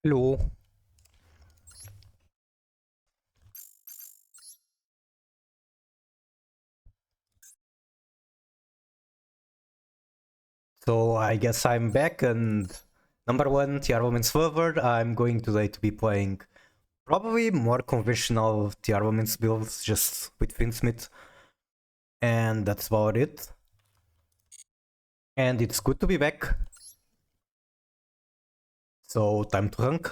Hello. So I guess I'm back, and number one, Tearlaments forward. I'm going today to be playing probably more conventional Tearlaments builds just with Finsmith. And that's about it. And it's good to be back. So time to rank.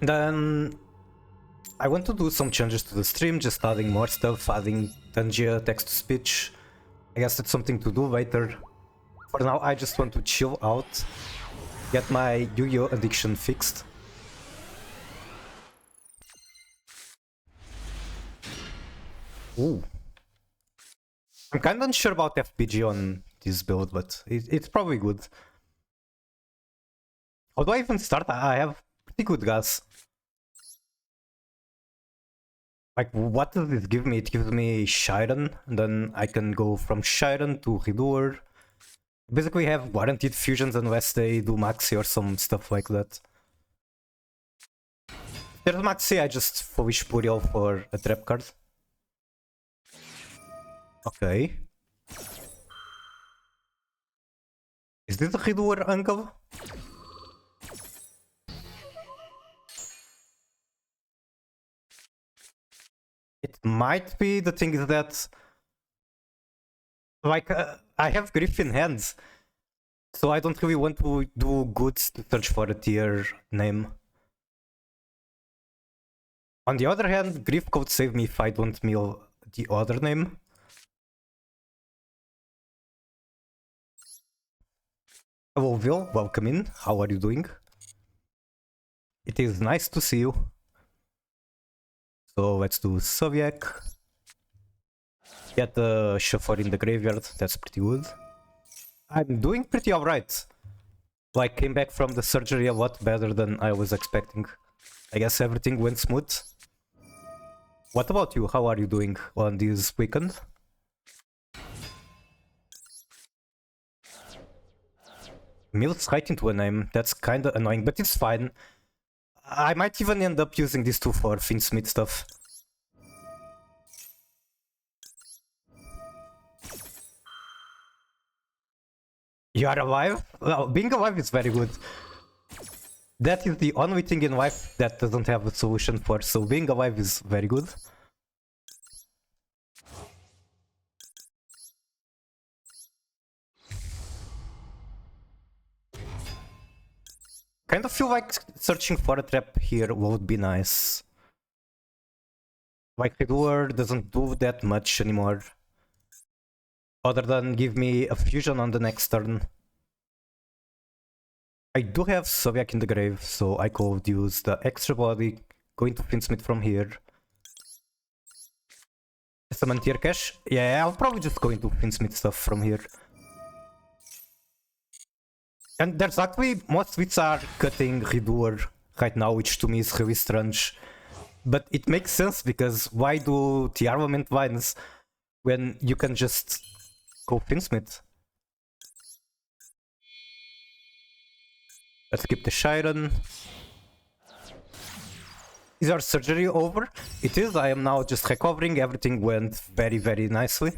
Then I want to do some changes to the stream, just adding more stuff, adding Tangia text-to-speech. I guess that's something to do later. For now, I just want to chill out, get my Yu-Gi-Oh addiction fixed. Ooh. I'm kinda unsure about FPG on this build, but it's probably good. How do I even start? I have pretty good gas. Like, what does this give me? It gives me Shiren, and then I can go from Shiren to Redoer. Basically have guaranteed fusions unless they do Maxi or some stuff like that. If there's Maxi, I just Foolish Burial for a trap card. Okay. Is this the Redoer angle? It might be. The thing is that, like, I have Griff in hands, so I don't really want to do goods to search for a tier name. On the other hand, Griff could save me if I don't mill the other name. Hello, Will. Welcome in. How are you doing? It is nice to see you. So let's do Soviet. Get the Shuffle in the graveyard. That's pretty good. I'm doing pretty alright. Like, came back from the surgery a lot better than I was expecting. I guess everything went smooth. What about you? How are you doing on this weekend? Mills right into a name. That's kinda annoying, but it's fine. I might even end up using these two for Finsmith stuff. You are alive? Well, being alive is very good. That is the only thing in life that doesn't have a solution for, so being alive is very good. Kind of feel like searching for a trap here would be nice. Like, Redoer doesn't do that much anymore. Other than give me a fusion on the next turn. I do have Soviak in the grave, so I could use the extra body, going to Finsmith from here. Summon tier cash? Yeah, I'll probably just go into Finsmith stuff from here. And there's actually, most tweets are cutting Redoer right now, which to me is really strange. But it makes sense, because why do Tearlament vines when you can just go Finsmith? Let's skip the Shiren. Is our surgery over? It is. I am now just recovering. Everything went very, very nicely.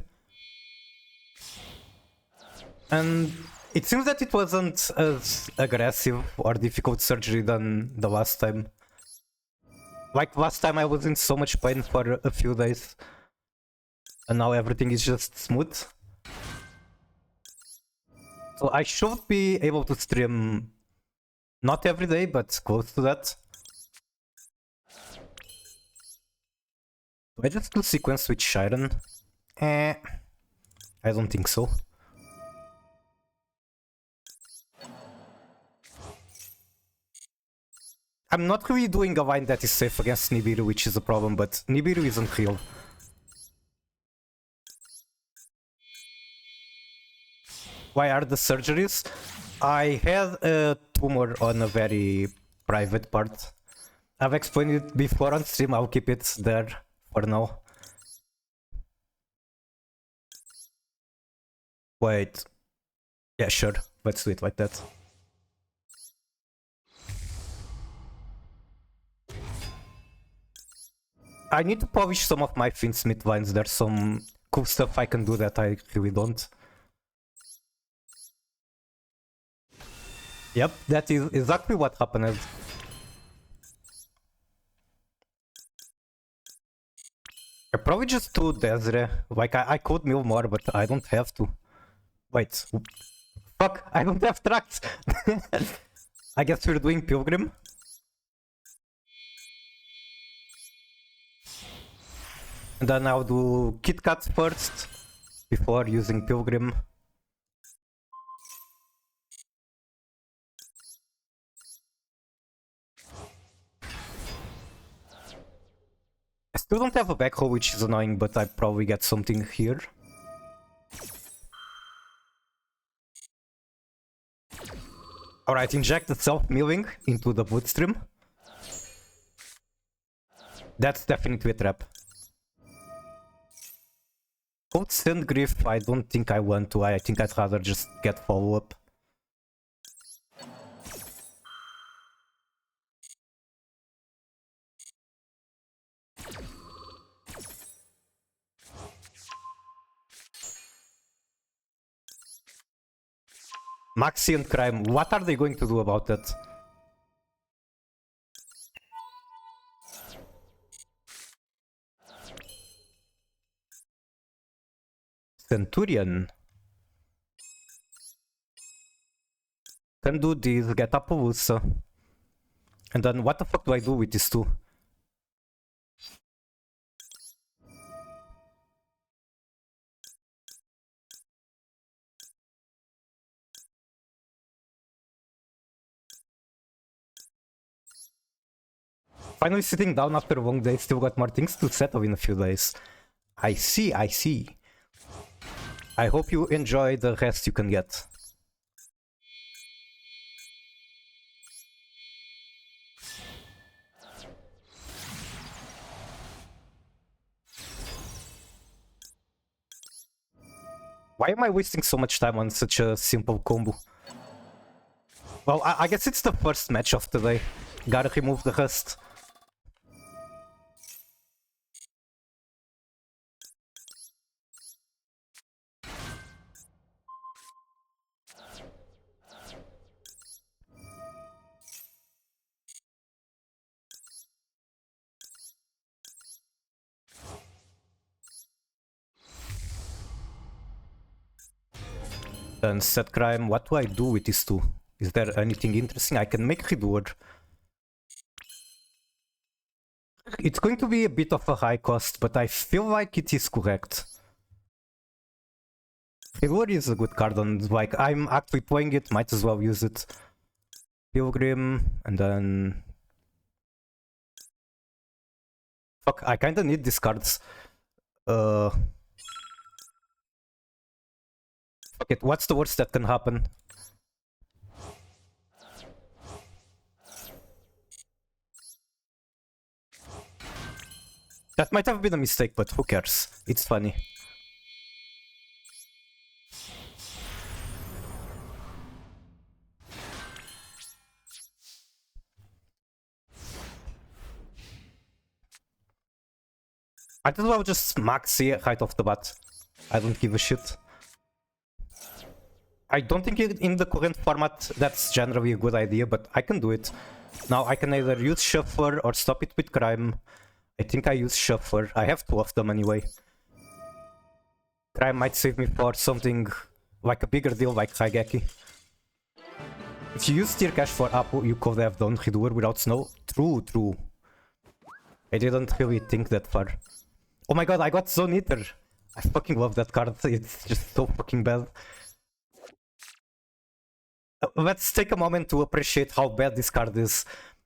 And it seems that it wasn't as aggressive or difficult surgery than the last time. Like, last time I was in so much pain for a few days. And now everything is just smooth. So I should be able to stream not every day, but close to that. Do I just do sequence with Shiren? I don't think so. I'm not really doing a line that is safe against Nibiru, which is a problem, but Nibiru isn't real. Why are the surgeries? I had a tumor on a very private part. I've explained it before on stream, I'll keep it there for now. Wait. Yeah, sure. Let's do it like that. I need to polish some of my Finsmith vines. There's some cool stuff I can do that I really don't. Yep, that is exactly what happened. I probably just do Desire. Like, I could mill more, but I don't have to. Wait. Fuck, I don't have tracks. I guess we're doing Pilgrim. And then I'll do Kit Kat first, before using Pilgrim. I still don't have a backhoe, which is annoying, but I probably get something here. Alright, inject the self-milling into the Bloodstream. That's definitely a trap. Cold Sand Griff, I don't think I want to. I think I'd rather just get follow-up. Maxi and Crime, what are they going to do about that? Centurion. Can do this, get Appaloosa. And then what the fuck do I do with these two? Finally sitting down after a long day, still got more things to settle in a few days. I see, I see. I hope you enjoy the rest you can get. Why am I wasting so much time on such a simple combo? Well, I guess it's the first match of the day. Gotta remove the rest. Then set crime, what do I do with these two? Is there anything interesting? I can make Redoer. It's going to be a bit of a high cost, but I feel like it is correct. Redoer is a good card, and like I'm actually playing it, might as well use it. Pilgrim, and then... Fuck, I kinda need these cards. Fuck it, what's the worst that can happen? That might have been a mistake, but who cares? It's funny. Might as well just maxi right off the bat. I don't give a shit. I don't think in the current format that's generally a good idea, but I can do it. Now I can either use Shuffler or stop it with Crime. I think I use Shuffler. I have two of them anyway. Crime might save me for something like a bigger deal like Raigeki. If you use Tier Cash for Apple, you could have done Redoer without Snow. True, true. I didn't really think that far. Oh my god, I got Zone Eater! I fucking love that card, it's just so fucking bad. Let's take a moment to appreciate how bad this card is.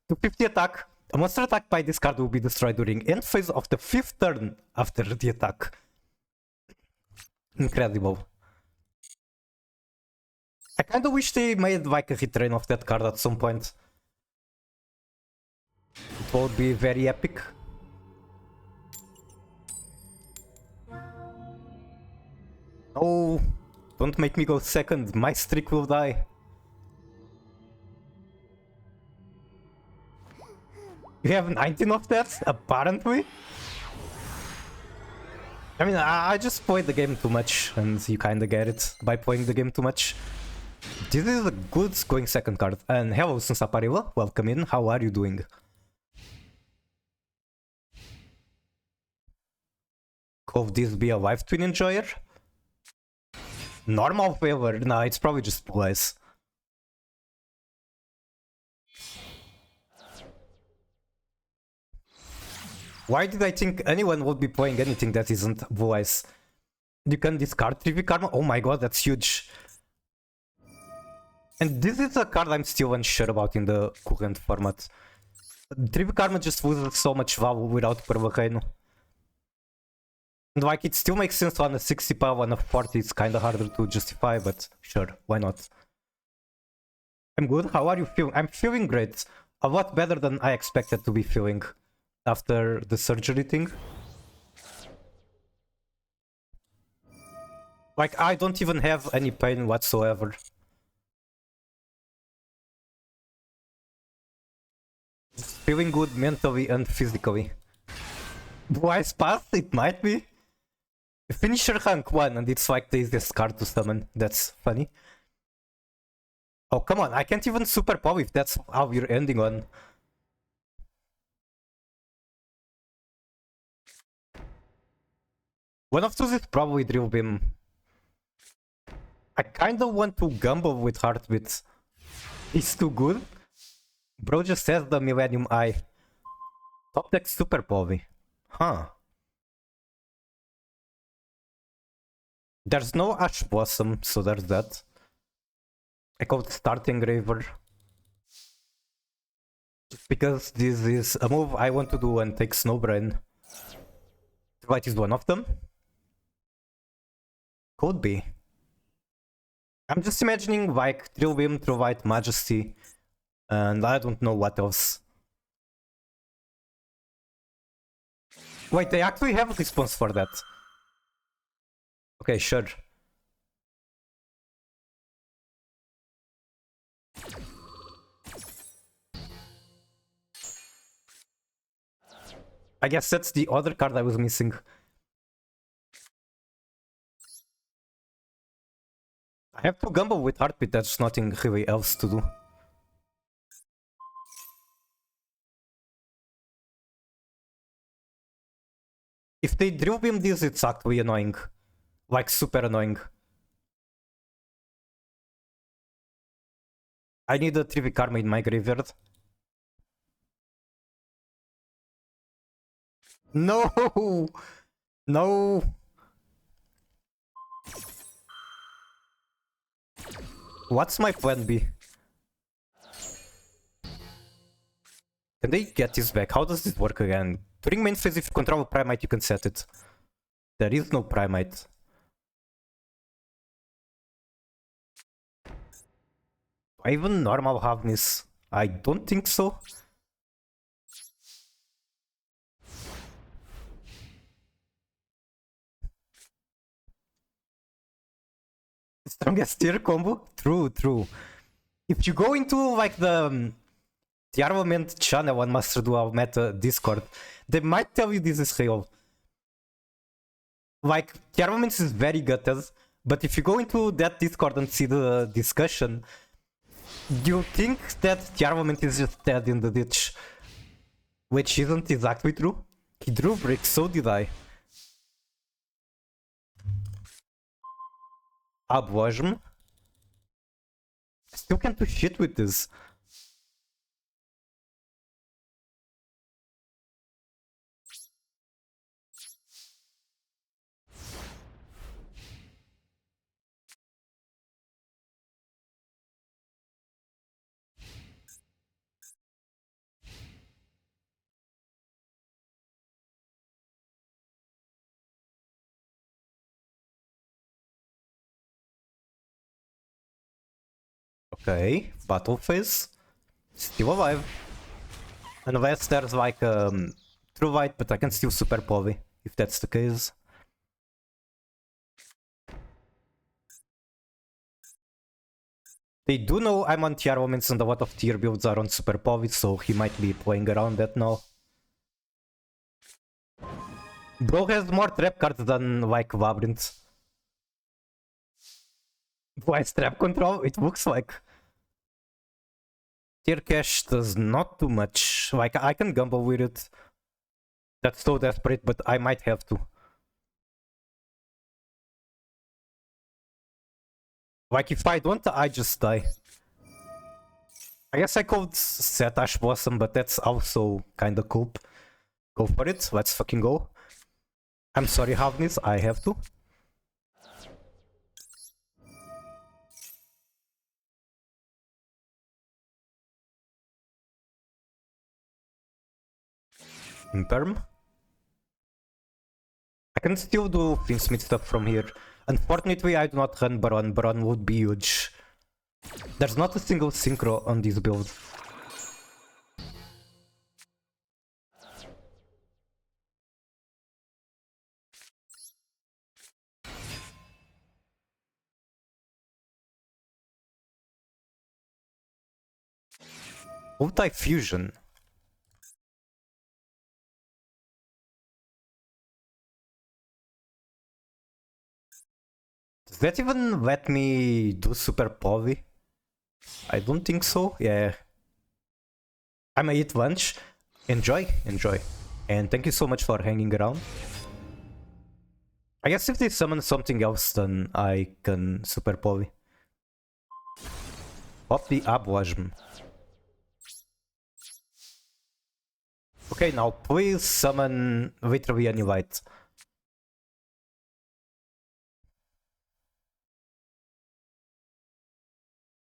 250 attack, a monster attacked by this card will be destroyed during end phase of the 5th turn after the attack. Incredible. I kinda wish they made like a retrain of that card at some point. It would be very epic. Oh, don't make me go second, my streak will die. You have 19 of that, apparently? I mean, I just played the game too much, and you kinda get it by playing the game too much. This is a good going second card. And hello, Sansapariwa, welcome in. How are you doing? Could this be a live twin enjoyer? Normal favor? Nah, it's probably just blue eyes. Why did I think anyone would be playing anything that isn't blue eyes? You can discard 3v Karma? Oh my god, that's huge. And this is a card I'm still unsure about in the current format. 3v Karma just loses so much value without Purva Reino. And like, it still makes sense on a 60 power, on a 40 it's kinda harder to justify, but sure, why not? I'm good, how are you feeling? I'm feeling great. A lot better than I expected to be feeling after the surgery thing. Like, I don't even have any pain whatsoever. Feeling good mentally and physically. Do I pass? It might be. Finisher rank 1 and it's like the easiest card to summon. That's funny. Oh, come on, I can't even super power if that's how we're ending on. One of those is probably Drill Beam. I kinda want to gamble with Heartbeat. It's too good. Bro just says the Millennium Eye. Top deck super Povey. Huh. There's no Ash Blossom, so there's that. I called Starting Raver. Just because this is a move I want to do and takes no brain. White is one of them? Could be. I'm just imagining like Drill Beam, True White, Majesty, and I don't know what else. Wait, they actually have a response for that. Okay, sure. I guess that's the other card I was missing. I have to gamble with Heartbeat, there's nothing really else to do. If they Drill Beam this, it's actually annoying. Like, super annoying. I need a 3v Karma in my graveyard. No! No! What's my plan B? Can they get this back? How does this work again? During main phase, if you control a Primate, you can set it. There is no Primate. Do I even normal Havnis? I don't think so. Strongest tier combo? True, true. If you go into like the Tearlaments channel on Master Duel Meta Discord, they might tell you this is real. Like, Tearlaments is very gutted, but if you go into that Discord and see the discussion, you think that Tearlaments is just dead in the ditch. Which isn't exactly true. He drew Brick, so did I. Abwajm. I still can't do shit with this. Okay, battle phase. Still alive. Unless there's like True White, but I can still super Povey, if that's the case. They do know I'm on Tearlaments and a lot of tier builds are on super Povey, so he might be playing around that now. Bro has more trap cards than like Labyrinth. Why is trap control? It looks like. Tier cash does not too much. Like I can gamble with it. That's so desperate, but I might have to. Like if I don't, I just die. I guess I could set Ash Blossom, but that's also kinda cool. Go for it, let's fucking go. I'm sorry, Havnis, I have to. Imperm. I can still do Finsmith stuff from here. Unfortunately, I do not run Baron. Baron would be huge. There's not a single synchro on this build. Multi-fusion. Does that even let me do super poly? I don't think so, yeah. I'ma eat lunch. Enjoy, enjoy. And thank you so much for hanging around. I guess if they summon something else, then I can super poly. Pop the Abwajm. Okay, now please summon literally any light.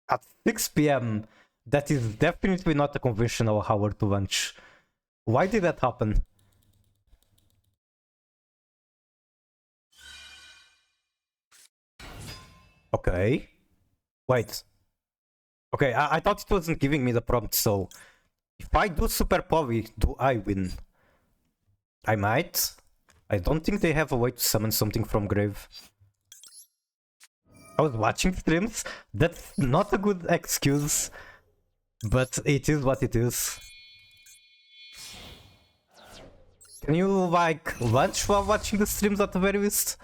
At 6 PM, that is definitely not a conventional hour to lunch. Why did that happen? Okay. Wait. Okay, I thought it wasn't giving me the prompt, so... If I do super poly, do I win? I might. I don't think they have a way to summon something from grave. I was watching streams. That's not a good excuse. But it is what it is. Can you, like, lunch while watching the streams at the very least?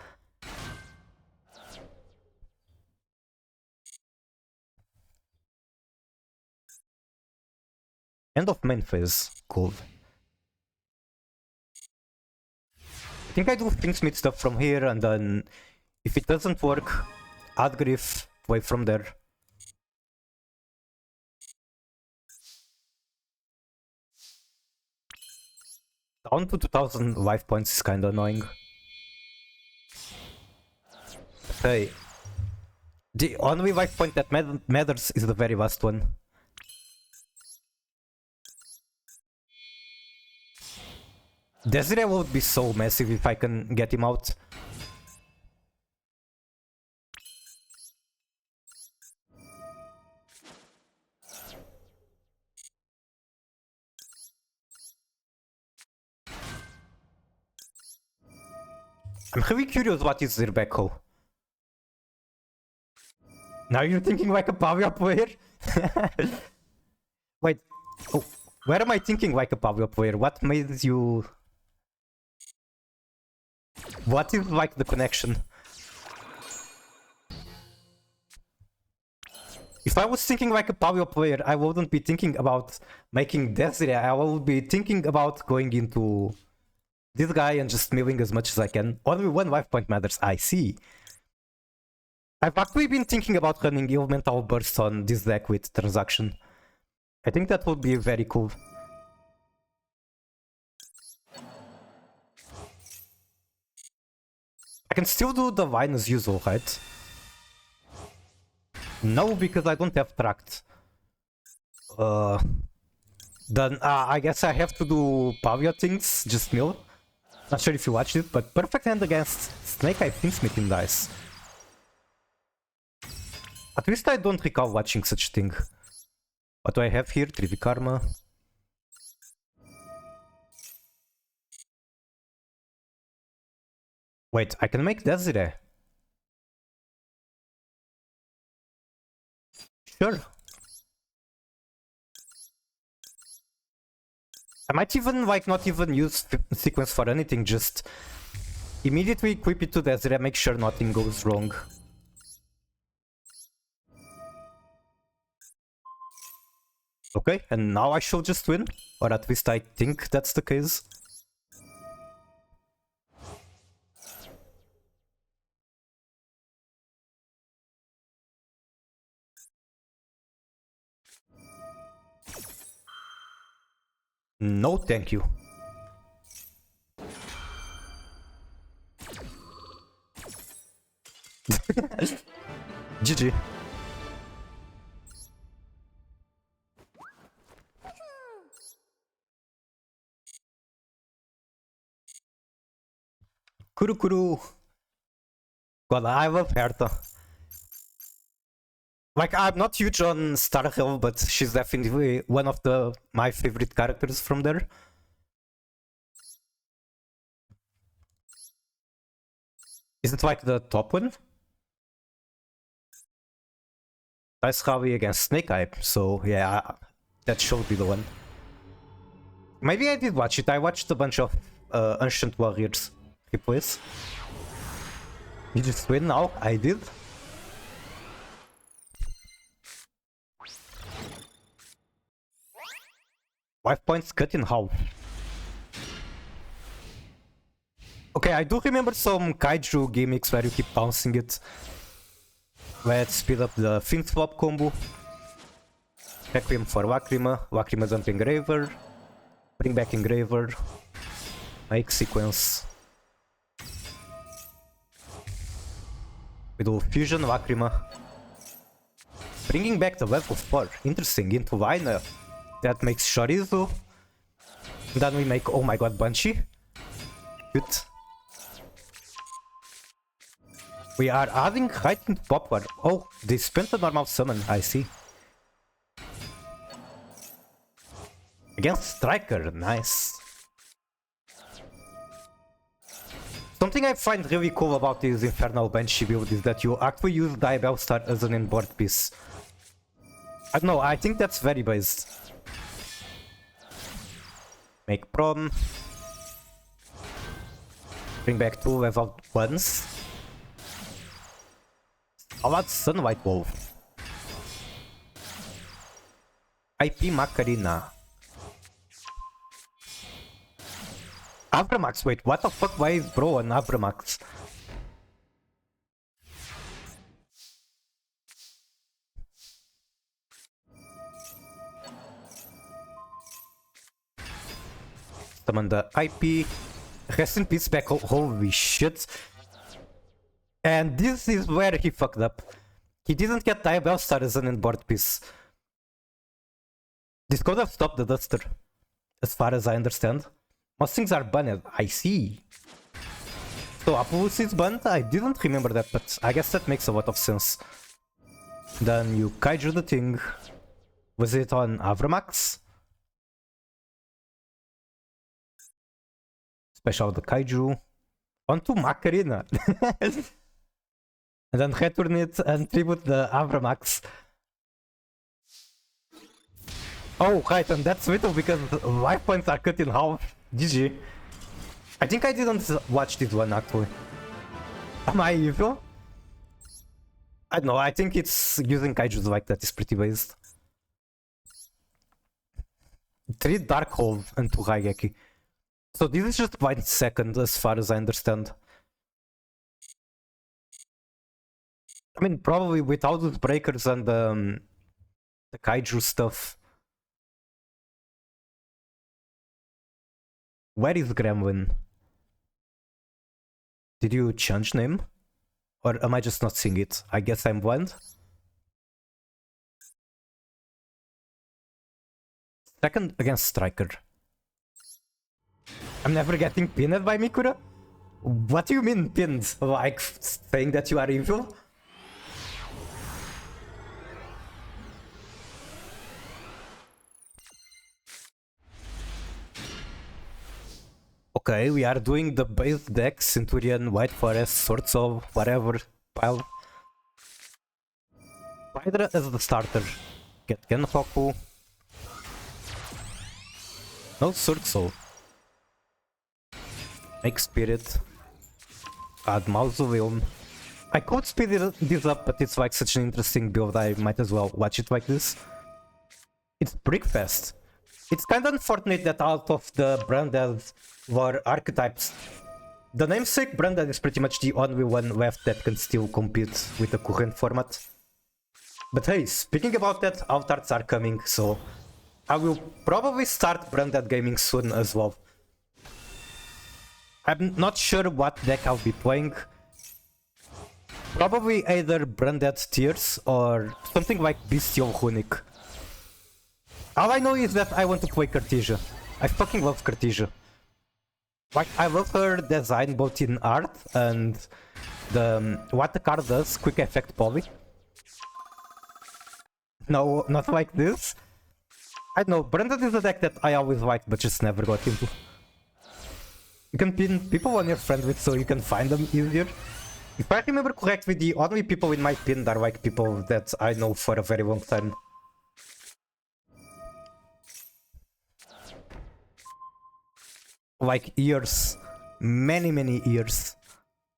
End of main phase. Cool. I think I do Finsmith stuff from here, and then if it doesn't work, add Griff away from there. Down to 2000 life points is kinda annoying. Okay. The only life point that matters is the very last one. Desiree would be so massive if I can get him out. I'm really curious what is their backhoe. Now you're thinking like a Pavia player? Wait, oh, where am I thinking like a Pavia player? What made you... What is like the connection? If I was thinking like a Pavia player, I wouldn't be thinking about making Desiree. I would be thinking about going into this guy and just milling as much as I can. Only one life point matters, I see. I've actually been thinking about running Elemental Burst on this deck with Transaction. I think that would be very cool. I can still do the Vine as usual, right? No, because I don't have Tract. Then I guess I have to do Pavia things, just mill. Not sure if you watched it, but perfect hand against Snake Eye Finsmith dice. At least I don't recall watching such thing. What do I have here? 3v Karma. Wait, I can make Desiree. Sure. I might even, like, not even use sequence for anything, just Immediately equip it to Desiree, make sure nothing goes wrong. Okay, and now I should just win, or at least I think that's the case. No, thank you. GG. Kuru Kuru. God, I love Herta. Like, I'm not huge on Star Hell, but she's definitely one of my favorite characters from there. Is it like the top one? Dice Harvey against Snake Eye, so yeah, that should be the one. Maybe I did watch it. I watched a bunch of Ancient Warriors replays. You just win now? I did. Five points cut in half. Okay, I do remember some kaiju gimmicks where you keep bouncing it. Let's speed up the Fin Flop combo. Requiem for Lacrima. Lacrima dump Engraver. Bring back Engraver. Make sequence. We do Fusion Lacrima. Bringing back the level 4. Interesting. Into Lina. That makes Chorizo. Then we make, oh my god, Banshee. Good. We are adding heightened popper. Oh, they spent a normal summon, I see. Against Striker, nice. Something I find really cool about this Infernal Banshee build is that you actually use Diabell Star as an inboard piece. I don't know, I think that's very based. Make Prom. Bring back 2 level 1s. How about Sunlight Wolf? IP Macarena. Abramax, wait, what the fuck? Why is bro an Abramax? Summon the IP. Rest in peace back. Holy shit. And this is where he fucked up. He didn't get Diabell Star as an inboard piece. This could have stopped the Duster, as far as I understand. Most things are banned, I see. So Apulus is banned? I didn't remember that, but I guess that makes a lot of sense. Then you kaiju the thing. Was it on Avramax? Special the kaiju. Onto Macarena. And then return it and tribute the Avramax. Oh, right, and that's little because life points are cut in half. GG. I think I didn't watch this one actually. Am I evil? I don't know, I think it's using kaijus like that is pretty based. 3 Dark Hole and 2 Raigeki. So this is just blind second as far as I understand. I mean, probably without the breakers and the kaiju stuff. Where is Gremlin? Did you change name? Or am I just not seeing it? I guess I'm blind. Second against Striker. I'm never getting pinned by Mikura? What do you mean pinned? Like saying that you are evil? Okay, we are doing the base deck, Centurion, White Forest, Swords of whatever pile. Hydra as the starter. Get Genhoku. No Sword Soul. Make Spirit. Add Mausoleum. I could speed this up, but it's like such an interesting build, I might as well watch it like this. It's Brickfest. It's kind of unfortunate that out of the branded war archetypes, the namesake branded is pretty much the only one left that can still compete with the current format. But hey, speaking about that, avatars are coming, so I will probably start branded gaming soon as well. I'm not sure what deck I'll be playing. Probably either branded Tears or something like Bestial Runic. All I know is that I want to play Cartesia. I fucking love Cartesia. Like, I love her design both in art and what the card does, quick effect poly. No, not like this. I don't know, Branded is a deck that I always liked but just never got into. You can pin people on your friend with so you can find them easier. If I remember correctly, the only people in my pin are like people that I know for a very long time. Like years. Many years.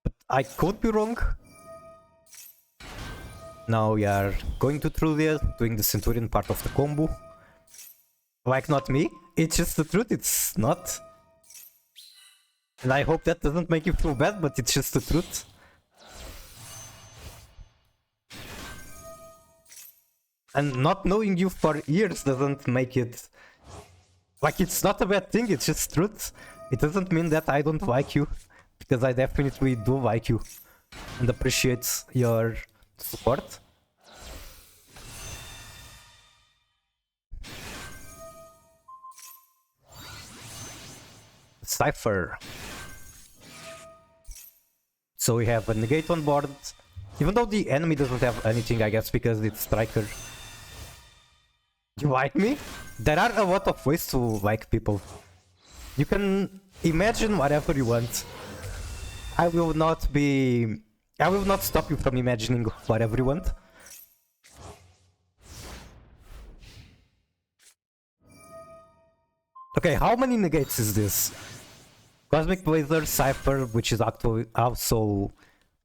But I could be wrong. Now we are going to Trulia, doing the Centurion part of the combo. Like, not me, it's just the truth, it's not. And I hope that doesn't make you feel bad, but it's just the truth. And not knowing you for years doesn't make it... Like, it's not a bad thing, it's just truth. It doesn't mean that I don't like you, because I definitely do like you and appreciate your support. Cypher. So we have a negate on board, even though the enemy doesn't have anything, I guess, because it's Striker. You like me? There are a lot of ways to like people. You can imagine whatever you want. I will not stop you from imagining whatever you want. Okay, how many negates is this? Cosmic Blazer, Cypher, which is actually also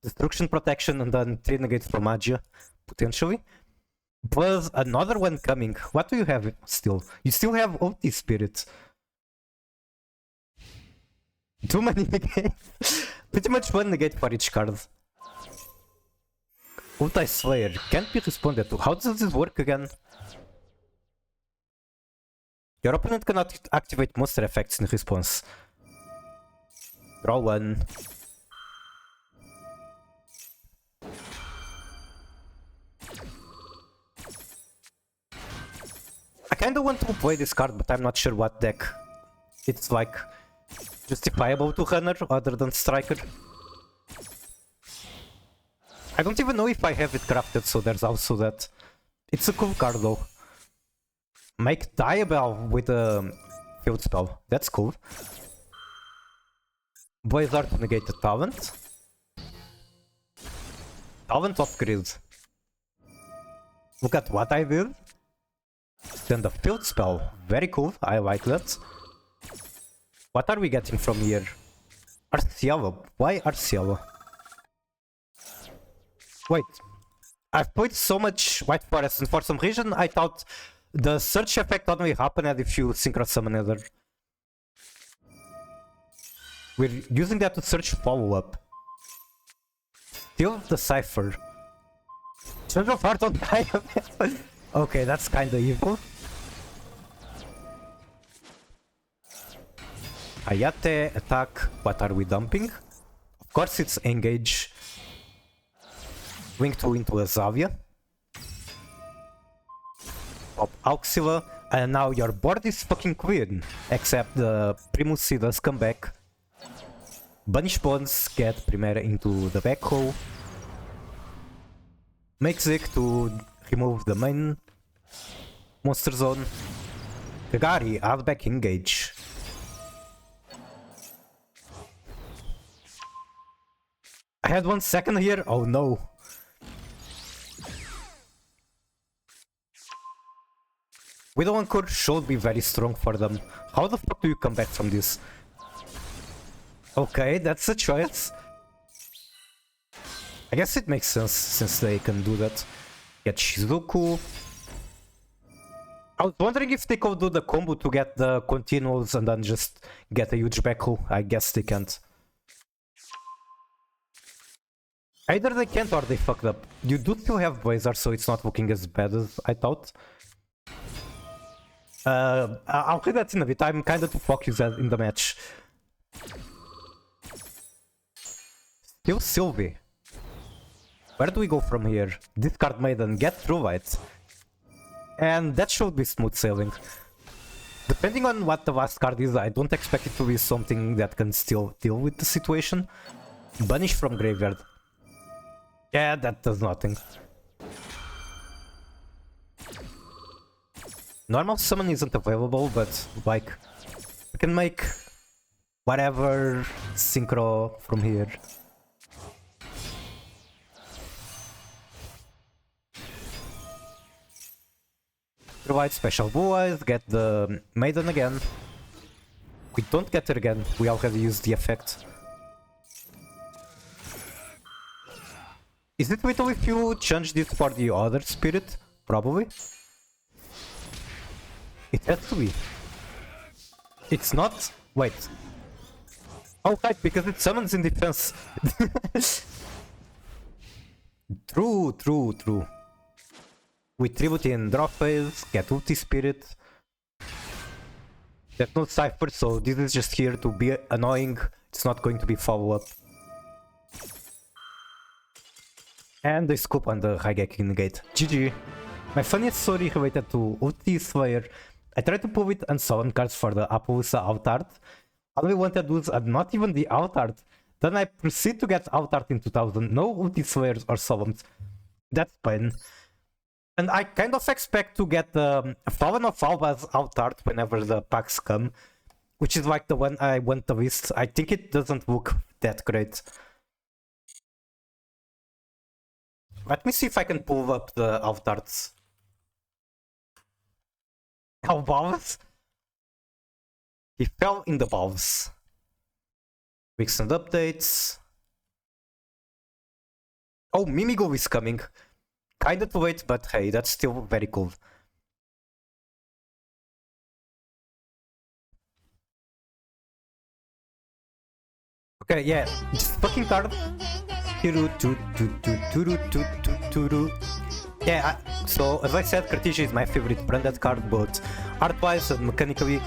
Destruction Protection, and then 3 negates from Magia, potentially. Plus another one coming. What do you have still? You still have OT Spirit. Too many negates. Pretty much one negate for each card. Ulti Slayer can't be responded to. How does this work again? Your opponent cannot activate monster effects in response. Draw one. I kinda want to play this card, but I'm not sure what deck it's like justifiable to runner other than Striker. I don't even know if I have it crafted, so there's also that. It's a cool card though. Make Diabell with a field spell. That's cool. Blizzard to negate the talent. Talent of Grid. Look at what I did. Send a field spell. Very cool. I like that. What are we getting from here? Arcielo. Why Arcielo? Wait. I've played so much White Forest, and for some reason I thought the search effect only happened if you synchro summon Nether. We're using that to search follow-up. Still the Cypher. Change of heart on Diamond. Okay, that's kinda evil. Hayate, attack. What are we dumping? Of course it's engage. Link 2 into a Zavia. Pop Auxila. And now your board is fucking clean. Except the Primus does come back. Banish Bonds get Primera into the back row. Make Zik to remove the main monster zone. Kagari, add back engage. I had 1 second here, oh no. Widow Anchor should be very strong for them. How the fuck do you come back from this? Okay, that's a choice. I guess it makes sense since they can do that. Get Shizuku. I was wondering if they could do the combo to get the continuals and then just get a huge backhoe. I guess they can't. Either they can't or they fucked up. You do still have Blazer, so it's not looking as bad as I thought. I'll play that in a bit. I'm kinda too focused in the match. Still Sylvie. Where do we go from here? Discard Maiden, get through it. And that should be smooth sailing. Depending on what the last card is, I don't expect it to be something that can still deal with the situation. Banish from graveyard. Yeah, that does nothing. Normal summon isn't available, but like we can make whatever synchro from here. Provide special blue eyes, get the maiden again. We don't get her again, we already used the effect. Is it vital if you change this for the other spirit? Probably. It has to be. It's not. Wait. Oh, right, because it summons in defense. True. We tribute in draw phase, get ulti spirit. There's no cipher, so this is just here to be annoying. It's not going to be follow-up. And they scoop on the Raigeki negate. GG. My funniest story related to Ulti Slayer. I tried to pull it and summon cards for the Appaloosa out art. All we wanted was not even the out art. Then I proceed to get out art in 2000. No Ulti Slayers or summons. That's pain. And I kind of expect to get Fallen of Alba's out art whenever the packs come. Which is like the one I want the least. I think it doesn't look that great. Let me see if I can pull up the out arts. How balls? He fell in the balls. Recent updates. Oh, Mimigo is coming. Kinda too late, but hey, that's still very cool. Okay, yeah, this fucking card. Yeah, so as I said, Cartesia is my favorite branded card, but art-wise and mechanically,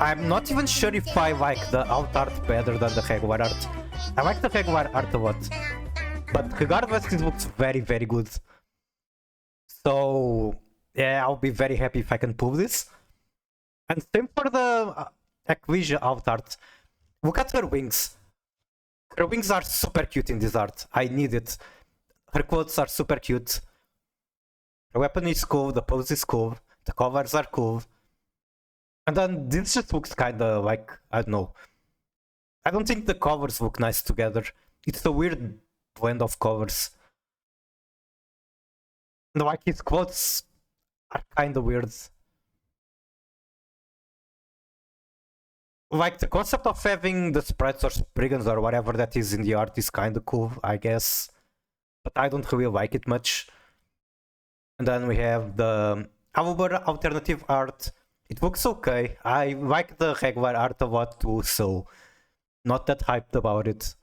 I'm not even sure if I like the out art better than the regular art. I like the regular art a lot, but regardless, it looks very, very good. So yeah, I'll be very happy if I can pull this. And same for the Ecclesia out art. Look at her wings. Her wings are super cute in this art. I need it. Her clothes are super cute. Her weapon is cool, the pose is cool, the covers are cool. And then this just looks kinda like, I don't know. I don't think the covers look nice together. It's a weird blend of covers. And like his clothes are kinda weird. Like the concept of having the sprites or brigands or whatever that is in the art is kinda cool, I guess. But I don't really like it much. And then we have the Alubra alternative art. It looks okay. I like the regular art a lot too, so not that hyped about it.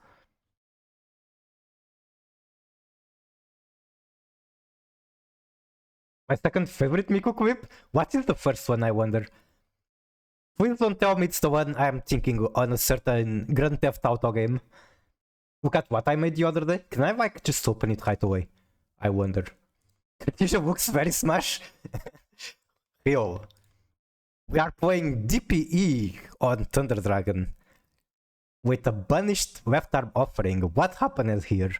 My second favorite Miku clip? What is the first one, I wonder? Please don't tell me it's the one I'm thinking on a certain Grand Theft Auto game. Look at what I made the other day. Can I like just open it right away? I wonder. Cartesia looks very smash. Yo. We are playing DPE on Thunder Dragon. With a banished left arm offering. What happened here?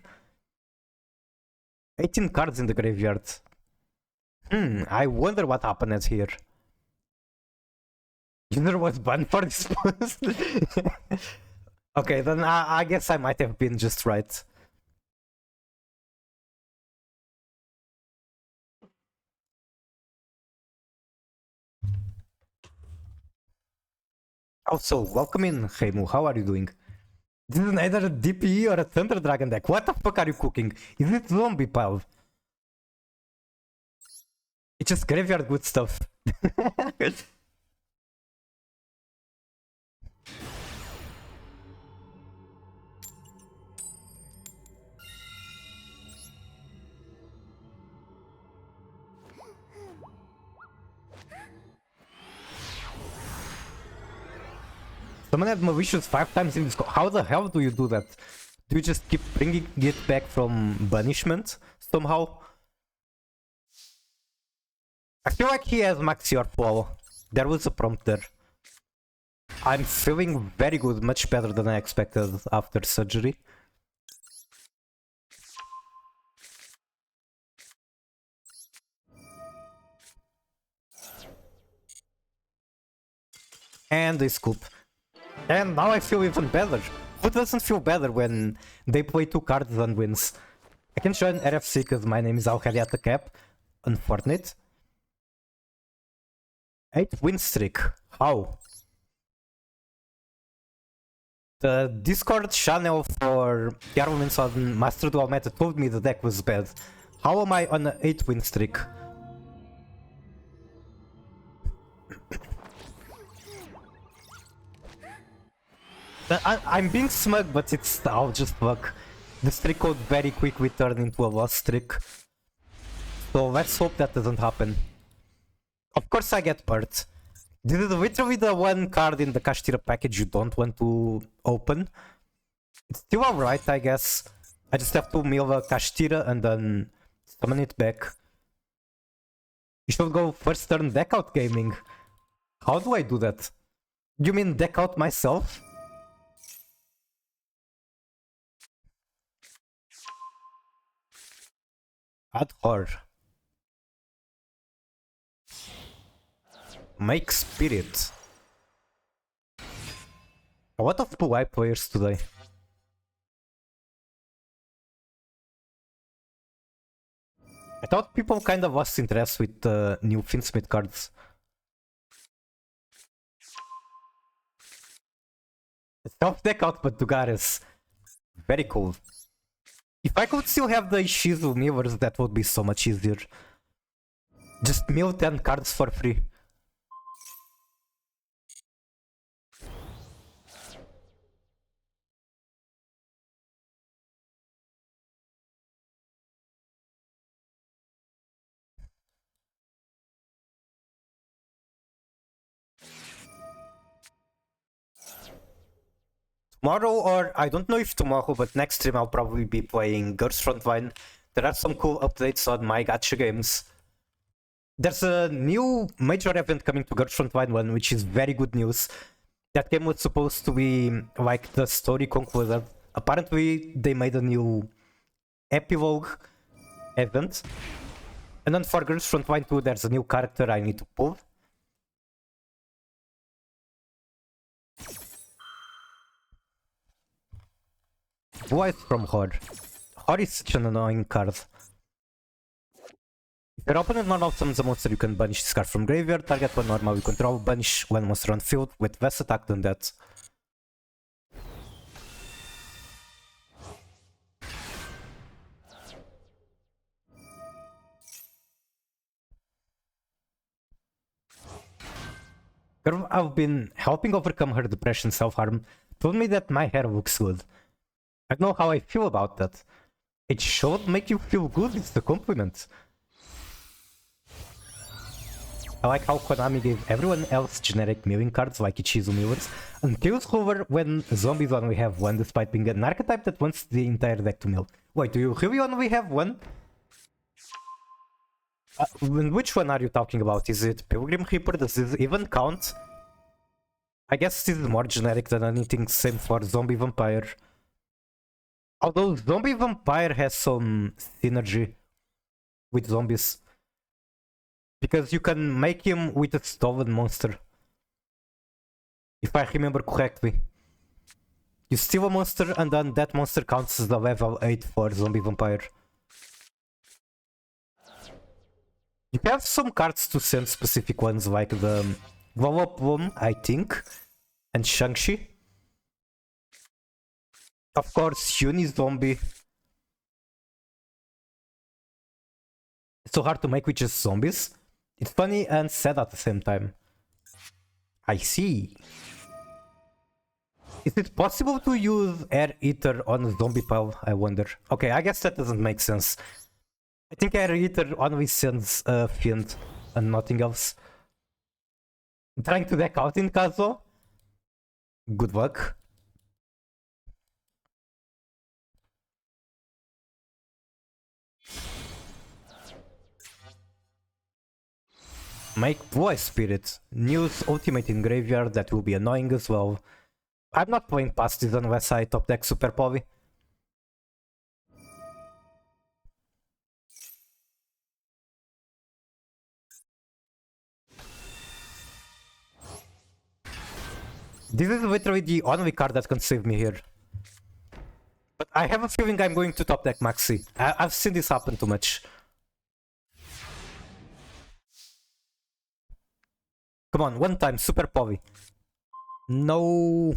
18 cards in the graveyard. I wonder what happened here. User was banned for this post. Okay, then I guess I might have been just right. Also, welcome in, Heimu. How are you doing? This is neither a DPE or a Thunder Dragon deck. What the fuck are you cooking? Is it zombie pile? It's just graveyard good stuff. Someone had Mauritius 5 times in this. How the hell do you do that? Do you just keep bringing it back from banishment somehow? I feel like he has Max Your Fall. There was a prompt there. I'm feeling very good, much better than I expected after surgery. And they scoop. And now I feel even better. Who doesn't feel better when they play 2 cards and wins? I can join RFC because my name is already at the cap. Unfortunate. 8 win streak. How? The Discord channel for Tearlaments on Master Duel Meta told me the deck was bad. How am I on an 8 win streak? I'm being smug, but it's... I'll just fuck. The streak could very quickly turn into a loss streak. So let's hope that doesn't happen. Of course I get hurt. This is literally the one card in the Kashtira package you don't want to open. It's still alright, I guess. I just have to mill a Kashtira and then summon it back. You should go first turn deck out gaming. How do I do that? You mean deck out myself? Add horror. Make spirit. A lot of blue players today. I thought people kind of lost interest with the new Finsmith cards. Self deck out but Dugares. Very cool. If I could still have the Ishizu millers, that would be so much easier. Just mill 10 cards for free. Tomorrow, or I don't know if tomorrow, but next stream I'll probably be playing Girls Frontline. There are some cool updates on my gacha games. There's a new major event coming to Girls Frontline 1, which is very good news. That game was supposed to be like the story concluded. Apparently they made a new epilogue event. And then for Girls Frontline 2 there's a new character I need to pull. Why from Hor? Hor is such an annoying card. If your opponent normal summons a monster, you can banish this card from graveyard, target one normal you control, banish one monster on field with less attack than that. Girl, I've been helping overcome her depression self-harm, told me that my hair looks good. I don't know how I feel about that. It should make you feel good, it's a compliment. I like how Konami gave everyone else generic milling cards like Ichizu millers, and kills Hoover when zombies only have one despite being an archetype that wants the entire deck to mill. Wait, do you really only have one? Which one are you talking about? Is it Pilgrim Reaper? Does this even count? I guess this is more generic than anything, same for Zombie Vampire. Although Zombie Vampire has some synergy with zombies. Because you can make him with a stolen monster. If I remember correctly. You steal a monster and then that monster counts as the level 8 for Zombie Vampire. You have some cards to send specific ones like the Glow Up Bloom, I think. And Shang-Chi. Of course, Uni zombie. It's so hard to make with just zombies. It's funny and sad at the same time. I see. Is it possible to use Air Eater on a zombie pile? I wonder. Okay, I guess that doesn't make sense. I think Air Eater only sends a fiend and nothing else. I'm trying to deck out in Kazo. Good luck. Make Voice Spirit. News ultimate in graveyard, that will be annoying as well. I'm not playing past this unless I top deck Super Poly. This is literally the only card that can save me here. But I have a feeling I'm going to top deck Maxi. I've seen this happen too much. Come on, one time, Super Poly. No.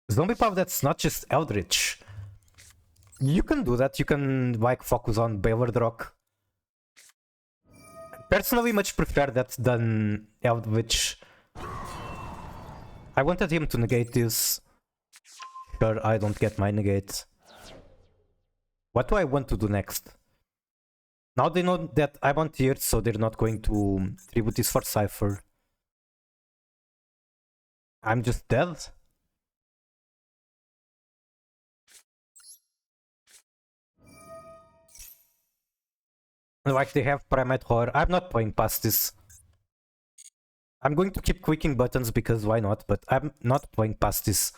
Zombie Power that's not just Eldritch. You can do that, you can like focus on Baylord Rock. Personally, much prefer that than Eldritch. I wanted him to negate this. Sure, I don't get my negate. What do I want to do next? Now they know that I'm on tier, so they're not going to tribute this for Cypher. I'm just dead. Like they have Primate Horror. I'm not playing past this. I'm going to keep clicking buttons because why not, but I'm not playing past this.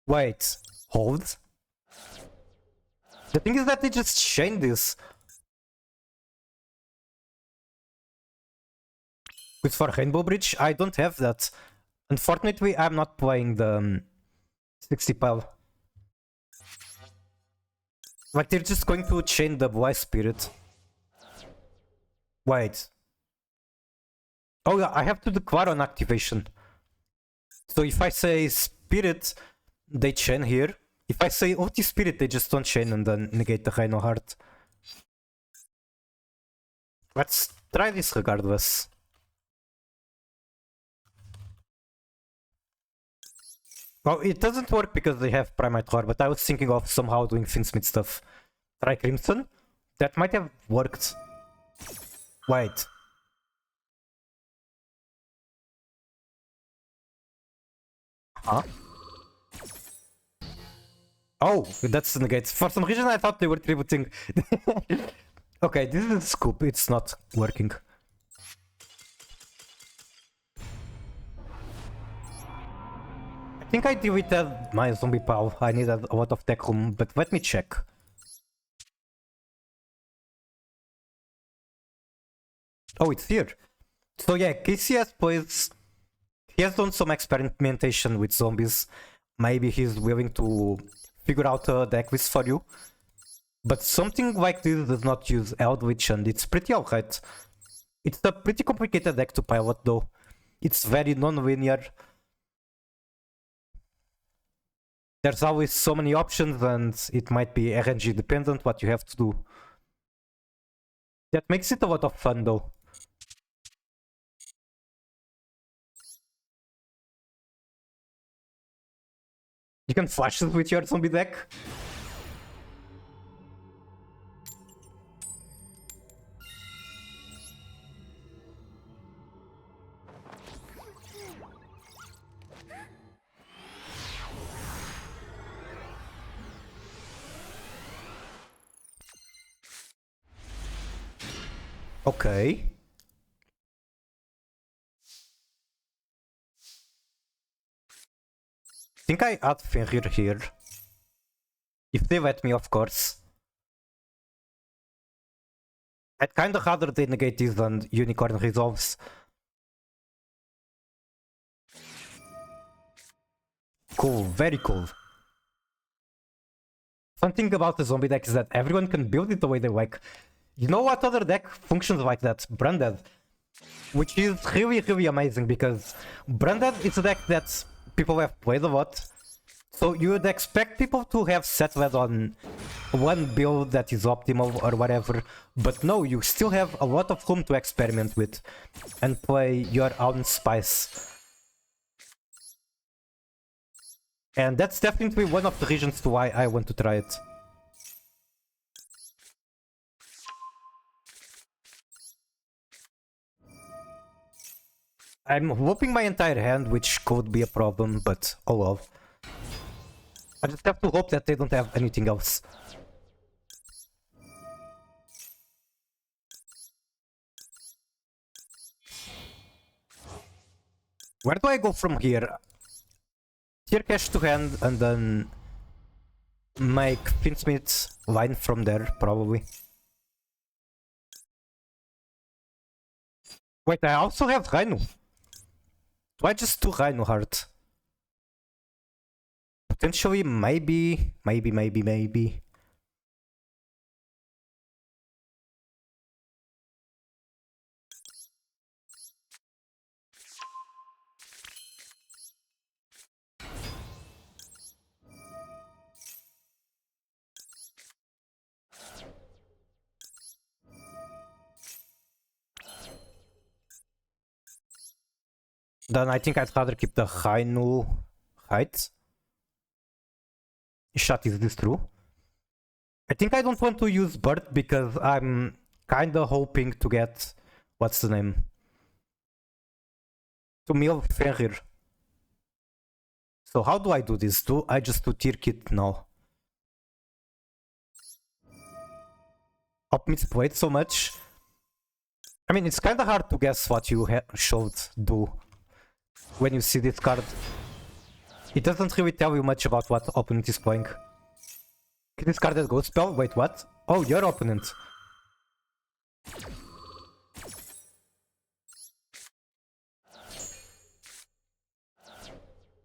Wait, hold? The thing is that they just chain this. With for Rainbow Bridge, I don't have that. Unfortunately, I'm not playing the 60 pile. Like they're just going to chain the Voice Spirit. Wait. Oh yeah, I have to declare on activation. So if I say Spirit, they chain here. If I say OT Spirit, they just don't chain and then negate the Rhino Heart. Let's try this regardless. Well, it doesn't work because they have Primate Core, but I was thinking of somehow doing Finsmith stuff. Try Crimson? That might have worked. Wait. Huh? Oh, that's the negate. For some reason I thought they were tributing. Okay, this is a scoop, it's not working. I think I deleted my zombie pal. I needed a lot of tech room, but let me check. Oh, it's here. So yeah, KCS plays... He has done some experimentation with zombies. Maybe he's willing to figure out a deck list for you. But something like this does not use Eldritch and it's pretty alright. It's a pretty complicated deck to pilot though. It's very non-linear. There's always so many options and it might be RNG dependent what you have to do. That makes it a lot of fun though. You can flash it with your zombie deck. Okay. I think I add Fenrir here. If they let me, of course. I'd kinda rather they negate this than Unicorn resolves. Cool, very cool. Fun thing about the zombie deck is that everyone can build it the way they like. You know what other deck functions like that? Branded. which is really amazing because Branded is a deck that people have played a lot. So you would expect people to have settled on one build that is optimal or whatever, but no, you still have a lot of room to experiment with and play your own spice. And that's definitely one of the reasons to why I want to try it. I'm whooping my entire hand, which could be a problem, but oh well. I just have to hope that they don't have anything else. Where do I go from here? Tier cash to hand and then make Finsmith line from there, probably. Wait, I also have Rhino. Do I just do Rhino Heart? Potentially, maybe. Then I think I'd rather keep the Rhino height. Shot, is this true? I think I don't want to use Bird because I'm kinda hoping to get... What's the name? To mill Fenrir. So how do I do this? Do I just do tier kit now? Optimist played so much. I mean, it's kinda hard to guess what you showed do when you see this card. It doesn't really tell you much about what opponent is playing. This card has Ghost Spell? Wait, what? Oh, your opponent.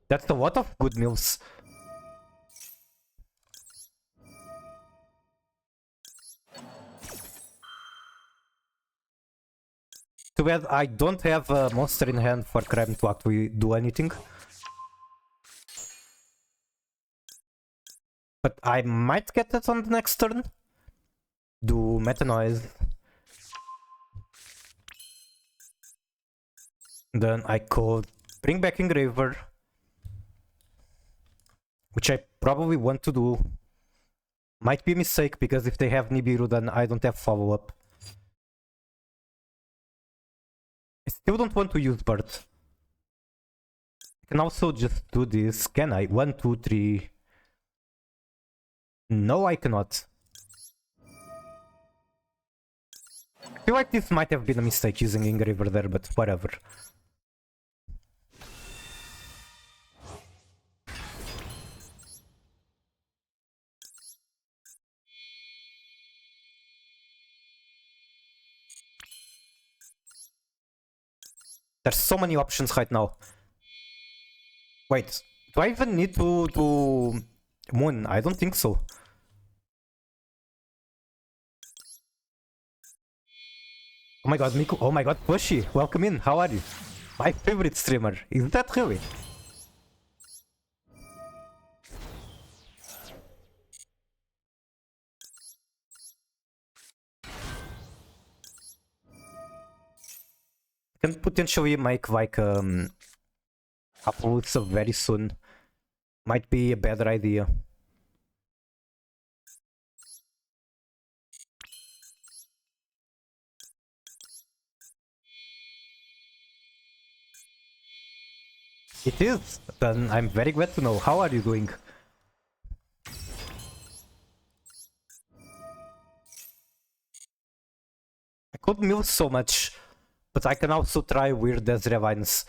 That's a lot of good mills. Too bad I don't have a monster in hand for Crime to actually do anything. But I might get it on the next turn. Do Meta Noise. Then I could bring back Engraver. Which I probably want to do. Might be a mistake because if they have Nibiru then I don't have follow-up. I still don't want to use Bird. I can also just do this, can I? 1, 2, 3... No, I cannot. I feel like this might have been a mistake using Engraver there, but whatever. There's so many options right now. Wait, do I even need to do Moon? I don't think so. Oh my god, Miku. Oh my god, Pushy. Welcome in. How are you? My favorite streamer. Is that really? Can potentially make like Appaloosa very soon. Might be a better idea. It is. Then I'm very glad to know. How are you doing? I could mill so much, but I can also try weird Desiree vines.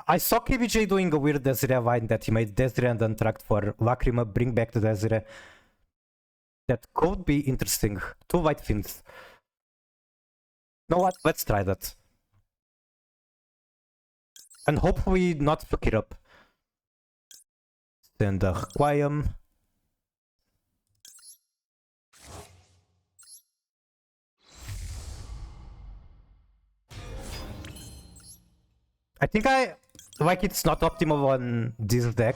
I saw KBJ doing a weird Desiree vine that he made Desiree and Untracked for Lacrima, bring back the Desiree. That could be interesting. 2 white fins. You know what? Let's try that. And hopefully not fuck it up. Send a I think like it's not optimal on this deck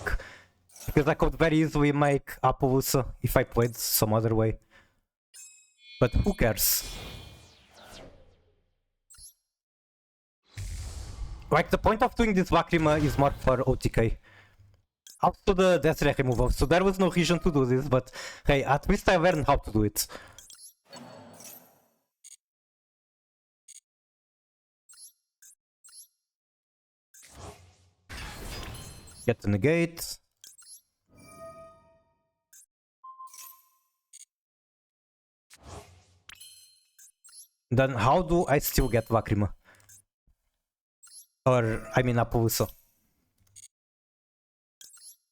because I could very easily make Appaloosa if I played some other way. But who cares? Like the point of doing this Lacrima is more for OTK. Also the Desiree removal, so there was no reason to do this, but hey, at least I learned how to do it. Get the negate. Then how do I still get Lacrima? Or, I mean, Appaloosa.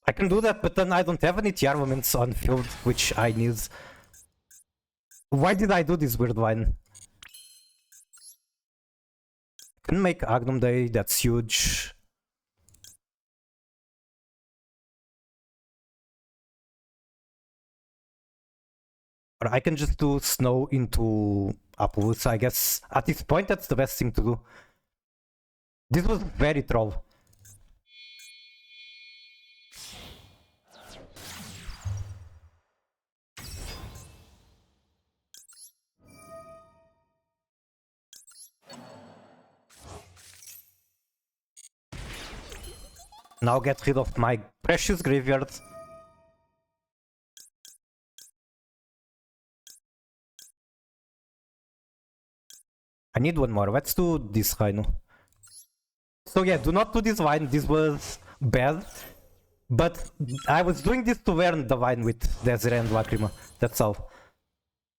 I can do that, but then I don't have any Tearlaments on field, which I need. Why did I do this weird line? Can make Agnum Day, that's huge. Or I can just do Snow into Appaloosa, I guess. At this point, that's the best thing to do. This was very troll. Now get rid of my precious graveyard. I need one more. Let's do this Rhino. So yeah, do not do this line. This was bad. But I was doing this to learn the line with Desiree and Lacrima. That's all.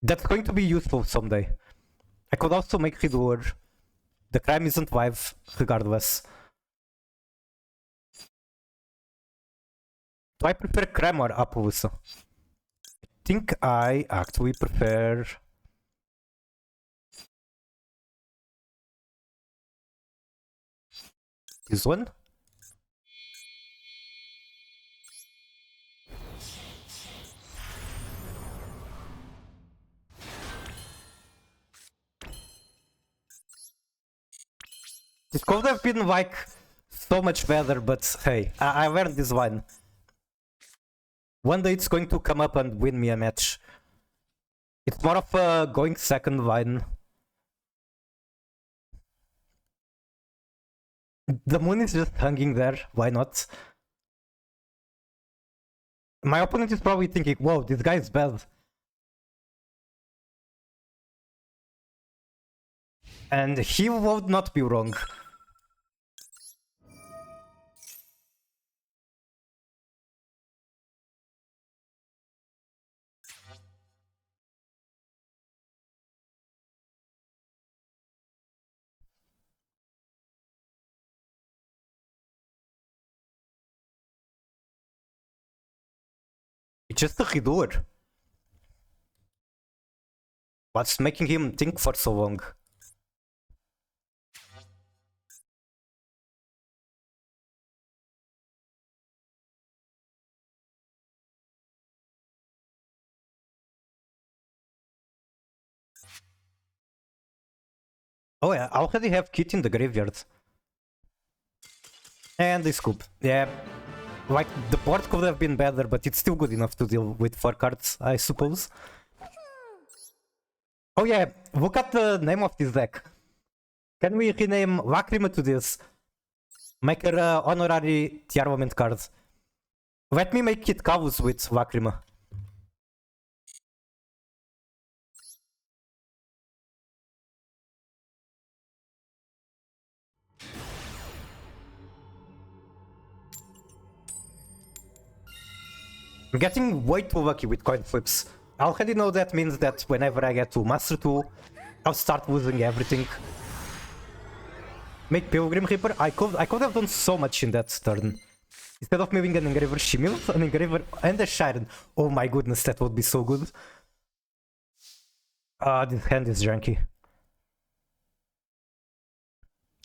That's going to be useful someday. I could also make Riddler. The crime isn't live, regardless. Do I prefer crime or Appaloosa? I think I actually prefer... this one? This could have been like so much better, but hey, I learned this one. One day it's going to come up and win me a match. It's more of a going second line. The moon is just hanging there, why not? My opponent is probably thinking, whoa, this guy is bad. And he would not be wrong. It's just a Riddler. What's making him think for so long? Oh yeah, I already have Kit in the graveyard. And the scoop. Yeah. Like, the board could have been better, but it's still good enough to deal with 4 cards, I suppose. Oh yeah, look at the name of this deck. Can we rename Lacrima to this? Make her honorary Tearlament card. Let me make it Kavus with Lacrima. I'm getting way too lucky with coin flips. I already know that means that whenever I get to Master 2, I'll start losing everything. Make Pilgrim Reaper? I could have done so much in that turn. Instead of moving an Engraver, she mills an Engraver and a Shiren. Oh my goodness, that would be so good. This hand is janky.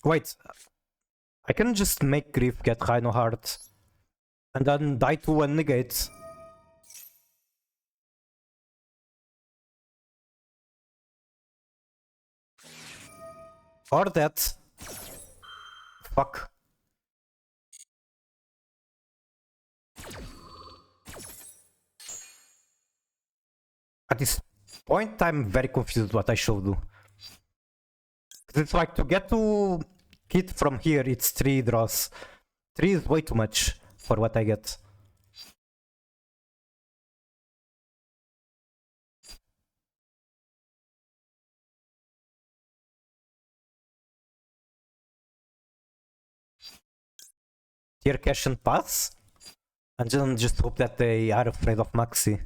Wait, I can just make Grief get Rhino Heart and then die to one negate. Or that. Fuck. At this point, I'm very confused what I should do. It's like to get to Kit from here, it's 3 draws. 3 is way too much for what I get. Tier cash and pass? And then just hope that they are afraid of Maxi.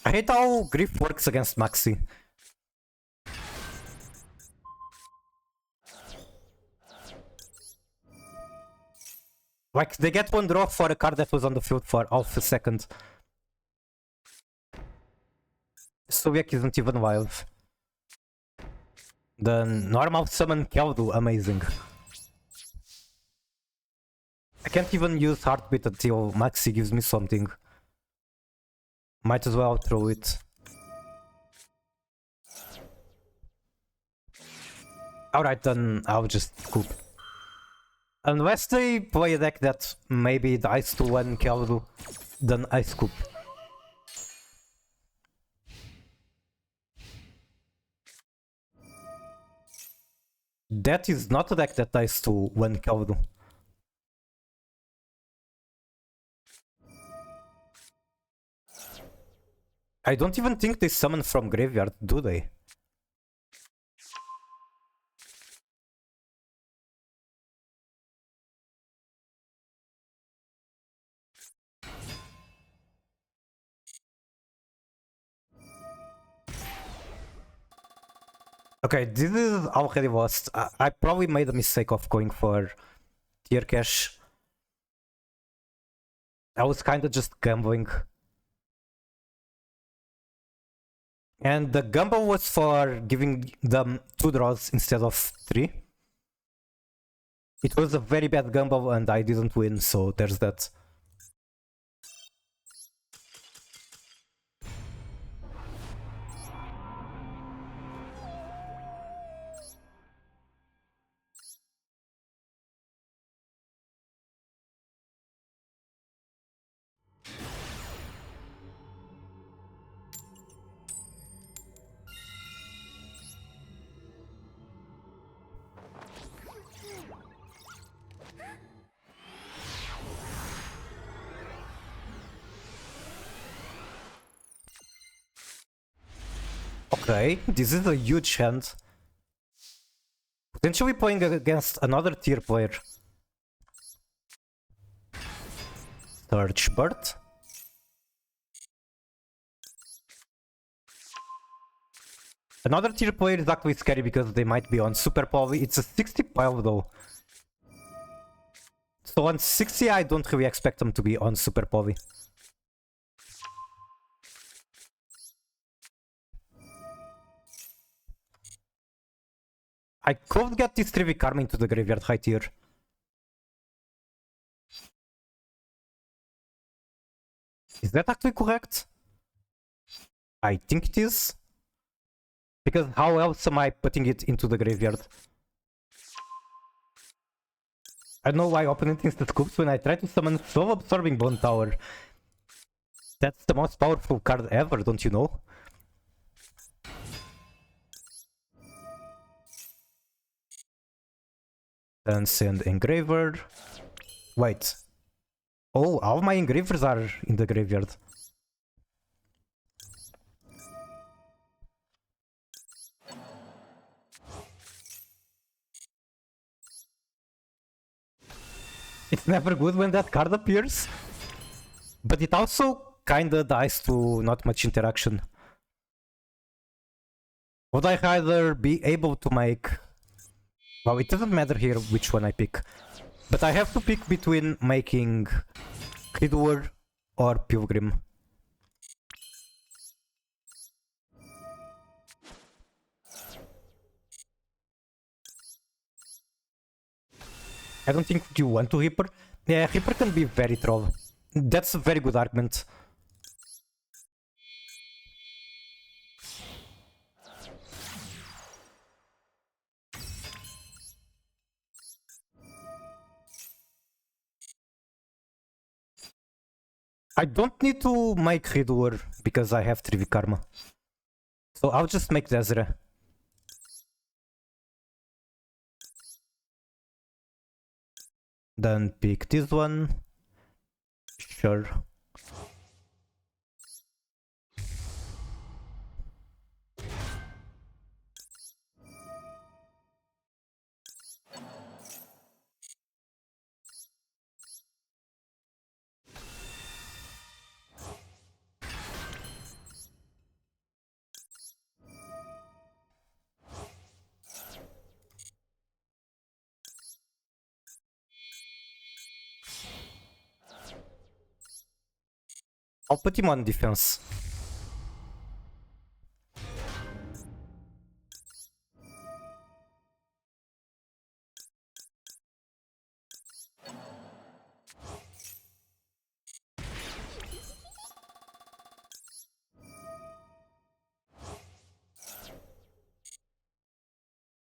I hate how Grief works against Maxi. Like, they get 1 draw for a card that was on the field for half a second. Soviek isn't even wild. The normal summon Keldu, amazing. I can't even use Heartbeat until Maxi gives me something. Might as well throw it. Alright, then I'll just scoop. Unless they play a deck that maybe dies to 1 Keldu, then I scoop. That is not a deck that dies to 1 Keldu. I don't even think they summon from graveyard, do they? Okay, this is already lost. I probably made a mistake of going for tier cash. I was kinda just gambling. And the gamble was for giving them 2 draws instead of 3. It was a very bad gamble and I didn't win, so there's that. Okay, this is a huge hand. Potentially playing against another tier player. Search Bird. Another tier player is actually scary because they might be on Super Poly. It's a 60 pile though. So on 60 I don't really expect them to be on Super Poly. I could get this Trivic Karma into the graveyard high tier. Is that actually correct? I think it is. Because how else am I putting it into the graveyard? I don't know why opponent instant scoops when I try to summon Soul Absorbing Bone Tower. That's the most powerful card ever, don't you know? And send Engraver. Wait. Oh, all my Engravers are in the graveyard. It's never good when that card appears. But it also kinda dies to not much interaction. Would I rather be able to make... Well, it doesn't matter here which one I pick. But I have to pick between making Kidwar or Pilgrim. I don't think you want to Reaper. Yeah, Reaper can be very troll. That's a very good argument. I don't need to make Riddler because I have 3v Karma. So I'll just make Desiree. Then pick this one. Sure. I'll put him on defense.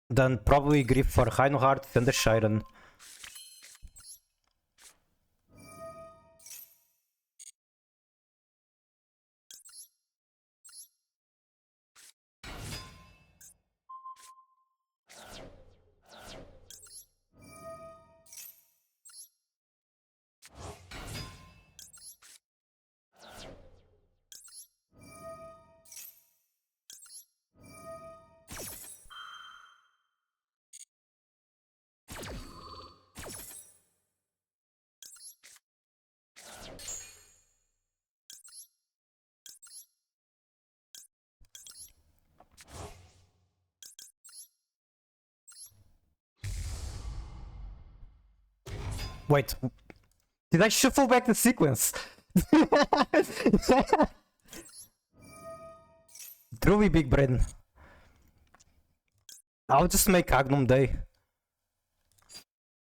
Then probably Grief for Reinhardt and the Shiren. Wait, did I shuffle back the sequence? Truly big brain. I'll just make Agnum Day.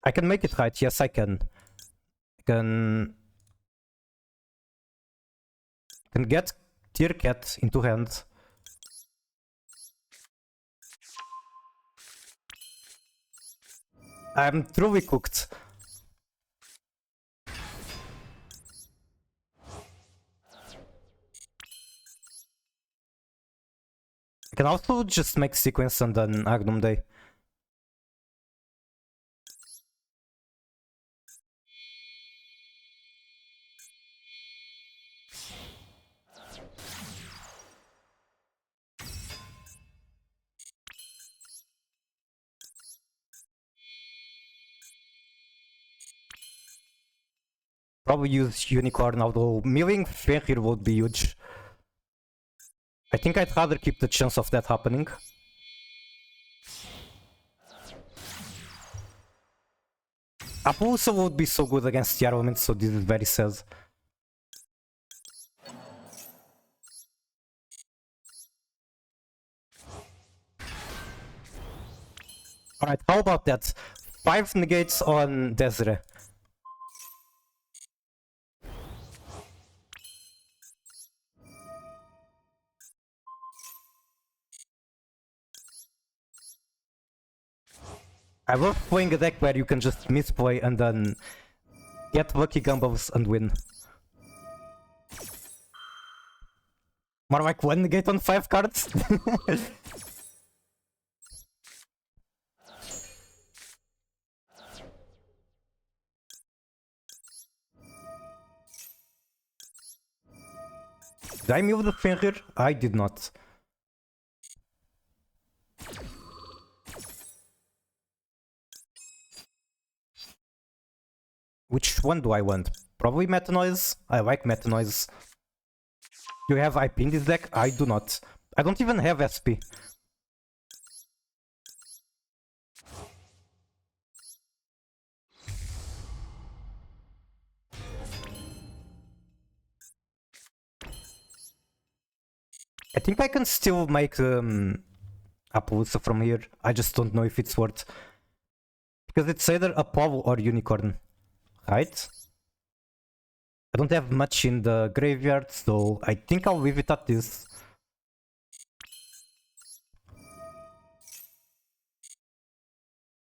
I can make it right, yes I can. Can get Tear Cat into hand. I'm truly cooked. I can also just make sequence and then Agnum Day. Probably use Unicorn, although milling Fenrir would be huge. I think I'd rather keep the chance of that happening. Apusa would be so good against Tearlaments, so this is very sad. Alright, how about that? 5 negates on Desiree. I love playing a deck where you can just misplay and then get lucky combos and win. More like 1 negate on 5 cards? Did I move the Fenrir? I did not. Which one do I want? Probably Meta Noise. I like Meta Noise. Do you have IP in this deck? I do not. I don't even have SP. I think I can still make Appaloosa from here. I just don't know if it's worth. Because it's either Apollo or Unicorn. Right? I don't have much in the graveyard, so I think I'll leave it at this.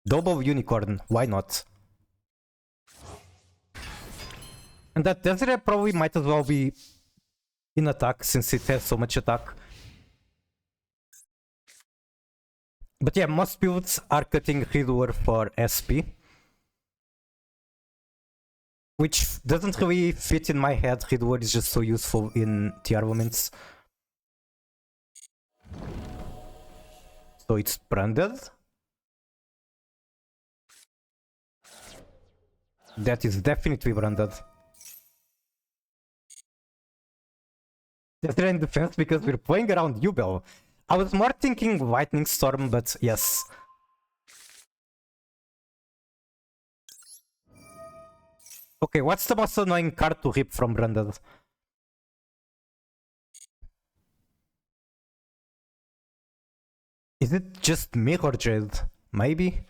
Double Unicorn, why not? And that Desiree probably might as well be in attack since it has so much attack. But yeah, most builds are cutting Ridor for SP. Which doesn't really fit in my head. Ridor is just so useful in Tearlaments. So it's branded. That is definitely branded. Just in defense because we're playing around Ubel. I was more thinking Lightning Storm, but yes. Okay, what's the most annoying card to rip from branded? Is it just Mirror Jade? Maybe?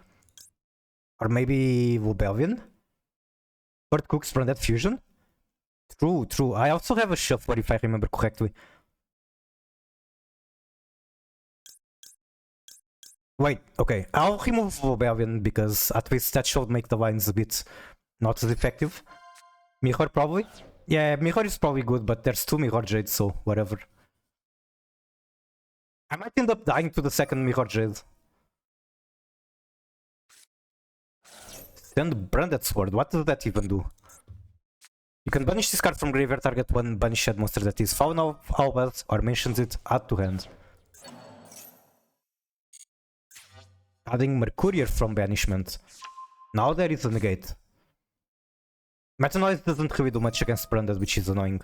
Or maybe Wubelvian? Bird Cook's branded fusion? True, true. I also have a shuffler if I remember correctly. Wait, okay. I'll remove Wubelvian because at least that should make the lines a bit not as effective. Mirror probably? Yeah, Mirror is probably good, but there's two Mirror Jades, so whatever. I might end up dying to the second Mirror Jade. Send Branded Sword, what does that even do? You can banish this card from graveyard, target one banished monster that is found of Albert or mentions it, add to hand. Adding Mercurier from banishment. Now there is a negate. Meta Noise doesn't really do much against Branded, which is annoying.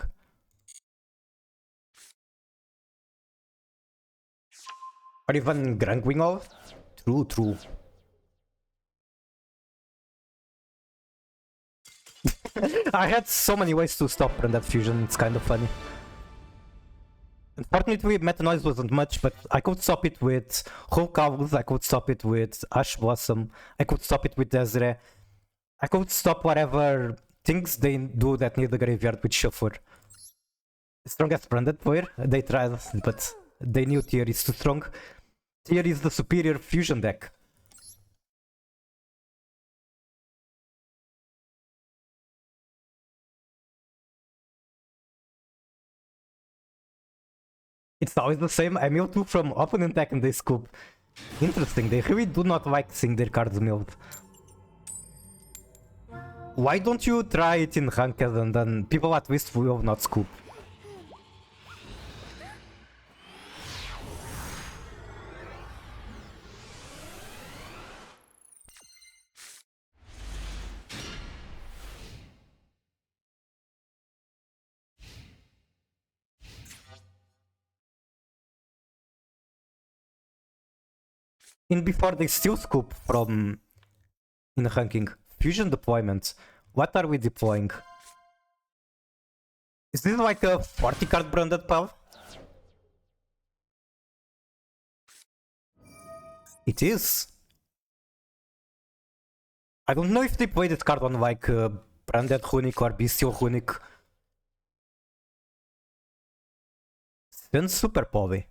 Or even Grangwing off? True, true. I had so many ways to stop Branded Fusion, it's kind of funny. Unfortunately, Meta Noise wasn't much, but I could stop it with Hulk Owls, I could stop it with Ash Blossom, I could stop it with Desiree. I could stop whatever things they do that need the graveyard with Shuffler. Strongest Branded player, they tried, but they knew Tier is too strong. Tier is the superior fusion deck. It's always the same. I mill 2 from opponent deck and they scoop. Interesting, they really do not like seeing their cards milled. Why don't you try it in Ranked and then people at least will not scoop? In before they still scoop from in ranking. Fusion deployment. What are we deploying? Is this like a 40 card branded pal? It is. I don't know if they played this card on like branded Runic or Bestial Runic. Then super poly.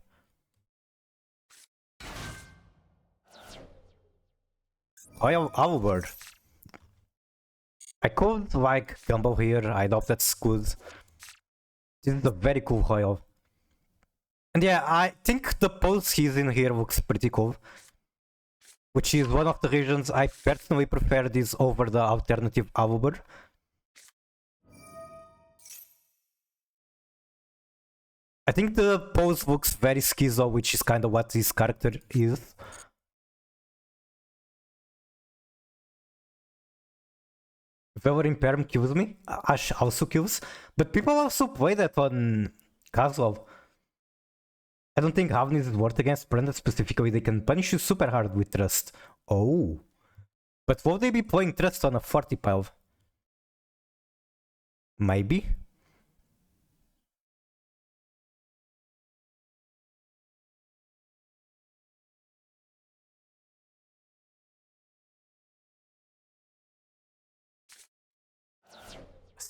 Albert. I could like Gumbo here, I doubt that's good. This is a very cool Hoyle. And yeah, I think the pose he's in here looks pretty cool. Which is one of the reasons I personally prefer this over the alternative Albert. I think the pose looks very schizo, which is kind of what this character is. Valorant Perm kills me, Ash also kills, but people also play that on casual. I don't think Havnis is worth against Branded specifically, they can punish you super hard with Trust. Oh. But will they be playing Trust on a 40 pile? Maybe?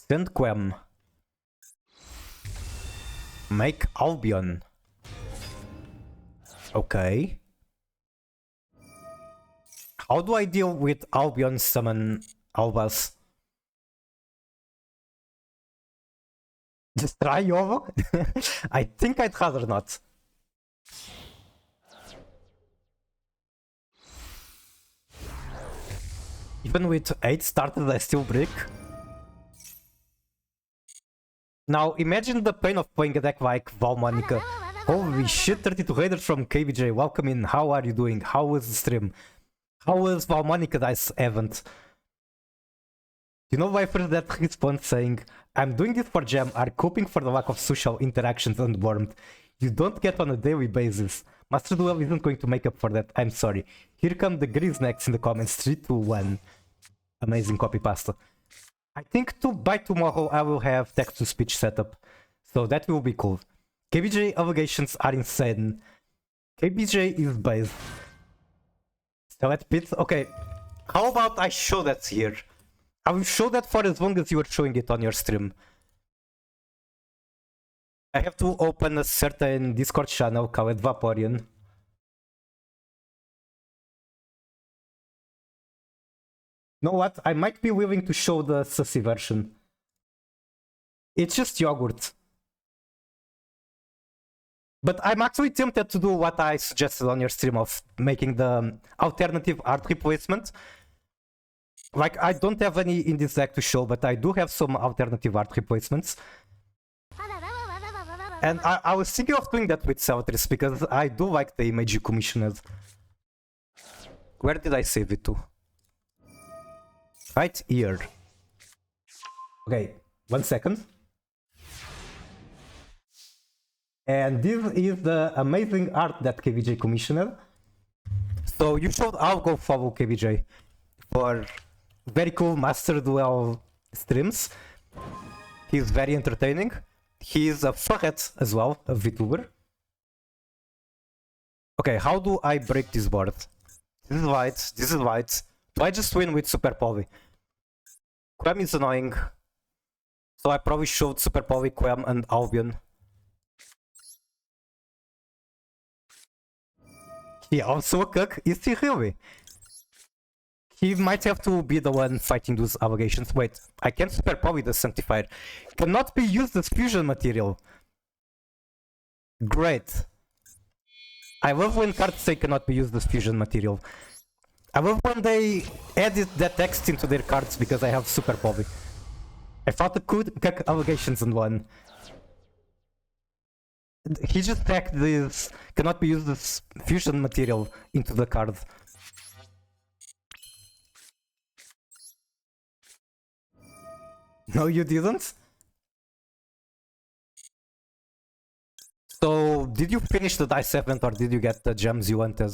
Send Quem. Make Albion. Okay. How do I deal with Albion summon Albas? Just try Yovo? I think I'd rather not. Even with 8 started, I still break. Now, imagine the pain of playing a deck like Valmonica. Holy shit, 32 raiders from KBJ. Welcome in. How are you doing? How was the stream? How was Valmonica Dice event? You know, my first that response saying, I'm doing this for Jam, are coping for the lack of social interactions and warmth. You don't get on a daily basis. Master Duel isn't going to make up for that. I'm sorry. Here come the Griznecks in the comments. 3, 2, 1. Amazing copy pasta. I think by tomorrow I will have text-to-speech setup. So that will be cool. KBJ allegations are insane. KBJ is based. Select pit? Okay. How about I show that here? I will show that for as long as you are showing it on your stream. I have to open a certain Discord channel called Vaporeon. You know what? I might be willing to show the sussy version. It's just yogurt. But I'm actually tempted to do what I suggested on your stream of making the alternative art replacement. Like, I don't have any in this deck to show, but I do have some alternative art replacements. And I was thinking of doing that with Celtris, because I do like the image you commissioned. Where did I save it to? Right here. Okay, 1 second. And this is the amazing art that KVJ commissioned. So you should all go follow KVJ for very cool Master Duel streams. He's very entertaining. He's a fuckhead as well, a VTuber. Okay, how do I break this board? This is white, this is white. Do I just win with Super Poly? Quem is annoying. So I probably showed Super Poly, Quem, and Albion. He also a cuck? Is he really? He might have to be the one fighting those allegations. Wait, I can't Super Poly the Sanctifier. Cannot be used as fusion material. Great. I love when cards say cannot be used as fusion material. I love when they edit that text into their cards because I have Super Poly. I thought it could cuck allegations in one. He just packed this cannot be used as fusion material into the card. No, you didn't? So, did you finish the dice event or did you get the gems you wanted?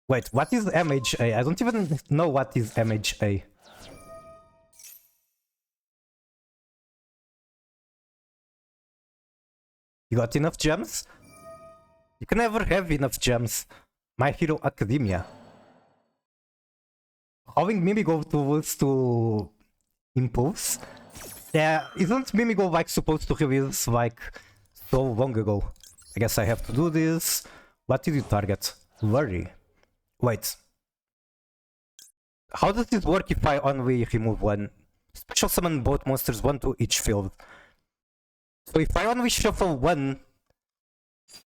Wait, what is MHA? I don't even know what is MHA. You got enough gems? You can never have enough gems. My Hero Academia. Having Mimigo tools to Impulse? Yeah, isn't Mimigo like supposed to release like so long ago? I guess I have to do this. What did you target? Worry. Wait. How does this work if I only remove one? Special summon both monsters, one to each field. So if I only shuffle one,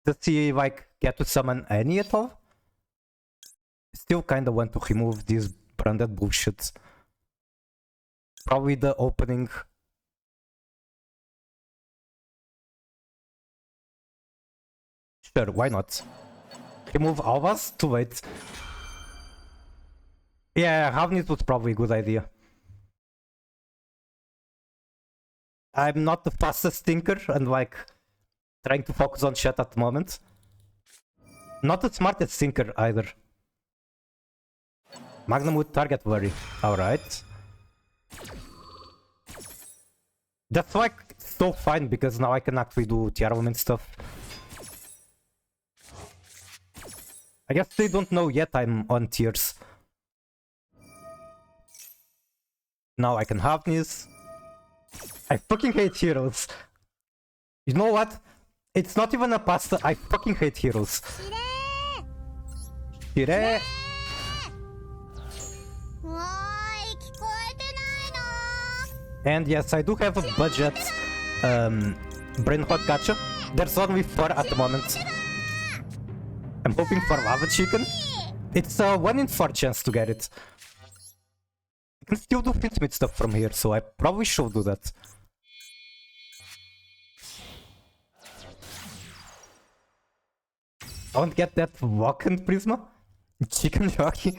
does he like get to summon any at all? Still kinda want to remove this branded bullshit. Probably the opening. Sure, why not? Remove Alvas? Too late. Yeah, Havnit was probably a good idea. I'm not the fastest thinker and like trying to focus on shit at the moment. Not the smartest thinker either. Magnum would target worry. Alright. That's like so fine because now I can actually do Tearlaments stuff. I guess they don't know yet I'm on tiers. Now I can have this. I fucking hate heroes. You know what? It's not even a pasta. I fucking hate heroes. Shire. And yes, I do have a budget brain hot gacha. There's only 4 at the moment. I'm hoping for lava chicken. It's a 1 in 4 chance to get it. I can still do Finsmith stuff from here, so I probably should do that. I won't get that Walken Prisma. Chicken jockey.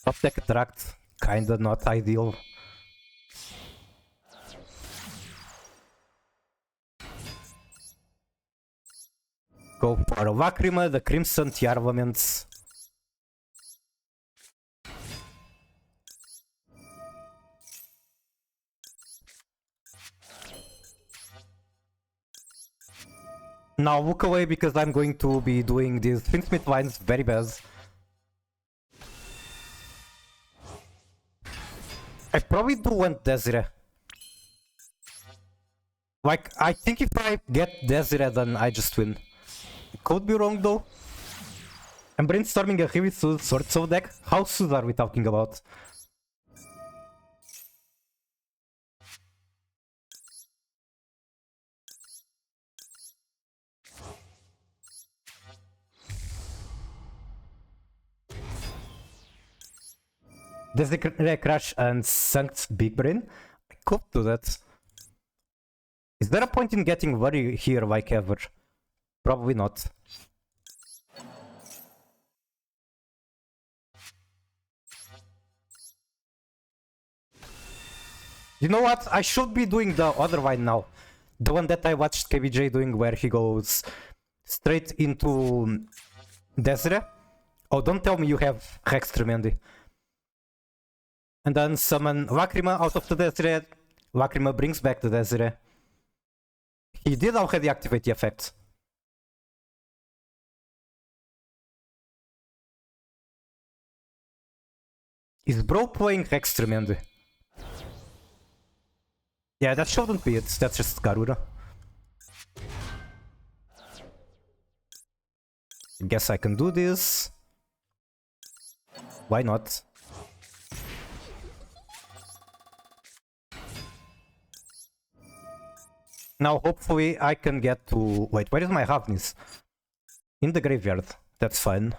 Top deck attract. Kinda not ideal. Go for a Lacrima, the Crimson Tearlaments. Now look away because I'm going to be doing these Finsmith lines very bad. I probably do want Desiree. Like, I think if I get Desiree then I just win. Could be wrong though. I'm brainstorming a heavy Sword Soul deck. How Sooth are we talking about? Desiree Crash and Sanct Big Brain? I could do that. Is there a point in getting worry here like ever? Probably not. You know what? I should be doing the other one now. The one that I watched KBJ doing where he goes straight into Desiree. Oh, don't tell me you have Hex Tremendi. And then summon Lacrima out of the Desiree. Lacrima brings back the Desiree. He did already activate the effect. Is bro playing Hex Tremendi? Yeah, that shouldn't be it. That's just Garura. Guess I can do this. Why not? Now hopefully I can get to... Wait, where is my Havnis? In the graveyard. That's fine.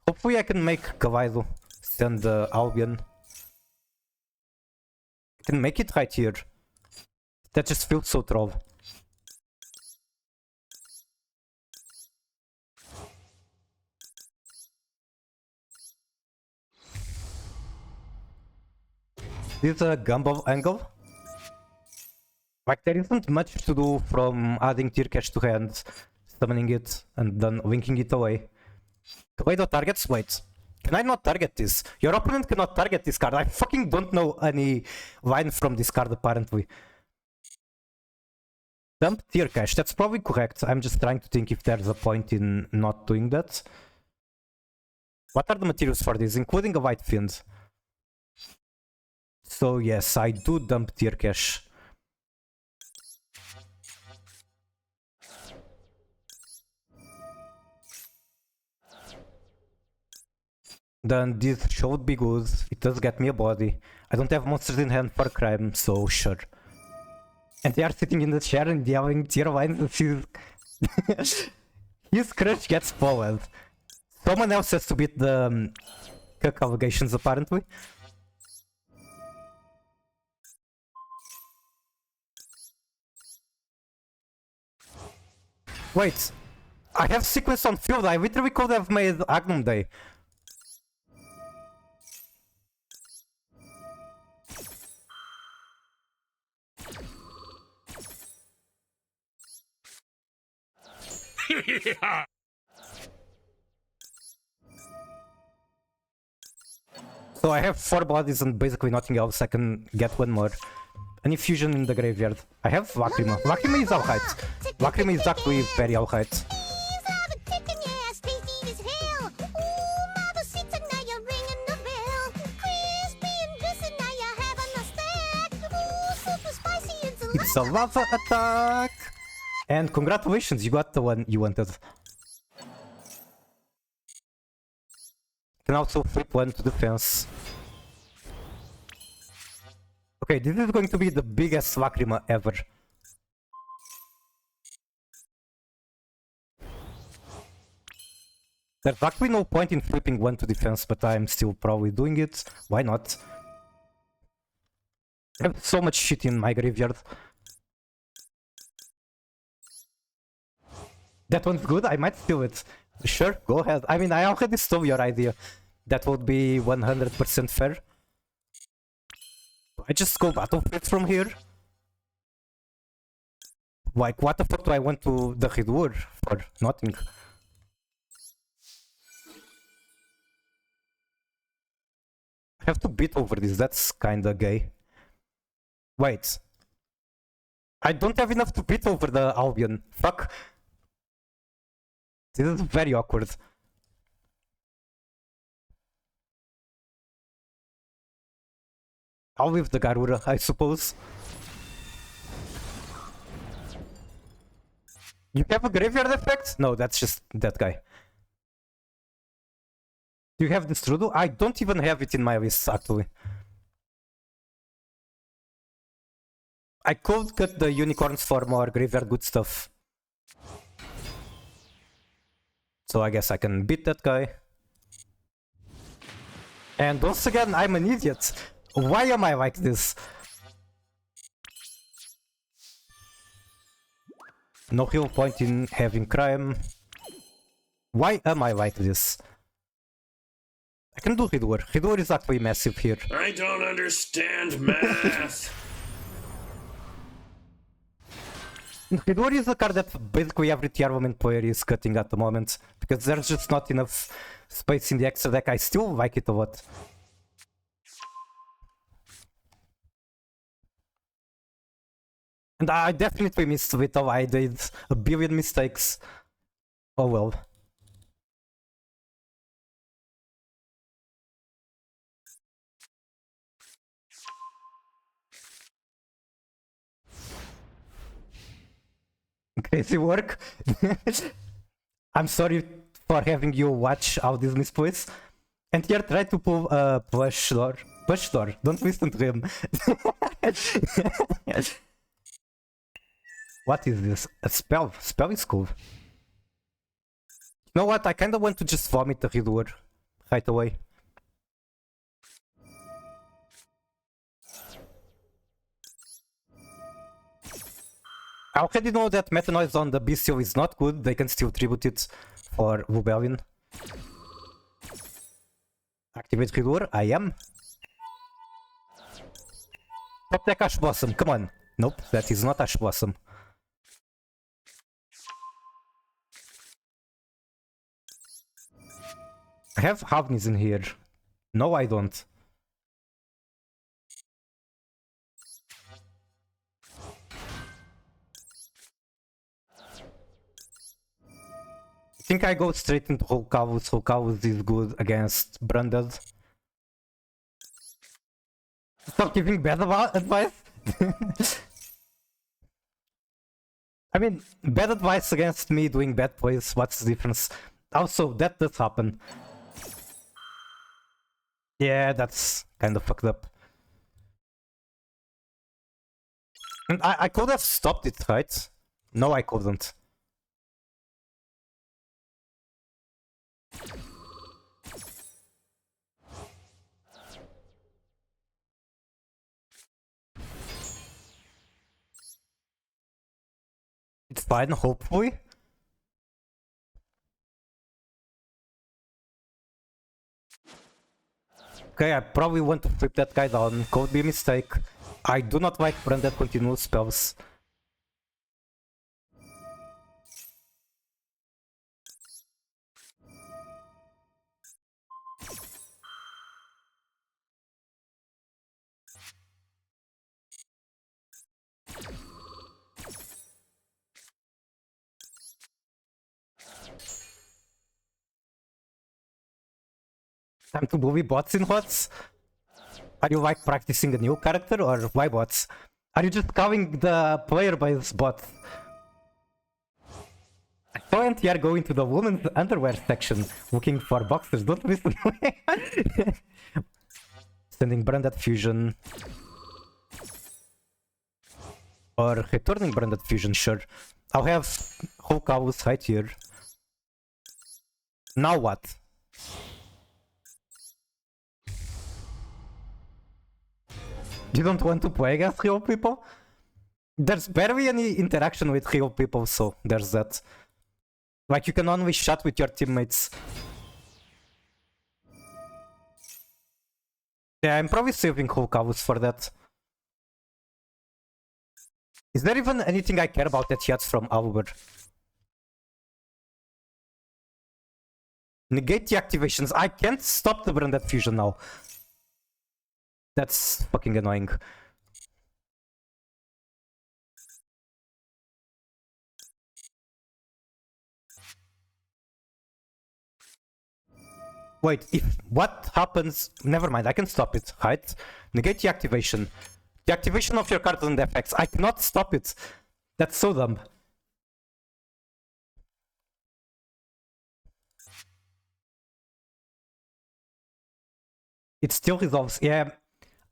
Hopefully I can make Kawaido send Albion. I can make it right here. That just feels so troll. This is a gumball angle. Like, there isn't much to do from adding tier cache to hand, summoning it, and then linking it away. Kawaido targets? Wait. Can I not target this? Your opponent cannot target this card. I fucking don't know any line from this card apparently. Dump tier cache. That's probably correct. I'm just trying to think if there's a point in not doing that. What are the materials for this? Including a White Fiend. So yes, I do dump tier cache. Then this should be good. It does get me a body. I don't have monsters in hand for crime, so sure. And they are sitting in the chair and yelling tier lines. His crush gets followed. Someone else has to beat the cuck allegations apparently. Wait, I have sequence on field. I literally could have made Agnum Day. So I have 4 bodies and basically nothing else. I can get one more. An infusion in the graveyard. I have Lacrima. Lacrima is alright. Lacrima is actually very alright. It's a lava attack! And congratulations, you got the one you wanted. Can also flip one to defense. Okay, this is going to be the biggest lacrima ever. There's actually no point in flipping one to defense, but I'm still probably doing it. Why not? I have so much shit in my graveyard. That one's good, I might steal it. Sure, go ahead. I mean, I already stole your idea. That would be 100% fair. I just go Battlefield from here. Like, what the fuck do I want to the Hidur for? Nothing. I have to beat over this, that's kinda gay. Wait. I don't have enough to beat over the Albion. Fuck. This is very awkward. I'll leave the Garura, I suppose. You have a graveyard effect? No, that's just that guy. Do you have this Trudeau? I don't even have it in my list, actually. I could cut the unicorns for more graveyard good stuff. So I guess I can beat that guy. And once again, I'm an idiot. Why am I like this? No real point in having crime. Why am I like this? I can do Hidur. Hidur is actually massive here. I don't understand math. Hidur is a card that basically every Tearlaments player is cutting at the moment, because there's just not enough space in the extra deck. I still like it a lot. And I definitely missed Vital. I did a billion mistakes. Oh well. Crazy work. I'm sorry for having you watch all these misplays. And here try to pull a push door. Push door. Don't listen to him. What is this? A spell? Spell is cool. You know what? I kinda want to just vomit the Hidur right away. I already know that Meta Noise on the Bestial is not good. They can still tribute it for Rebellion. Activate Hidur. I am. Top deck Ash Blossom. Come on. Nope, that is not Ash Blossom. I have Havnis in here. No, I don't. I think I go straight into Holkavus. Holkavus is good against Branded. Stop giving bad advice. I mean, bad advice against me doing bad plays. What's the difference? Also, that does happen. Yeah, that's kind of fucked up. And I could have stopped it, right? No, I couldn't. It's fine, hopefully. Okay, I probably want to flip that guy down. Could be a mistake. I do not like branded continuous spells. Time to bully bots in bots? Are you like practicing a new character or why bots? Are you just calling the player by his bot? I saw NTR go into the women's underwear section looking for boxers, don't listen to me. Sending branded fusion. Or returning branded fusion, sure. I'll have whole cows right here. Now what? You don't want to play against real people? There's barely any interaction with real people, so there's that. Like, you can only chat with your teammates. Yeah, I'm probably saving whole cows for that. Is there even anything I care about that yet from Albert? Negate the activations. I can't stop the branded fusion now. That's fucking annoying. Wait, if what happens? Never mind, I can stop it, right? Negate the activation. The activation of your card doesn't effects. I cannot stop it. That's so dumb. It still resolves. Yeah,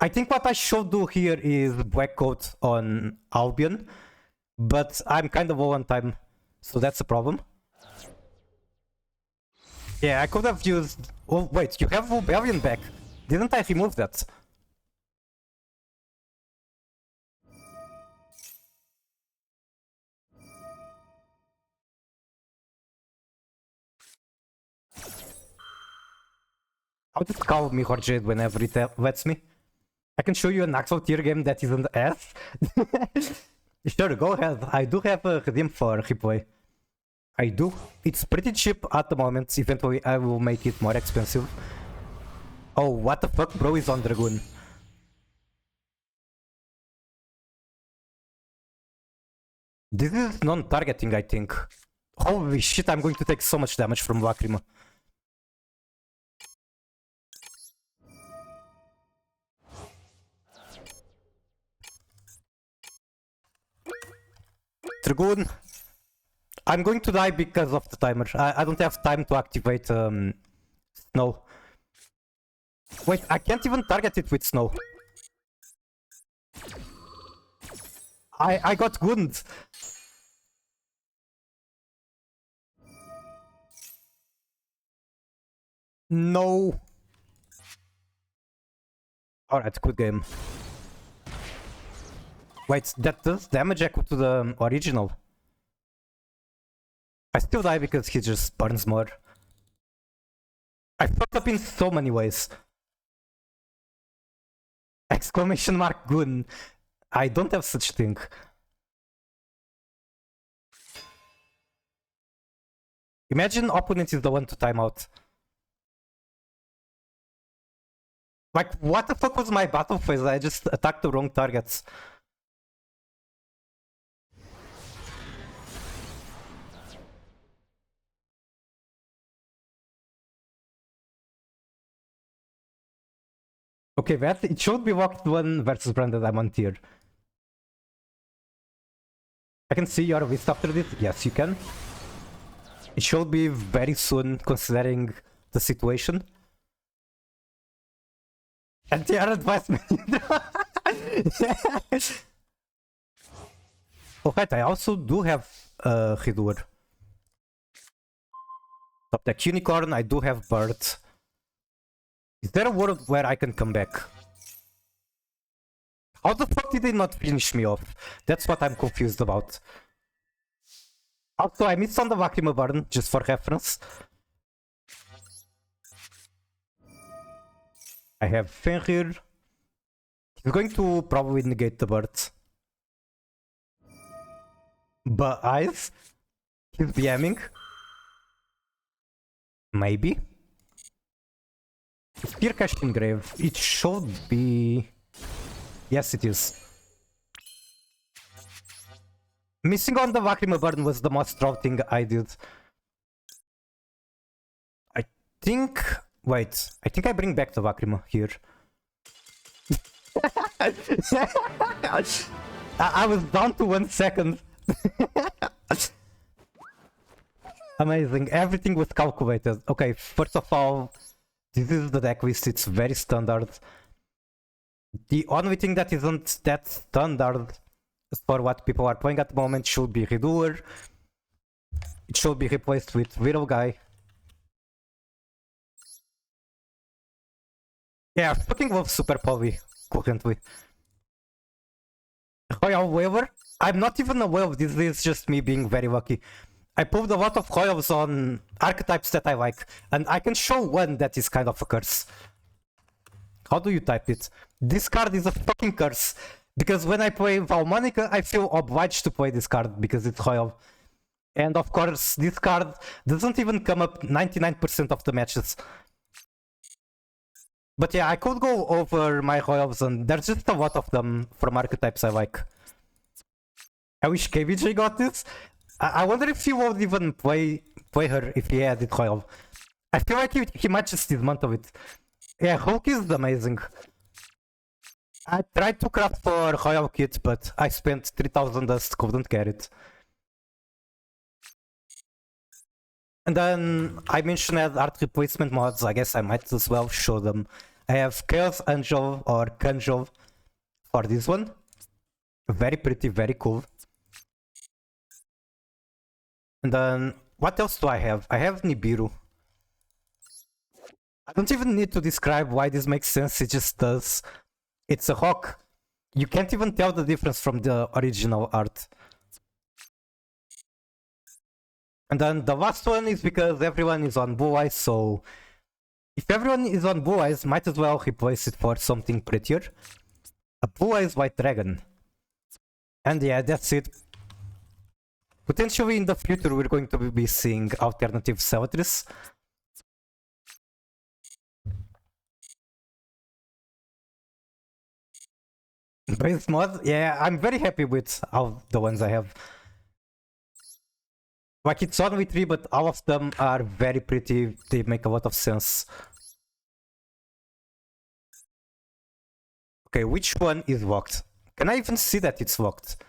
I think what I should do here is black coat on Albion, but I'm kind of low on time, so that's a problem. Yeah, I could have used... Oh, wait, you have Rebellion back. Didn't I remove that? I'll just call Mirror Jade whenever it lets me. I can show you an actual tier game that isn't ass. Sure, go ahead. I do have a redeem for replay. I do. It's pretty cheap at the moment. Eventually I will make it more expensive. Oh, what the fuck, bro, is on Dragoon? This is non-targeting, I think. Holy shit, I'm going to take so much damage from Lacrima. Dragoon. I'm going to die because of the timer. I don't have time to activate Snow. Wait, I can't even target it with Snow. I got gooned. No. Alright, good game. Wait, that does damage equal to the original. I still die because he just burns more. I fucked up in so many ways. Exclamation mark goon. I don't have such thing. Imagine opponent is the one to time out. Like, what the fuck was my battle phase? I just attacked the wrong targets. Okay, that it should be locked 1 versus branded. I'm on tier. I can see your list after this. Yes, you can. It should be very soon, considering the situation. And they are advisement. Alright, I also do have Hidur. Top deck Unicorn, I do have Bird. Is there a world where I can come back? How the fuck did they not finish me off? That's what I'm confused about. Also, I missed on the Lacrima burn, just for reference. I have Fenrir. He's going to probably negate the bird. But eyes? He's BMing? Maybe? Spear cached in grave. It should be... Yes, it is. Missing on the Lacrima burn was the most troll thing I did. I think... Wait, I think I bring back the Lacrima here. I was down to 1 second. Amazing, everything was calculated. Okay, first of all, this is the deck list, it's very standard. The only thing that isn't that standard for what people are playing at the moment, should be Redoer. It should be replaced with Viral Guy. Yeah, I fucking love Super Poly currently. Royal Waver? I'm not even aware of this, this is just me being very lucky. I pulled a lot of royals on archetypes that I like, and I can show one that is kind of a curse. How do you type it? This card is a fucking curse. Because when I play Valmonica, I feel obliged to play this card because it's royal. And of course, this card doesn't even come up 99% of the matches. But yeah, I could go over my royals, and there's just a lot of them from archetypes I like. I wish KBJ got this. I wonder if he would even play her if he had it royal. I feel like he might just dismantle it. Yeah, Hulk is amazing. I tried to craft for Royal Kit, but I spent 3000 dust, couldn't get it. And then I mentioned art replacement mods, I guess I might as well show them. I have Chaos Angel or Kanjol for this one. Very pretty, very cool. And then, what else do I have? I have Nibiru. I don't even need to describe why this makes sense, it just does. It's a hawk. You can't even tell the difference from the original art. And then the last one is because everyone is on Blue Eyes, so if everyone is on Blue Eyes, might as well replace it for something prettier. A Blue Eyes White Dragon. And yeah, that's it. Potentially in the future we're going to be seeing alternative Celatris. Base mod? Yeah, I'm very happy with all the ones I have. Like, it's only 3, but all of them are very pretty. They make a lot of sense. Okay, which one is locked? Can I even see that it's locked?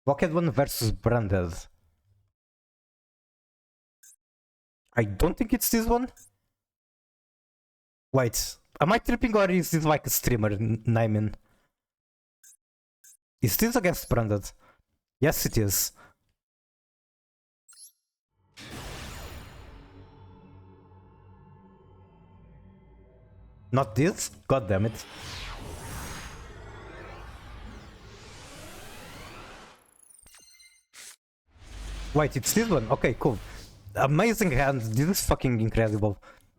Locked one versus branded. I don't think it's this one. Wait, am I tripping or is this like a streamer, Naimin? Is this against branded? Yes, it is. Not this? God damn it. Wait, it's this one? Okay, cool. Amazing hand. This is fucking incredible.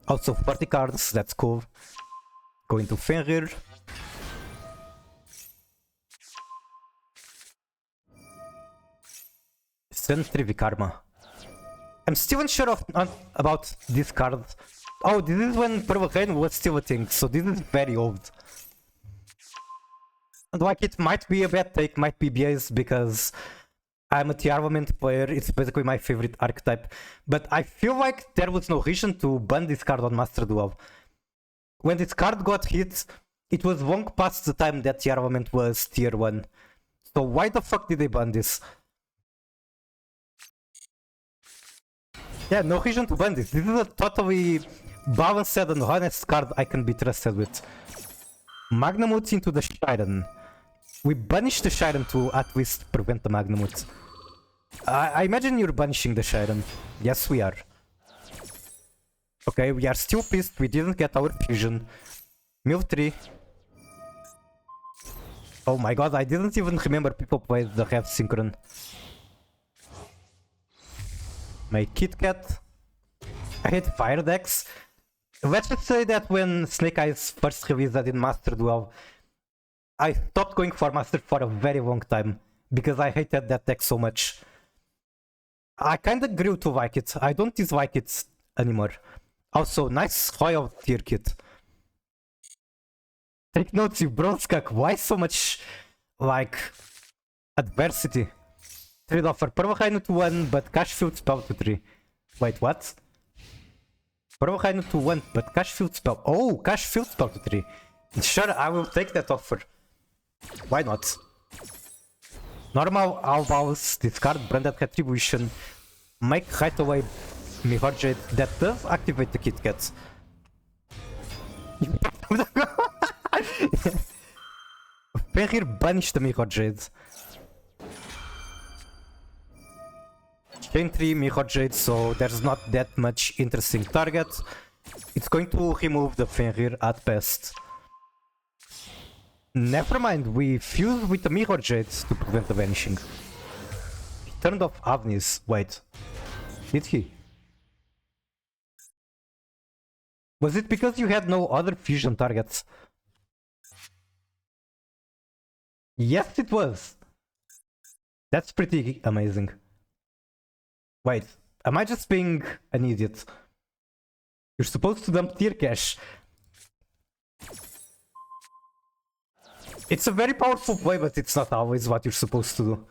Also 40 cards, that's cool. Going to Fenrir. Sentry Vikarma. I'm still unsure about this card. Oh, this is when Purple Rain was still a thing, so this is very old. And like, it might be a bad take, might be biased because I'm a Tearlaments player, it's basically my favorite archetype. But I feel like there was no reason to ban this card on Master Duel. When this card got hit, it was long past the time that Tearlaments was tier 1. So why the fuck did they ban this? Yeah, no reason to ban this. This is a totally balanced and honest card I can be trusted with. Magnamut into the Shiren. We banish the Shiren to at least prevent the Magnamut. I imagine you're banishing the Shiren. Yes, we are. Okay, we are still pissed we didn't get our fusion. Mill 3. Oh my god, I didn't even remember people played the Rev Synchron. My Kit Kat. I hate Fire decks. Let's just say that when Snake Eyes first released in Master Duel, I stopped going for Master for a very long time because I hated that deck so much. I kinda grew to like it. I don't dislike it anymore. Also, nice Royal tier kit. Take notes, you Bronskak. Why so much, like, adversity? Trade offer Purple to 1, but Cash Field spell to 3. Wait, what? Purple to 1, but Cash Field spell. Oh, Cash Field spell to 3. Sure, I will take that offer. Why not? Normal Albaus, discard Branded Retribution. Make right away Mirror Jade that does activate the Kit Kat. Fenrir banished the Mirror Jade. Chain 3 Mirror Jade, so there's not that much interesting target. It's going to remove the Fenrir at best. Never mind, we fused with the Mirror Jade to prevent the vanishing. He turned off Avnis. Wait, did he? Was it because you had no other fusion targets? Yes, it was. That's pretty amazing. Wait, am I just being an idiot? You're supposed to dump tier cash. It's a very powerful play, but it's not always what you're supposed to do.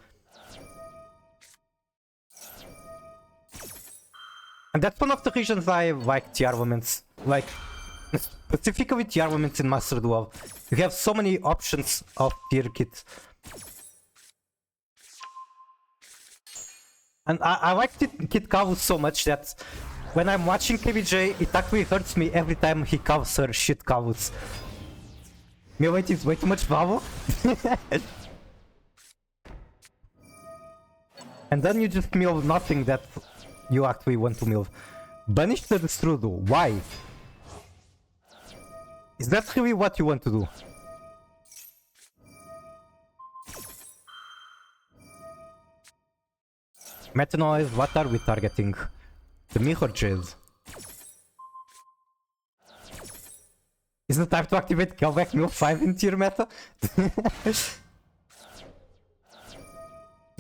And that's one of the reasons I like Tearlaments. Like, specifically Tearlaments in Master Duel. You have so many options of tier kit. And I like Kid Kavu so much that when I'm watching KBJ, it actually hurts me every time he calls her shit Kavus. Meu weight is way too much Vavo. And then you just mill nothing that you actually want to mill. Banish the Destrudo. Why? Is that really what you want to do? Metanoise, what are we targeting? The Mirror Jade. Is it time to activate Callback Mill 5 in tier meta?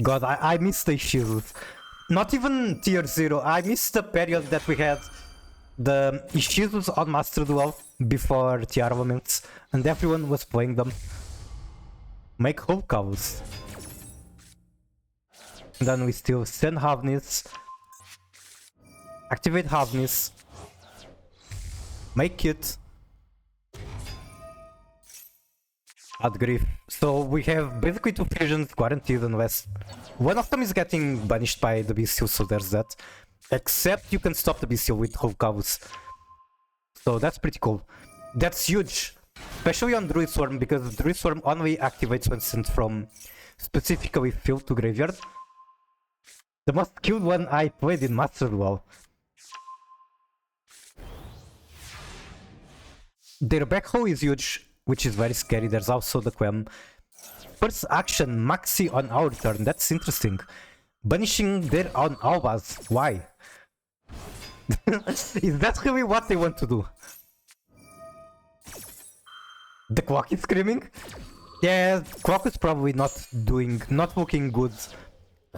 God, I miss the issues. Not even tier 0, I miss the period that we had the issues on Master Duel before Tearlaments, and everyone was playing them. Make whole cows. And then we still send Havnis. Activate Havnis. Make it. Add Grief. So we have basically 2 fusions guaranteed unless one of them is getting banished by the Bestial, so there's that. Except you can stop the Bestial with whole cows. So that's pretty cool. That's huge. Especially on Druid Swarm, because Druid Swarm only activates when sent from specifically field to graveyard. The most killed one I played in Master Duel. Their backhoe is huge, which is very scary. There's also the Quem. First action, Maxi on our turn. That's interesting. Banishing their own Albas. Why? Is that really what they want to do? The clock is screaming? Yeah, clock is probably not looking good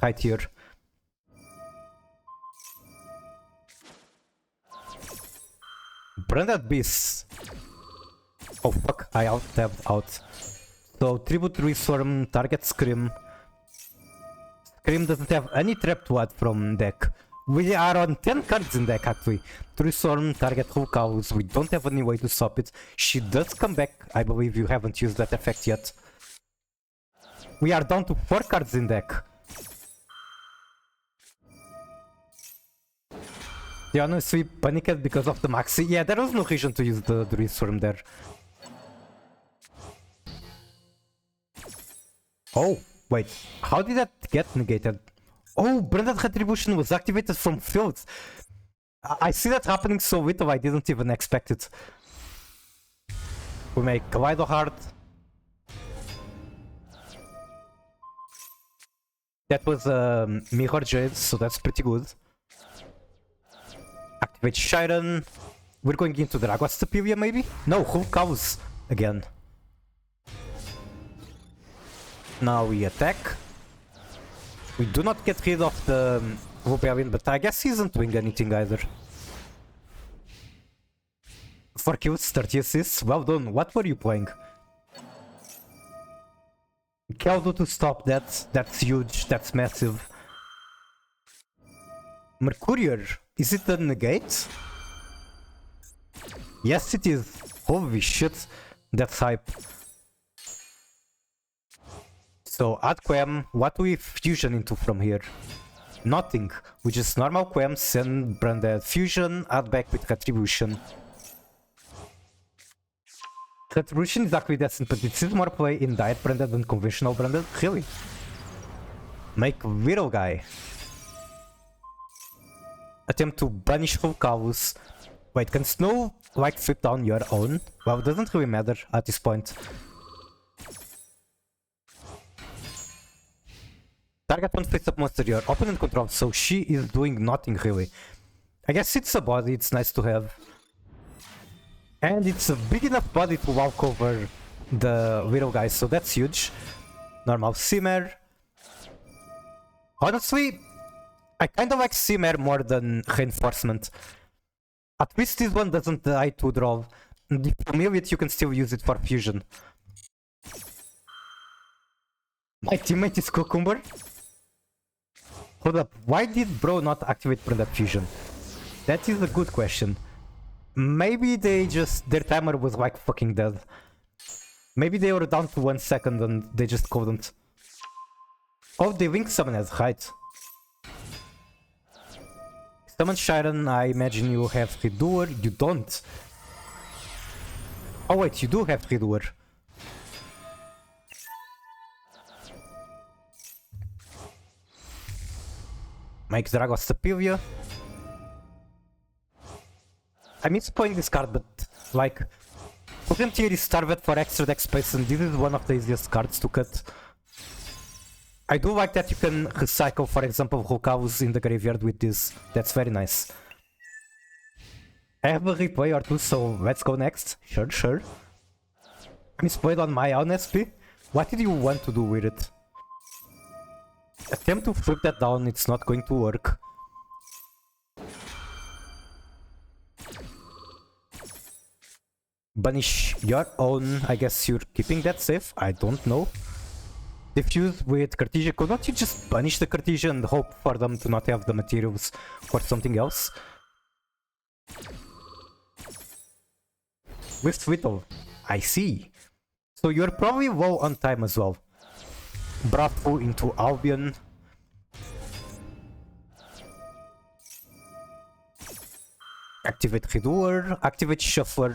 right here. Branded Beast. Oh fuck, I out-tabbed out. So, Tribute Restorm, target Scream. Scream doesn't have any trapped blood from deck. We are on 10 cards in deck actually. Restorm, target whole cows, we don't have any way to stop it. She does come back, I believe you haven't used that effect yet. We are down to 4 cards in deck. They honestly panicked because of the Maxi. Yeah, there was no reason to use the Restorm there. Oh, wait, how did that get negated? Oh, Branded Retribution was activated from field. I see that happening so little, I didn't even expect it. We make Kaleido Heart. That was Mirror Jade, so that's pretty good. Activate Shiren. We're going into Dragua Stapelia maybe? No, whole cows again. Now we attack. We do not get rid of the Rebellion, but I guess he isn't doing anything either. 4 kills, 30 assists, well done. What were you playing? Keldo to stop that, that's huge, that's massive. Mercurier, is it a negate? Yes it is. Holy shit, that's hype. So add Quem, what do we fusion into from here? Nothing. We just normal Quem, send Branded Fusion, add back with Retribution. Retribution is actually decent, but it sees more play in diet branded than conventional branded. Really? Make Widow Guy. Attempt to banish Vulcavus. Wait, can Snow like flip down your own? Well, it doesn't really matter at this point. Target one face-up monster your opponent controls, so she is doing nothing really. I guess it's a body, it's nice to have. And it's a big enough body to walk over the Widow Guy, so that's huge. Normal Simmer. Honestly, I kinda like Simmer more than Reinforcement. At least this one doesn't die to draw. If you mill it, you can still use it for fusion. My teammate is Cucumber? Hold up, why did bro not activate Branded Fusion? That is a good question. Maybe they just... their timer was like fucking dead. Maybe they were down to 1 second and they just couldn't. Oh, they link summon as height. Summon Shiren, I imagine you have Redoer. You don't. Oh wait, you do have Redoer. Make Dragos Sapilia. I miss playing this card, but like Potentier is starved for extra deck space and this is one of the easiest cards to cut. I do like that you can recycle, for example, Vulcavus in the graveyard with this. That's very nice. I have a replay or two, so let's go next. Sure. I misplayed on my own SP. What did you want to do with it? Attempt to flip that down, it's not going to work. Banish your own, I guess you're keeping that safe, I don't know. Diffuse with Cartesia, could not you just banish the Cartesia and hope for them to not have the materials for something else? With Whittle, I see. So you're probably low on time as well. Brafu into Albion. Activate Redoer, activate Shuffler.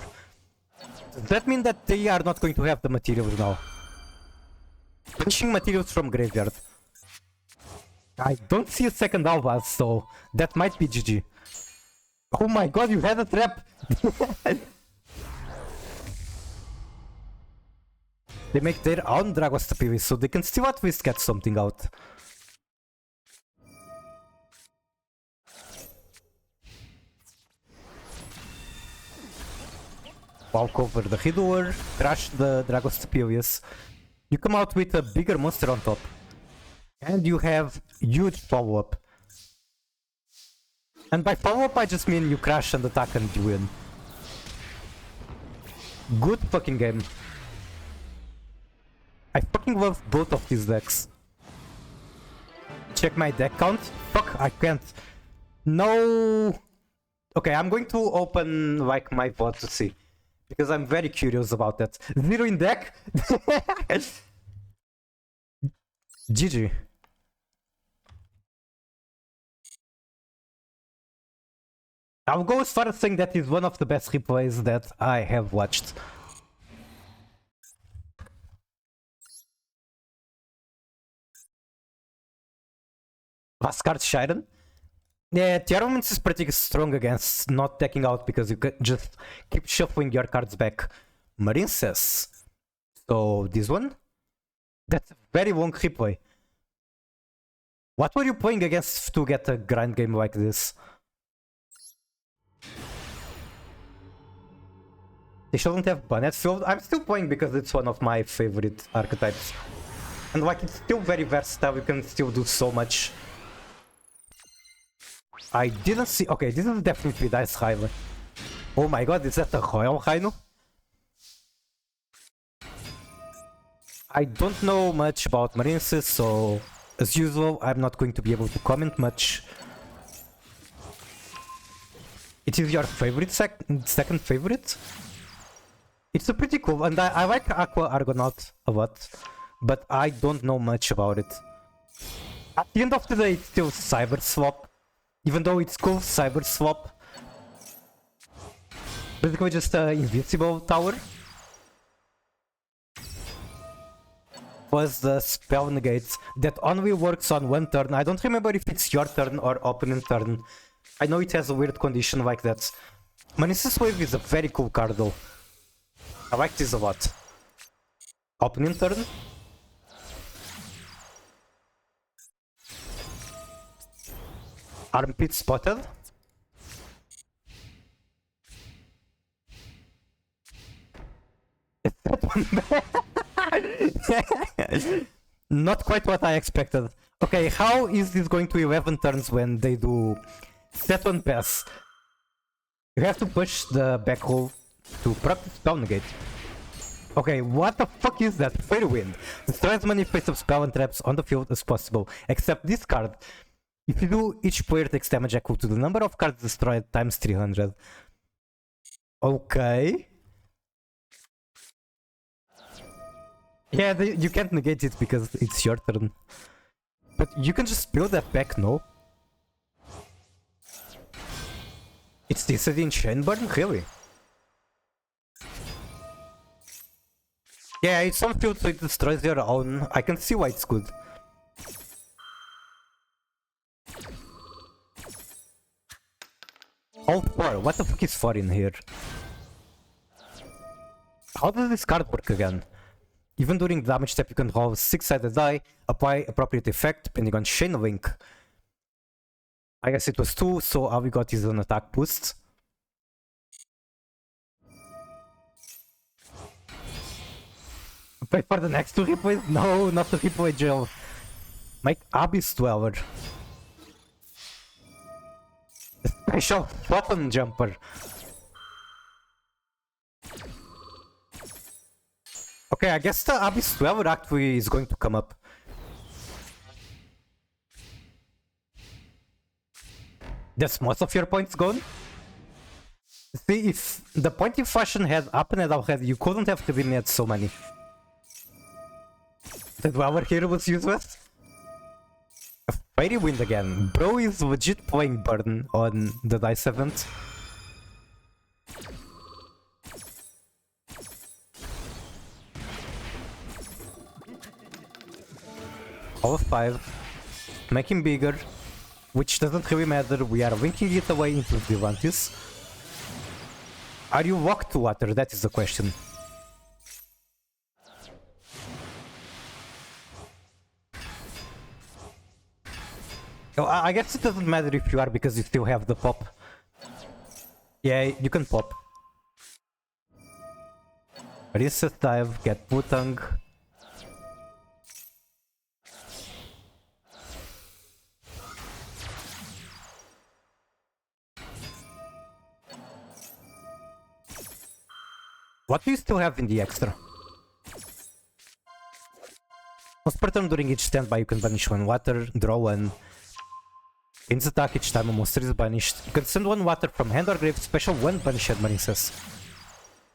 Does that mean that they are not going to have the materials now? Punishing materials from graveyard. I don't see a second Alba, so that might be GG. Oh my god, you had a trap! They make their own Dragos PV, so they can still at least get something out. Walk over the Redoer, crash the Dragos Pilius. You come out with a bigger monster on top. And you have huge follow-up. And by follow-up I just mean you crash and attack and you win. Good fucking game. I fucking love both of these decks. Check my deck count. Fuck, I can't. No. Okay, I'm going to open like my VOD to see. Because I'm very curious about that. 0 in deck? GG. I'll go as far as saying that is one of the best replays that I have watched. Last card Shiren. Yeah, Tearlaments is pretty strong against not taking out because you can just keep shuffling your cards back. Marine says. So this one? That's a very long replay. What were you playing against to get a grind game like this? They shouldn't have Bonnet Field. I'm still playing because it's one of my favorite archetypes. And like it's still very versatile, you can still do so much. I didn't see... Okay, this is definitely Dice Highway. Oh my god, is that a Royal Rhino? I don't know much about Marinces, so as usual, I'm not going to be able to comment much. It is your favorite second favorite? It's a pretty cool, and I like Aqua Argonaut a lot, but I don't know much about it. At the end of the day, it's still Cyber Swap. Even though it's called Cyber Swap. Basically just an invincible tower. was the spell negate that only works on one turn. I don't remember if it's your turn or opponent turn. I know it has a weird condition like that. Manissa's Wave is a very cool card though. I like this a lot. Opponent turn. Armpit spotted. Is that one bad? Not quite what I expected. Okay, how is this going to 11 turns when they do set one pass? You have to push the back row to proc the spell negate. Okay, what the fuck is that? Fairy Wind. Destroy as many face-up spell and traps on the field as possible, except this card. If you do, each player takes damage equal to the number of cards destroyed times 300. Okay. Yeah, you can't negate it because it's your turn. But you can just build that back, no? It's this in Chainburn? Really? Yeah, it's on field so it destroys your own. I can see why it's good. All 4. What the fuck is 4 in here? How does this card work again? Even during damage step you can roll 6-sided die, apply appropriate effect depending on Chain Link. I guess it was 2, so all we got is an attack boost. Wait for the next 2 replays? No, not the replay gel. Make Abyss Dweller. Special button jumper. Okay, I guess the Abyss Dweller actually is going to come up. That's most of your points gone? See, if the point inflation had happened already, you couldn't have eliminated so many. The Dweller here was useless? A Fairy Wind again. Bro is legit playing Burn on the dice event. All of 5. Make him bigger. Which doesn't really matter, we are linking it away into Vivantis. Are you locked to water? That is the question. Oh, I guess it doesn't matter if you are because you still have the pop. Yeah, you can pop. Reset dive, get Butang. What do you still have in the extra? Once per turn during each standby you can banish 1 water, draw 1. Ends attack each time a monster is banished. You can send 1 water from hand or grave, special 1 banished Marincess.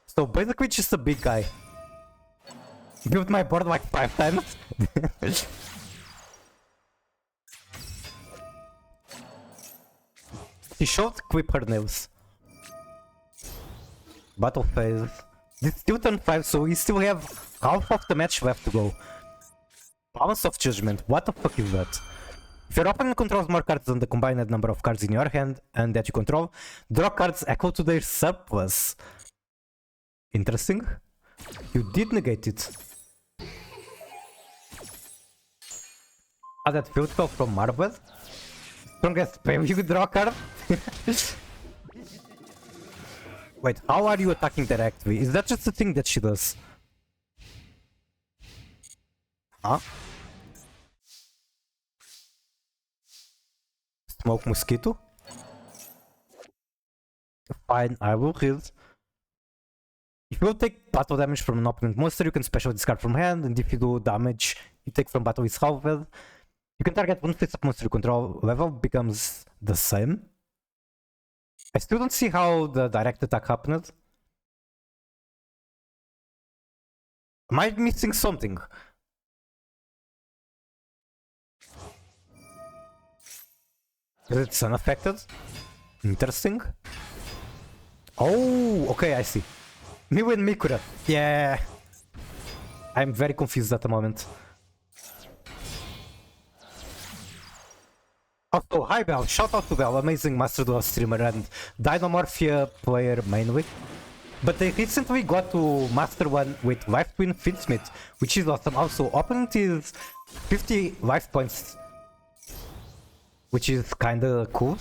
So basically just a big guy. Built my board like 5 times. He showed clip her nails. Battle phase. This is still turn 5, so we still have half of the match left to go. Balance of Judgment, what the fuck is that? If your opponent controls more cards than the combined number of cards in your hand and that you control, draw cards equal to their surplus. Interesting. You did negate it. Ah, that field spell from Marvel? Strongest spell you draw card? Wait, how are you attacking directly? Is that just a thing that she does? Huh? Smoke Mosquito? Fine, I will read. If you take battle damage from an opponent monster, you can special discard from hand, and if you do damage you take from battle is halved. You can target 1 face-up monster you control, level becomes the same. I still don't see how the direct attack happened. Am I missing something? Is it unaffected? Interesting. Oh, okay, I see. Miu and Mikura. Yeah. I'm very confused at the moment. Also, hi Bell, shout out to Bell, amazing Master Duel streamer and Dynamorphia player mainly. But they recently got to Master 1 with Life Twin Finsmith, which is awesome. Also, opponent is 50 life points, which is kinda cool.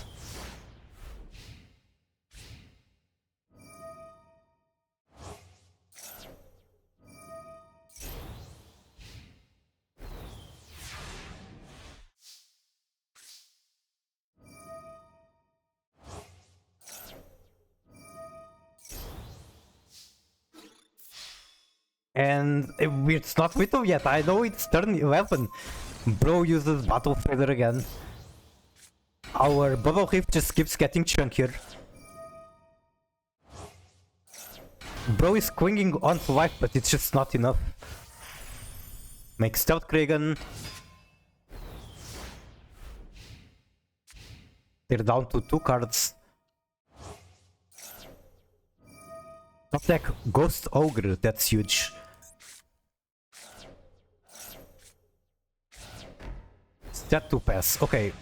And it's not Vito yet, I know it's turn 11. Bro uses Battle Feather again. Our Bubble Reef just keeps getting chunkier. Bro is clinging onto life, but it's just not enough. Make Stealth Kragan. They're down to 2 cards. Top deck Ghost Ogre, that's huge. Set to pass, okay.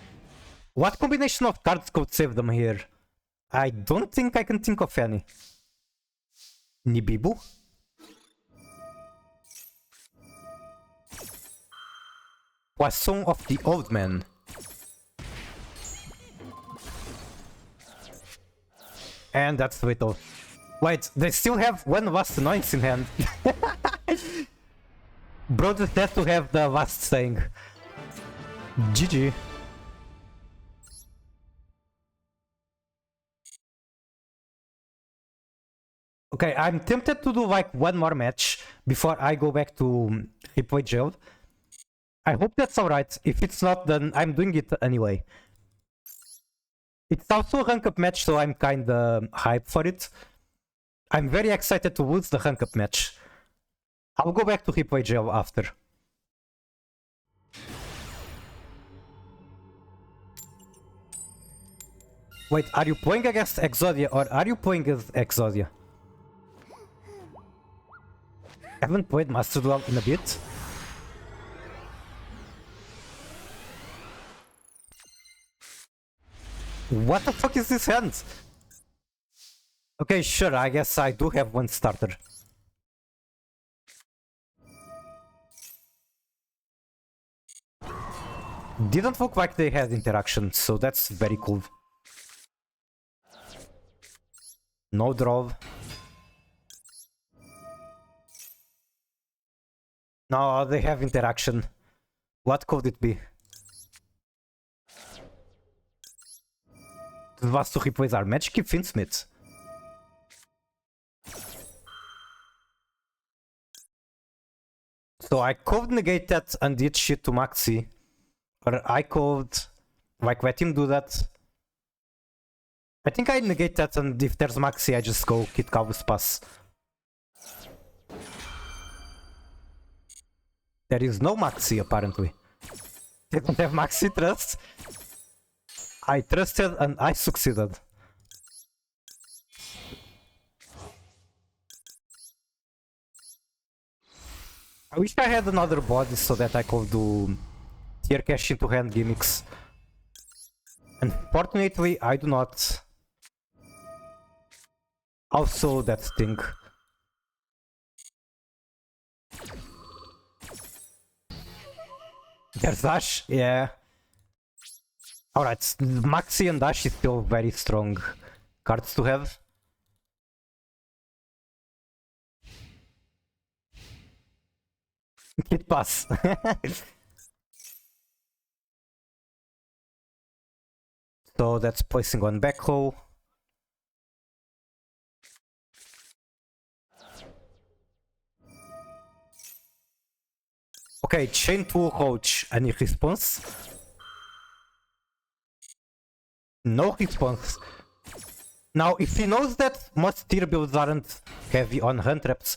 What combination of cards could save them here? I don't think I can think of any. Nibibu? Poisson of the Old Man. And that's Vito. Wait, they still have one Vast Annoyance in hand. Bro just has to have the Vast saying. GG. Okay, I'm tempted to do like one more match before I go back to replay jail. I hope that's alright. If it's not, then I'm doing it anyway. It's also a rank up match, so I'm kinda hyped for it. I'm very excited to lose the rank up match. I'll go back to replay jail after. Wait, are you playing against Exodia or are you playing as Exodia? I haven't played Master Duel in a bit. What the fuck is this hand? Okay, sure, I guess I do have one starter. Didn't look like they had interaction, so that's very cool. No draw. No, they have interaction. What could it be? The last two replays are Magic Finsmith. So I could negate that and did shit to Maxi. Or I could like let him do that. I think I negate that, and if there's Maxi I just go Kid Calvus pass. There is no Maxi apparently. They don't have Maxi trust. I trusted and I succeeded. I wish I had another body so that I could do tier cash into hand gimmicks. Unfortunately, I do not. Also, that thing. There's Dash, yeah. Alright, Maxi and Dash is still very strong cards to have. Kid pass. So that's placing on back row. Okay, chain to Roach. Any response? No response. Now, if he knows that most tier builds aren't heavy on hand traps,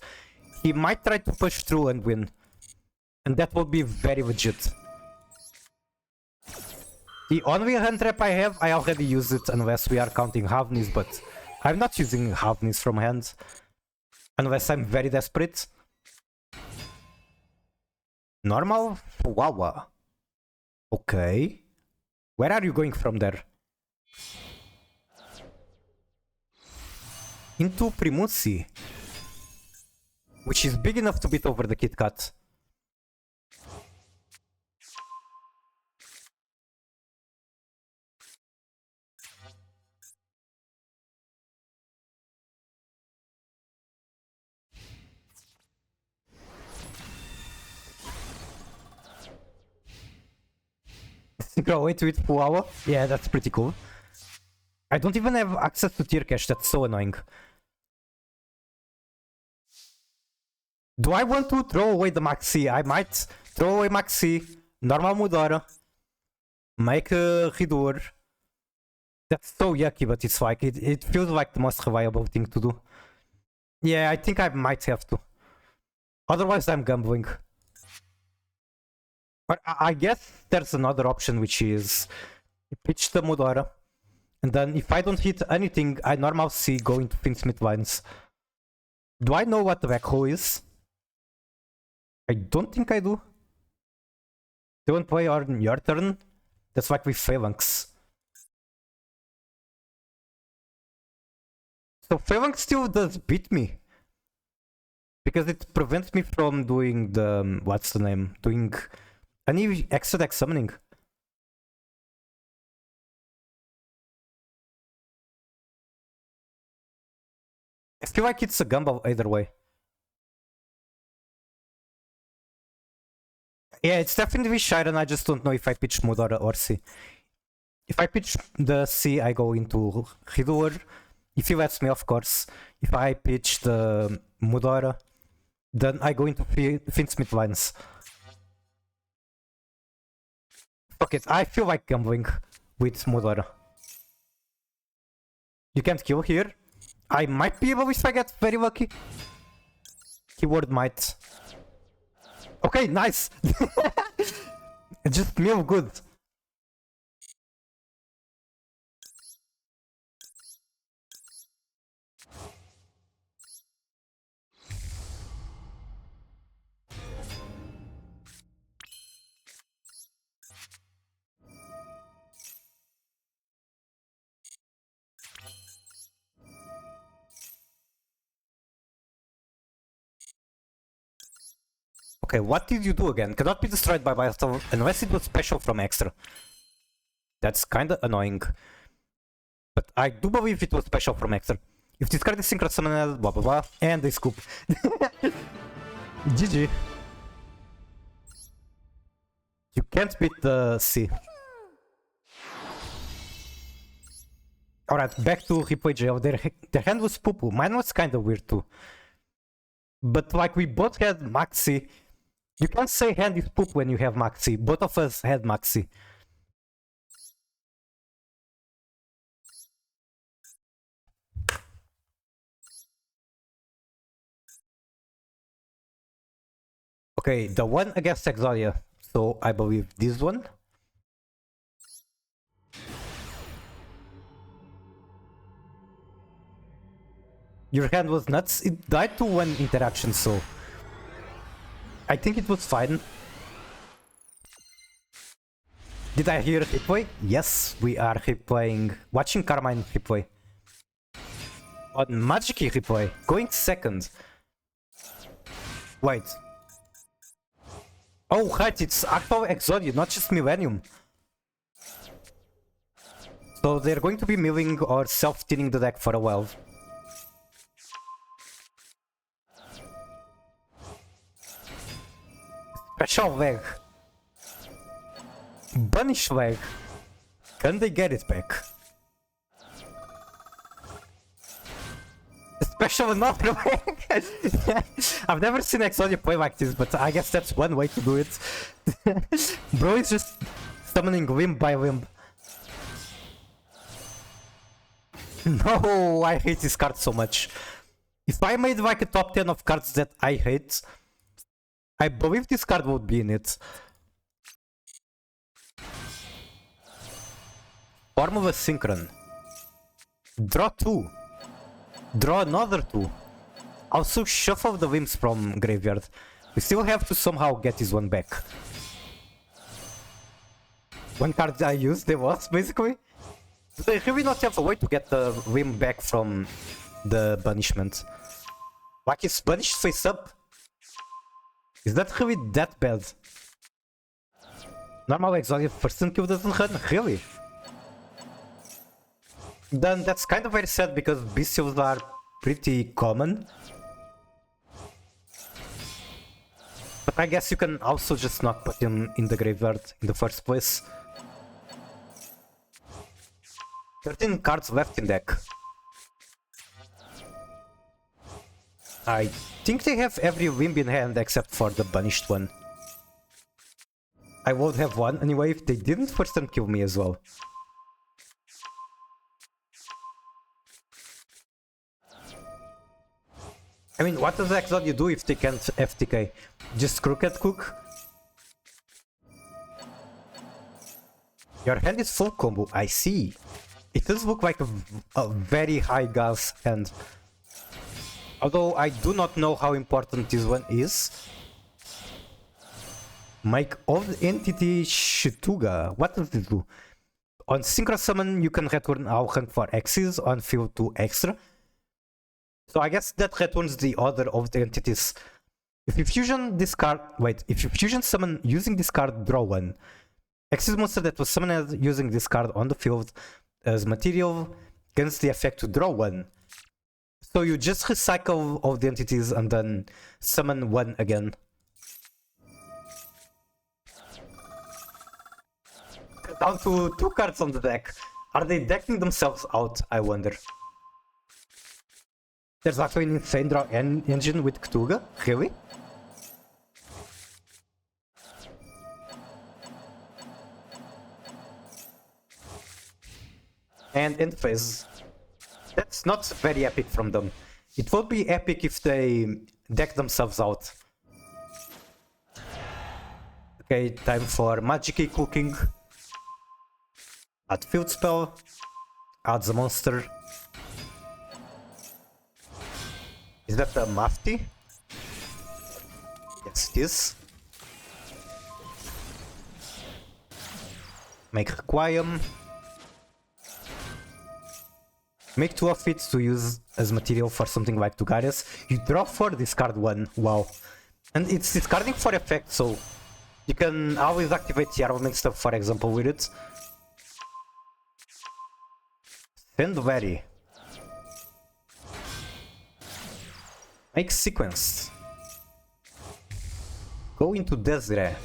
he might try to push through and win. And that would be very legit. The only hand trap I have, I already use it unless we are counting Havnis, but I'm not using Havnis from hand. Unless I'm very desperate. Normal? Wawa. Okay. Where are you going from there? Into Primusi, which is big enough to beat over the Kit Kat. Synchro way to it full hour? Yeah, that's pretty cool. I don't even have access to tier cache, that's so annoying. Do I want to throw away the Maxi? I might throw away Maxi, normal Mudora, make a Ridur. That's so yucky, but it's like, it feels like the most reliable thing to do. Yeah, I think I might have to. Otherwise, I'm gambling. But I guess there's another option, which is pitch the Mudora. And then if I don't hit anything, I normal C go into Finsmith lines. Do I know what the backhoe is? I don't think I do. Don't play on your turn. That's like with Phalanx. So Phalanx still does beat me. Because it prevents me from doing the... what's the name? Doing any extra deck summoning. I feel like it's a gamble either way. Yeah, it's definitely Shiren, I just don't know if I pitch Mudora or C. If I pitch the C, I go into Ridur. If he lets me, of course. If I pitch the Mudora, then I go into Finsmith lines. Fuck it, I feel like gambling with Mudora. You can't kill here. I might be able if I get very lucky. Keyword might. Okay, nice! Just meal good. Okay, what did you do again? Cannot be destroyed by battle unless it was special from extra. That's kinda annoying. But I do believe it was special from extra. If this card is synchro summoned, blah blah blah, and they scoop. GG. You can't beat the C. Alright, back to replay jail. Their hand was poo-poo. Mine was kinda weird too. But like we both had Maxi. You can't say hand is poop when you have Maxi. Both of us had Maxi. Okay, the one against Exodia. So I believe this one. Your hand was nuts. It died to one interaction, so I think it was fine. Did I hear replay? Yes, we are replaying, watching Carmine replay. On Magic replay, going second. Wait. Oh right, it's actual Exodia, not just Millennium. So they're going to be milling or self-tinning the deck for a while. Special leg. Bunish leg. Can they get it back? Special another leg. I've never seen Exodia play like this, but I guess that's one way to do it. Bro is just summoning limb by limb. No, I hate this card so much. If I made like a top 10 of cards that I hate, I believe this card would be in it. Formula Synchron. Draw 2. Draw another 2. Also shuffle the limbs from graveyard. We still have to somehow get this one back. one card I used, there was basically. They really not have a way to get the rim back from the banishment. Like it's banished face up. Is that really that bad? Normal Exodia first turn kill doesn't run, really? Then that's kind of very sad because bestials are pretty common. But I guess you can also just not put him in the graveyard in the first place. 13 cards left in deck. I think they have every wimp in hand except for the banished one. I would have one anyway if they didn't first turn kill me as well. I mean, what does Exodia do if they can't FTK? Just Crooked Cook? Your hand is full combo, I see. It does look like a very high gas hand. Although I do not know how important this one is. Make Old Entity Shituga. What does this do? On Synchro Summon, you can return Aohang for X's on field 2 extra. So I guess that returns the order of the entities. If you fusion this card, if you fusion summon using this card, draw one. X's monster that was summoned using this card on the field as material gains the effect to draw one. So you just recycle all the entities and then summon one again. Down to 2 cards on the deck. Are they decking themselves out, I wonder? There's actually an insane draw engine with Cthulhu? Really? And end phase. That's not very epic from them. It would be epic if they deck themselves out. Okay, time for Magic Cooking. Add field spell. Adds a monster. Is that a Mafti? Yes, it is. Make Requiem. Make 2 of it to use as material for something like Tugarius. You draw 4, discard 1. Wow. And it's discarding for effect, so you can always activate Tearlaments stuff, for example, with it. Send very. Make Sequence. Go into Desire.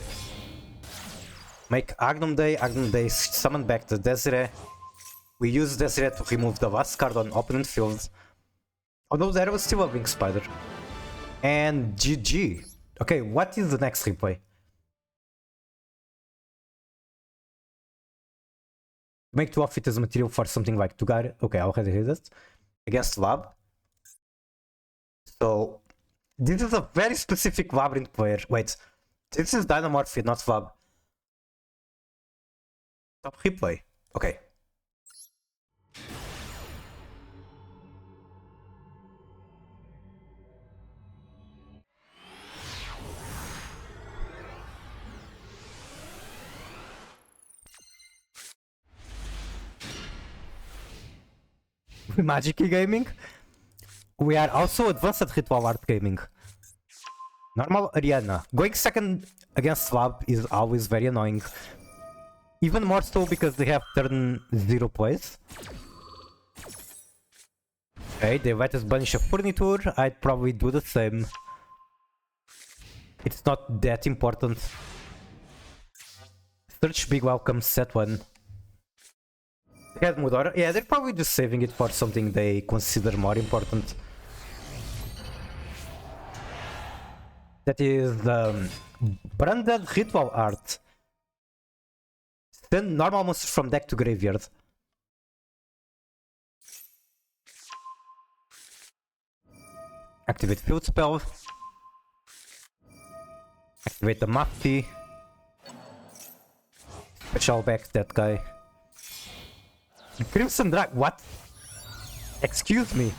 Make Agnum Day, summon back the Desire. We use Desire to remove the last card on opponent field. Although there was still a Wing Spider. And GG. Okay, what is the next replay? Make 2 of it as material for something like Tugar. Okay, I already did it. Against Lab. So, this is a very specific Labyrinth player. Wait, this is Dynamorph, not Lab. Top replay. Okay. Magic Gaming. We are also advanced at Ritual Art Gaming. Normal Arena. Going second against Slab is always very annoying. Even more so because they have turn 0 plays. Okay, they let us banish a furniture. I'd probably do the same. It's not that important. Search Big Welcome, set 1. They had Mudora. Yeah, they're probably just saving it for something they consider more important. That is Branded Ritual Art. Send normal monsters from deck to graveyard. Activate field spell. Activate the Mafti. Special back that guy. Crimson Drag, what? Excuse me.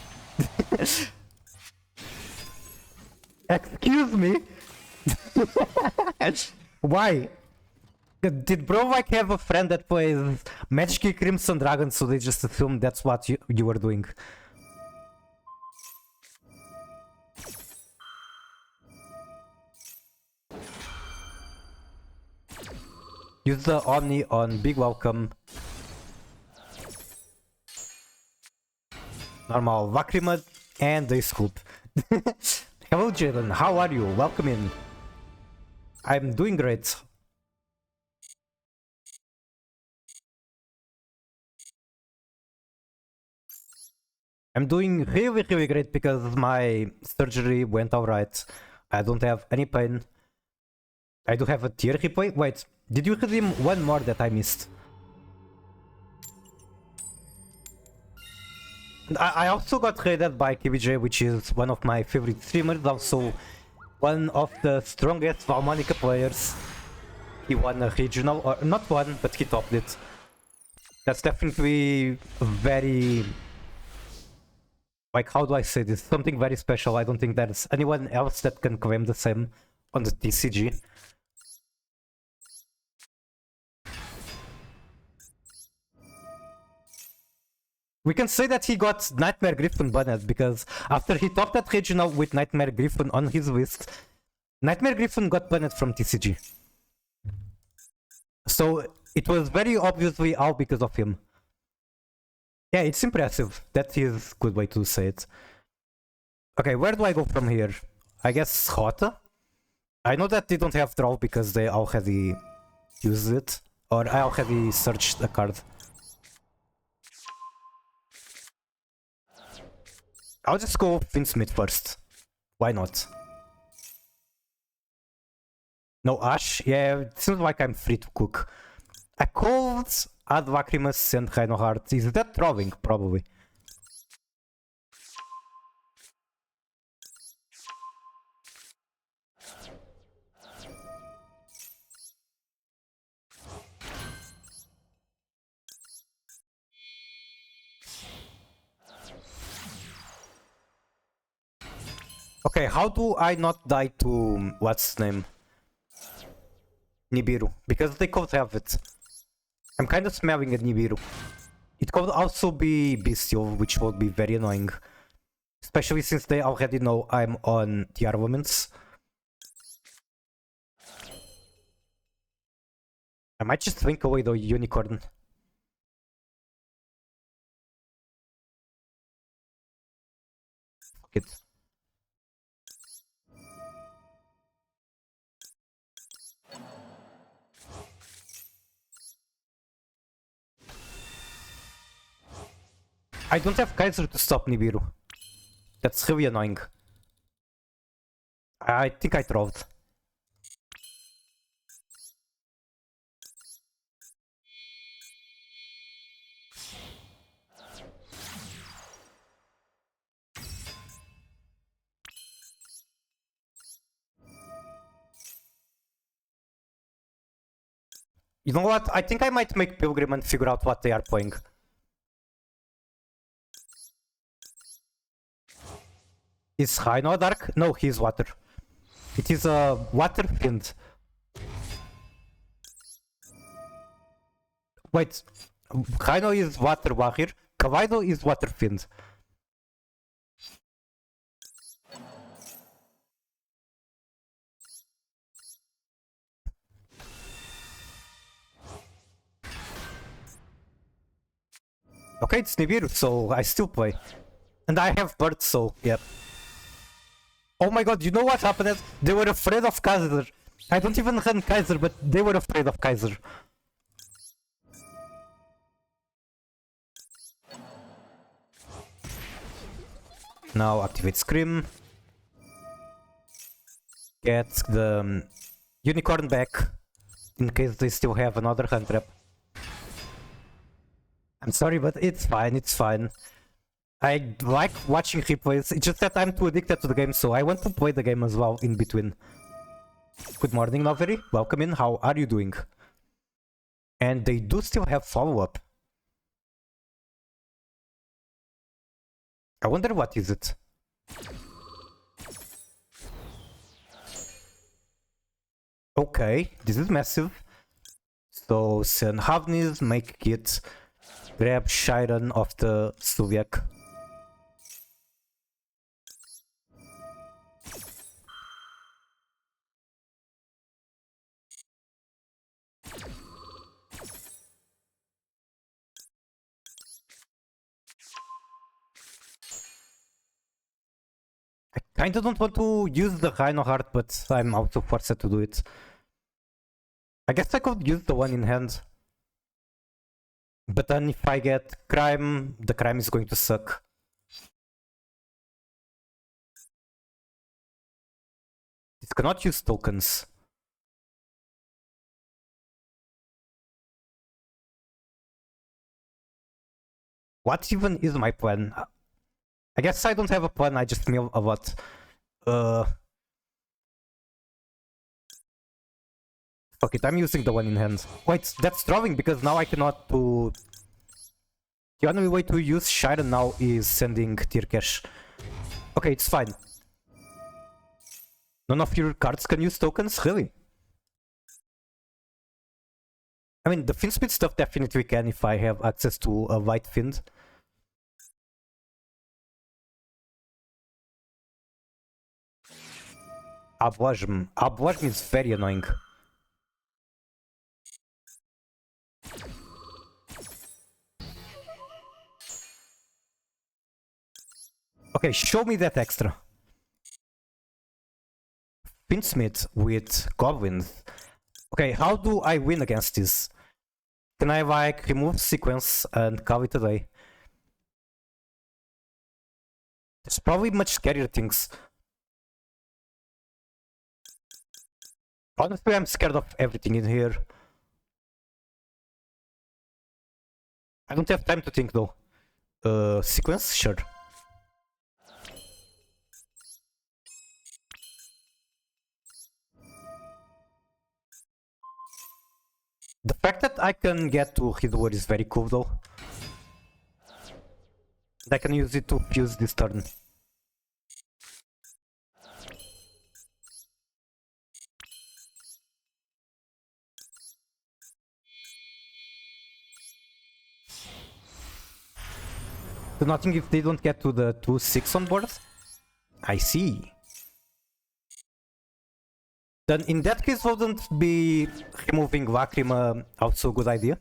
Excuse me? Why? Did bro like have a friend that plays Magic Crimson Dragon, so they just assumed that's what you were doing? Use the Omni on Big Welcome. Normal Lacrima and the Scoop. Hello Jalen, how are you? Welcome in. I'm doing great. I'm doing really great because my surgery went alright. I don't have any pain. I do have a tier replay. Wait, did you redeem one more that I missed? I also got raided by KBJ, which is one of my favorite streamers, also one of the strongest Valmonica players. He won a regional, or not one, but he topped it. That's definitely very... Like, how do I say this? Something very special. I don't think there's anyone else that can claim the same on the TCG. We can say that he got Nightmare Griffin banned because after he topped that regional with Nightmare Griffin on his list, Nightmare Griffin got banned from TCG. So it was very obviously all because of him. Yeah, it's impressive. That is a good way to say it. Okay, where do I go from here? I guess Hota? I know that they don't have draw because they already used it. Or I already searched a card. I'll just go Finsmith first. Why not? No Ash? Yeah, it seems like I'm free to cook. I could add Lacrimus and Rhinoheart. Is that drawing? Probably. Okay, how do I not die to... what's his name? Nibiru. Because they could have it. I'm kind of smelling a Nibiru. It could also be Bestial, which would be very annoying. Especially since they already know I'm on Tearlaments. I might just think away the unicorn. Fuck it. I don't have Kaiser to stop Nibiru. That's really annoying. I think I trolled. You know what? I think I might make Pilgrim and figure out what they are playing. Is Rhino dark? No, he's water. It is a water fiend. Wait, Rhino is water warrior, Kawaii is water fiend. Okay, it's Nibiru, so I still play. And I have birds, so yep. Oh my god, you know what happened? They were afraid of Kaiser. I don't even run Kaiser, but they were afraid of Kaiser. Now activate Scream. Get the unicorn back in case they still have another hand trap. I'm sorry, but it's fine, it's fine. I like watching replays, it's just that I'm too addicted to the game, so I want to play the game as well in between. Good morning, Noveri. Welcome in. How are you doing? And they do still have follow-up. I wonder what is it. Okay, this is massive. So send Havnis, make Kit, grab Shiren off the Suviak. I kinda don't want to use the Rhino Heart, but I'm also forced to do it. I guess I could use the one in hand. But then if I get Crime, the Crime is going to suck. This cannot use tokens. What even is my plan? I guess I don't have a plan, I just mill a lot. Fuck it, I'm using the one in hand. Wait, that's drawing because now I cannot do... The only way to use Shiren now is sending Tier Cash. Okay, it's fine. None of your cards can use tokens? Really? I mean, the Finsmith stuff definitely can if I have access to a White Fiend. Abwajm. Abwajm is very annoying. Okay, show me that extra. Finsmith with Goblins. Okay, how do I win against this? Can I like remove sequence and call it a day? There's probably much scarier things. Honestly, I'm scared of everything in here. I don't have time to think though. Sequence? Sure. The fact that I can get to his word is very cool though. I can use it to fuse this turn. Do nothing if they don't get to the 2-6 on board? I see. Then in that case wouldn't be removing Lacrima also a good idea?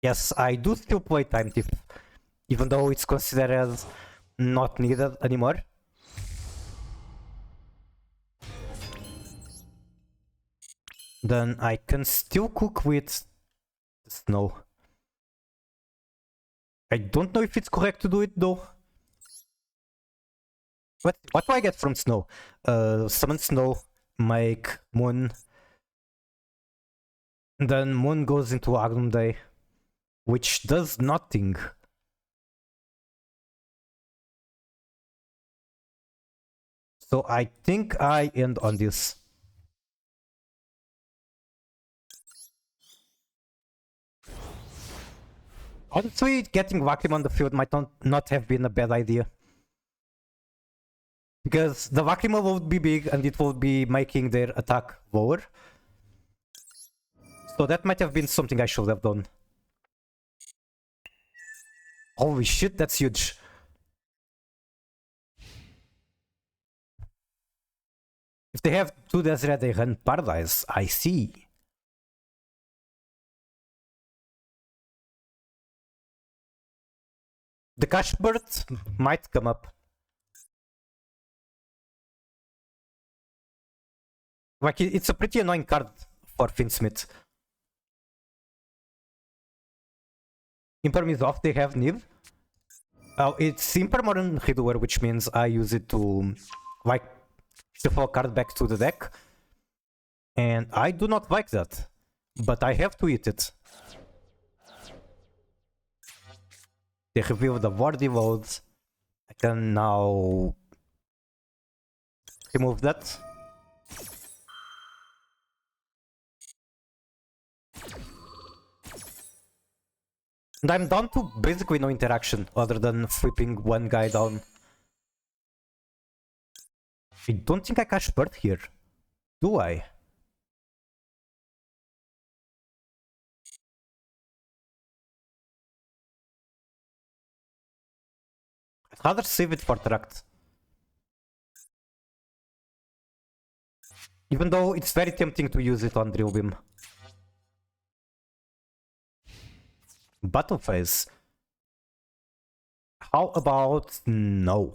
Yes, I do still play Time Thief, even though it's considered as not needed anymore. Then I can still cook with snow. I don't know if it's correct to do it though. What do I get from snow? Summon snow, make moon. Then moon goes into Agnum Day, which does nothing. So I think I end on this. Honestly, getting Vacuum on the field might not have been a bad idea. Because the Vacuum would be big and it would be making their attack lower. So that might have been something I should have done. Holy shit, that's huge. If they have 2 Deseret, they run Paradise. I see. The Cash Bird might come up. Like, it's a pretty annoying card for Finsmith. Imperm is off, they have Niv. Oh, it's Imperm on Hidoer, which means I use it to, like, shuffle a card back to the deck. And I do not like that. But I have to eat it. They reveal the Wardy Loads. I can now remove that. And I'm down to basically no interaction other than flipping one guy down. I don't think I cash bird here. Do I? rather save it for Tract. Even though it's very tempting to use it on Drill Beam. Battle Phase. How about no?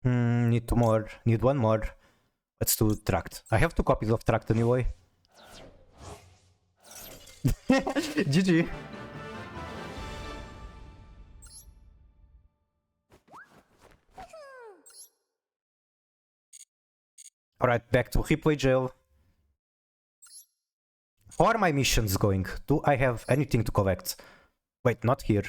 Need two more. Need one more. Let's do Tract. I have 2 copies of Tract anyway. GG. Alright, back to replay jail. How are my missions going? Do I have anything to collect? Wait, not here.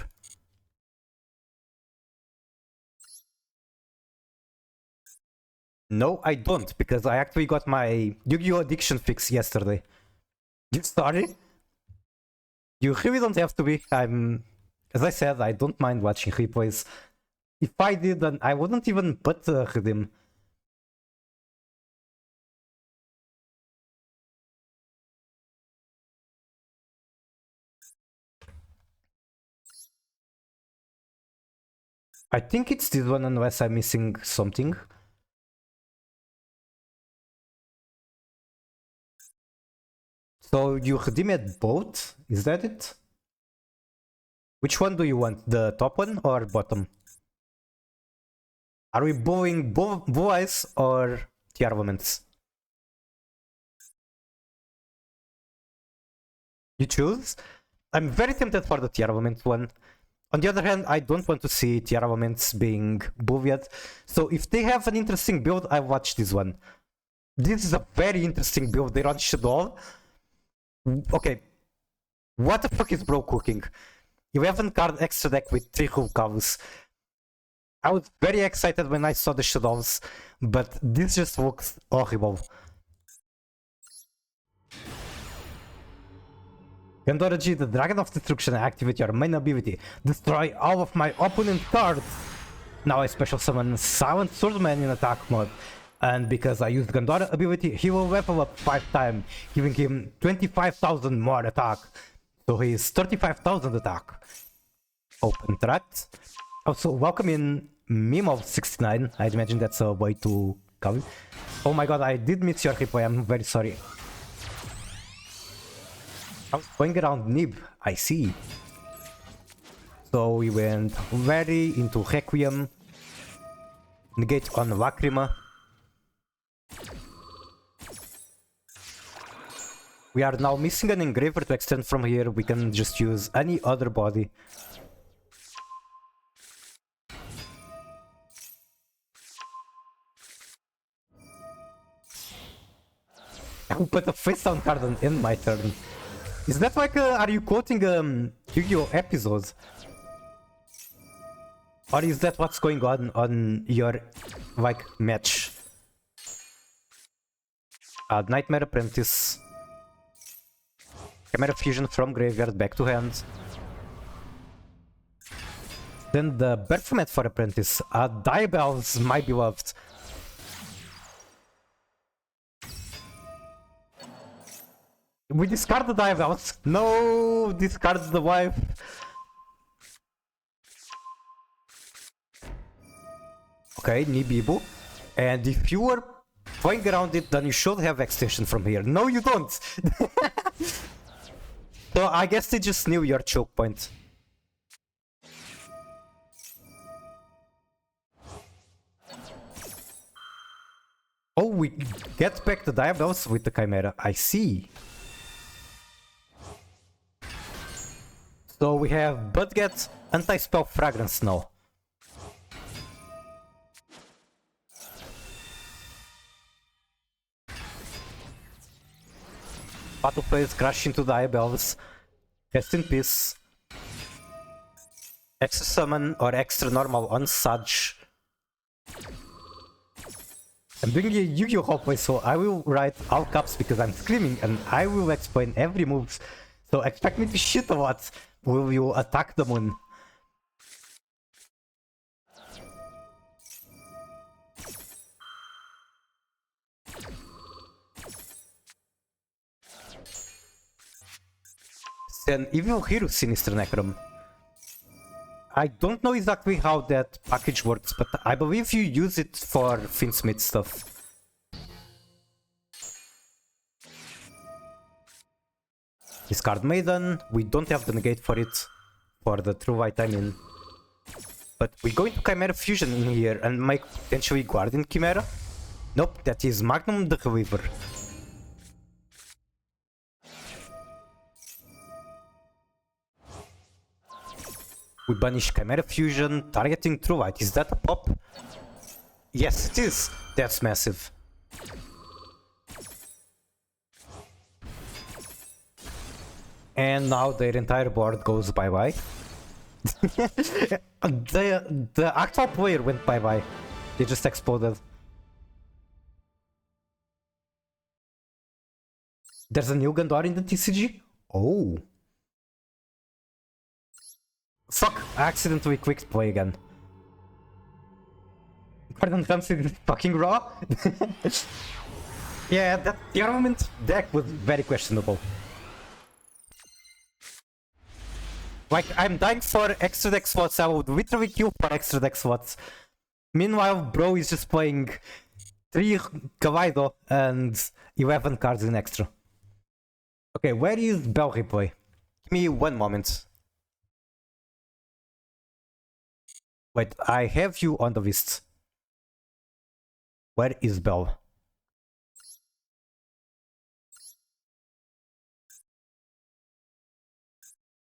No, I don't, because I actually got my Yu-Gi-Oh! Addiction fix yesterday. Sorry? You really don't have to be. As I said, I don't mind watching replays. If I did, then I wouldn't even put redeem. I think it's this one unless I'm missing something. So you redeemed both? Is that it? Which one do you want? The top one or bottom? Are we bowing Blue Eyes or Tearlaments? You choose? I'm very tempted for the Tearlaments one. On the other hand, I don't want to see Tearlaments being blue yet. So if they have an interesting build, I watch this one. This is a very interesting build. They run Shadow. Okay. What the fuck is bro cooking? 11 card extra deck with 3 Hulkavus. I was very excited when I saw the Shadows, but this just looks horrible. Gandora G, the Dragon of Destruction, activate your main ability. Destroy all of my opponent cards. Now I special summon Silent Swordman in attack mode. And because I used Gandora ability, he will level up 5 times, giving him 25,000 more attack. So he is 35,000 attack. Open Tract. Also, welcome in Meme69. I imagine that's a way to come. Oh my god, I did miss your replay. I'm very sorry. I was going around Nib. I see. So we went very into Requiem. Negate on Lacrima. We are now missing an engraver to extend from here. We can just use any other body. I will put a face down card on end my turn. Is that like are you quoting Yu-Gi-Oh episodes? Or is that what's going on your like match? Nightmare Apprentice. Chimera Fusion from graveyard back to hand. Then the Baphomet for Apprentice. Diabells, my beloved. We discard the Diabells. No, discard the wife. Okay, Nibibu. And if you were playing around it, then you should have extension from here. No, you don't. So I guess they just knew your choke point. Oh, we get back the Diabells with the Chimera. I see. So we have Budget, Anti-Spell Fragrance now. Battle Phase, crash into Diabells. Rest in peace. Extra summon or extra normal on Saj. I'm doing a Yu-Gi-Oh roleplay, so I will write all caps because I'm screaming and I will explain every move. So expect me to shit a lot. Will you attack the moon? an Evil Hero Sinister Necrom. I don't know exactly how that package works, but I believe you use it for Finsmith stuff. Discard Maiden, we don't have the negate for it, for the True White I mean. But we go into Chimera Fusion in here and make potentially Guardian Chimera. Nope, that is Magnum the Reliever. We banish Chimera Fusion, targeting True White. Is that a pop? Yes, it is. That's massive. And now their entire board goes bye-bye. the actual player went bye-bye. They just exploded. There's a new Gandor in the TCG? Oh. Fuck, I accidentally clicked play again. Gordon Ramsay is fucking raw? Yeah, that Tearlaments deck was very questionable. Like, I'm dying for extra deck slots, I would literally queue for extra deck slots. Meanwhile, bro is just playing 3 Kaleido and 11 cards in extra. Okay, where is Bell replay? Give me one moment. Wait, I have you on the list. Where is Bell?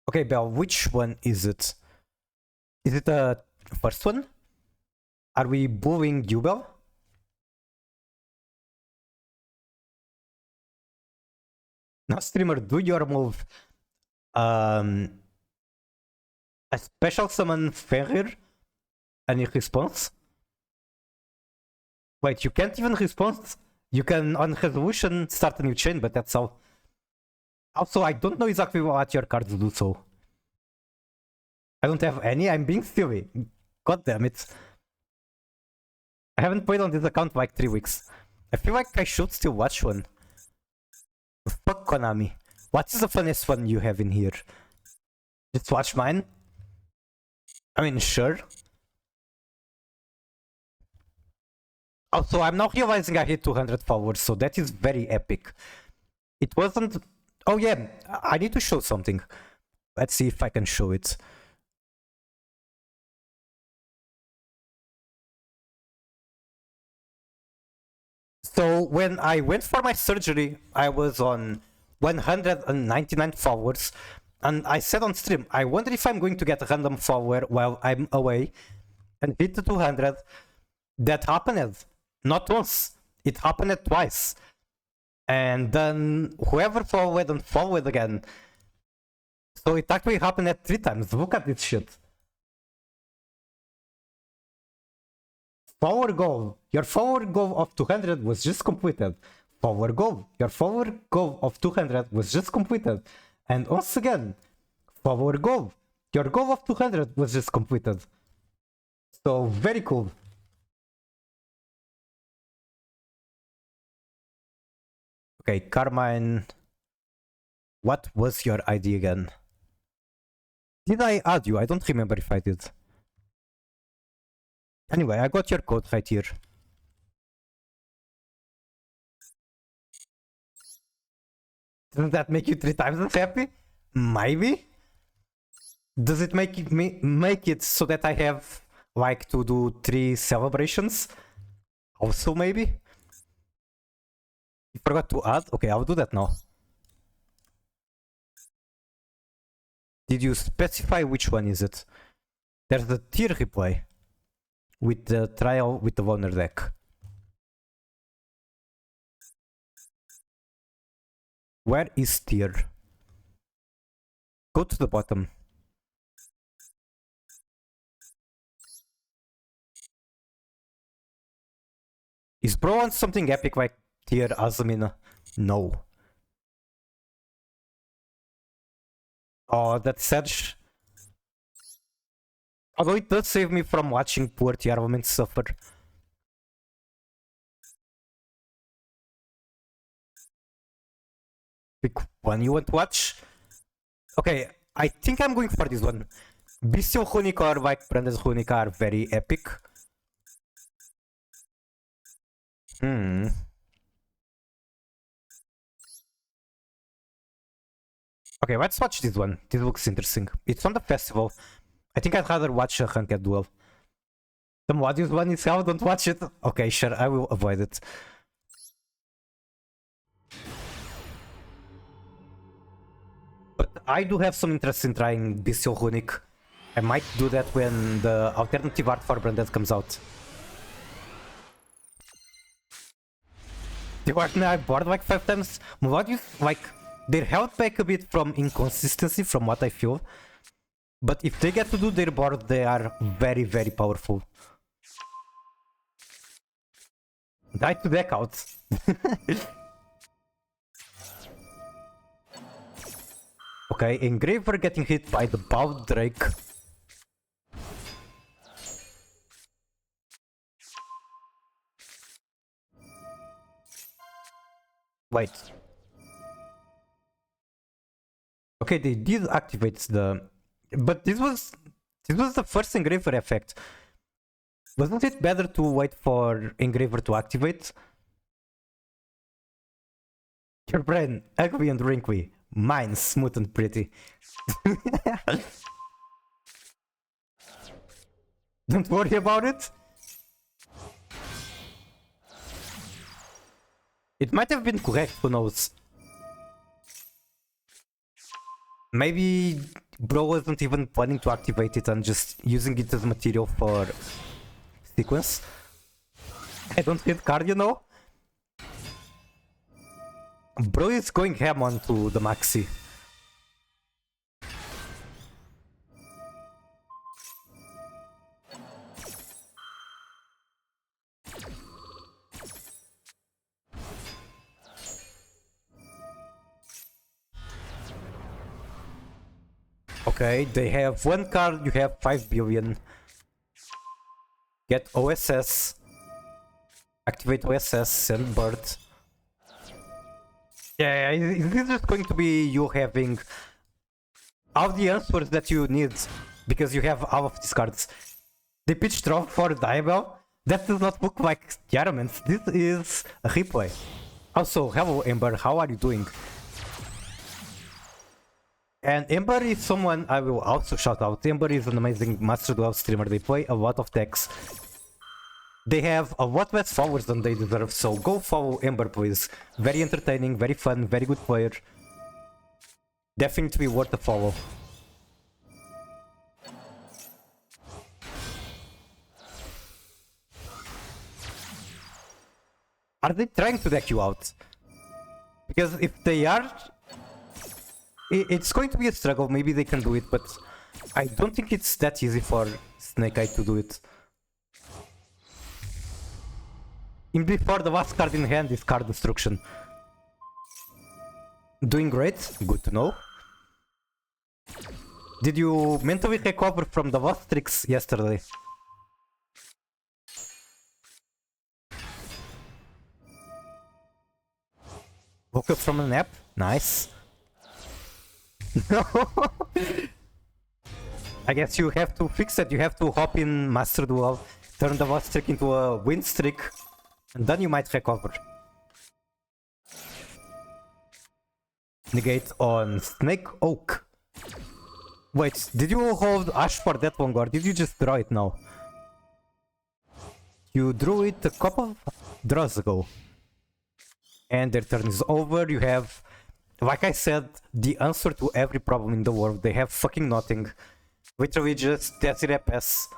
Okay, Bell, which one is it? Is it the first one? Are we booing you, Bell? Now, streamer, do your move. A special summon Fenrir? Any response? Wait, you can't even respond? You can, on resolution, start a new chain, but that's all. Also, I don't know exactly what your cards do, so... I don't have any, I'm being silly. God damn it. I haven't played on this account for like 3 weeks. I feel like I should still watch one. Fuck Konami. What is the funniest one you have in here? Just watch mine? I mean, sure. Also, I'm now realizing I hit 200 followers, so that is very epic. It wasn't... Oh yeah, I need to show something. Let's see if I can show it. So when I went for my surgery, I was on 199 followers, and I said on stream, I wonder if I'm going to get a random follower while I'm away, and hit the 200. That happened. Not once, it happened twice. And then whoever followed and followed again. So it actually happened 3 times. Look at this shit. Follower goal. Your follower goal of 200 was just completed. Follower goal. Your follower goal of 200 was just completed. And once again, follower goal. Your goal of 200 was just completed. So very cool. Okay, Carmine. What was your ID again? Did I add you? I don't remember if I did. Anyway, I got your code right here. Doesn't that make you 3 times as happy? Maybe? Does it make it so that I have like to do 3 celebrations? Also maybe? You forgot to add? Okay, I'll do that now. Did you specify which one is it? There's the tier replay with the trial with the Loner deck. Where is tier? Go to the bottom. Is bro on something epic like tier Azumina? No. Oh, that's Sedge. Although it does save me from watching poor Tearlaments suffer. Pick one you want to watch? Okay, I think I'm going for this one. Bestial Runic or like Branded Runic are very epic. Hmm. Okay, let's watch this one. This looks interesting. It's on the festival. I think I'd rather watch a ranked duel. The Modius one is hell, don't watch it. Okay, sure, I will avoid it. But I do have some interest in trying Bestial Runic. I might do that when the alternative art for Branded comes out. They were now bored like 5 times. Modius, like, they're held back a bit from inconsistency from what I feel. But if they get to do their board, they are very, very powerful. Die to deck out. Okay, Engraver getting hit by the Bow Drake. Wait. Okay, they did activate the... But this was the first Engraver effect. Wasn't it better to wait for Engraver to activate? Your brain, ugly and wrinkly. Mine, smooth and pretty. Don't worry about it. It might have been correct, who knows. Maybe bro wasn't even planning to activate it and just using it as material for sequence. I don't hit card, you know? Bro is going ham onto the maxi. Okay, they have one card, you have 5 billion. Get OSS. Activate OSS, send bird. Yeah, this is just going to be you having all the answers that you need because you have all of these cards. They pitch draw for Diabel. That does not look like Tearlaments. This is a replay. Also, hello Ember, how are you doing? And Ember is someone I will also shout out. Ember is an amazing Master Duel streamer. They play a lot of decks. They have a lot less followers than they deserve, so go follow Ember, please. Very entertaining, very fun, very good player. Definitely worth a follow. Are they trying to deck you out? Because if they are, it's going to be a struggle. Maybe they can do it, but I don't think it's that easy for Snake Eye to do it. In before the last card in hand is card destruction. Doing great, good to know. Did you mentally recover from the lost tricks yesterday? Woke up from a nap? Nice. No. I guess you have to fix it. You have to hop in Master Duel, turn the lost trick into a win streak, and then you might recover. Negate on Snake Oak. Wait, did you hold Ash for that long or did you just draw it now? You drew it a couple of draws ago. And their turn is over. You have, like I said, the answer to every problem in the world. They have fucking nothing. Literally just Desiree Pass.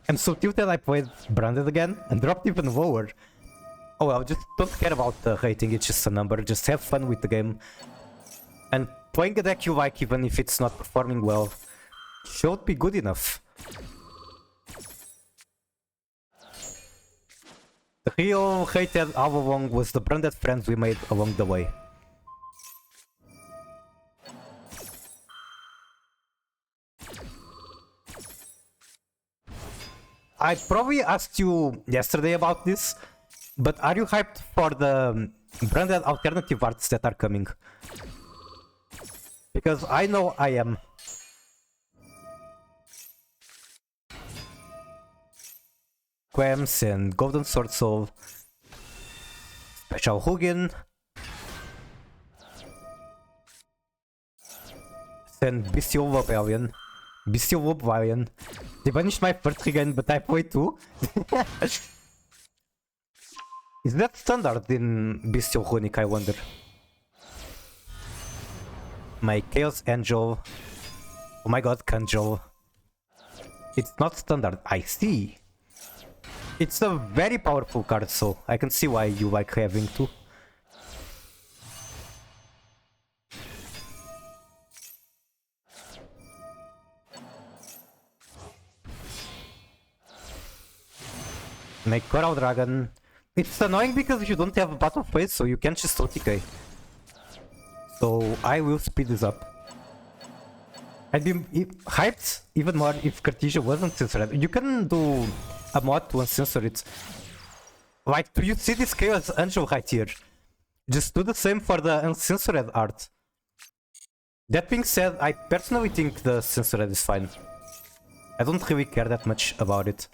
I'm so tilted I played Branded again and dropped even lower. Oh well, just don't care about the rating, it's just a number. Just have fun with the game. And playing a deck you like, even if it's not performing well, should be good enough. The real hated all along was the Branded friends we made along the way. I probably asked you yesterday about this, but are you hyped for the Branded alternative arts that are coming? Because I know I am. Quams and Golden Sword Soul. Special Hugin. Then Bestial Rebellion. Bestial Rebellion. They banished my first again, but I played two. Is that standard in Bestial Runic, I wonder? My Chaos Angel. Oh my god, Kanjal. It's not standard, I see. It's a very powerful card, so I can see why you like having to. Make Coral Dragon. It's annoying because you don't have a battle phase, so you can't just OTK. So I will speed this up. I'd be hyped even more if Cartesia wasn't censored. You can do a mod to uncensor it. Like, do you see this Chaos Angel right here? Just do the same for the uncensored art. That being said, I personally think the censored is fine. I don't really care that much about it.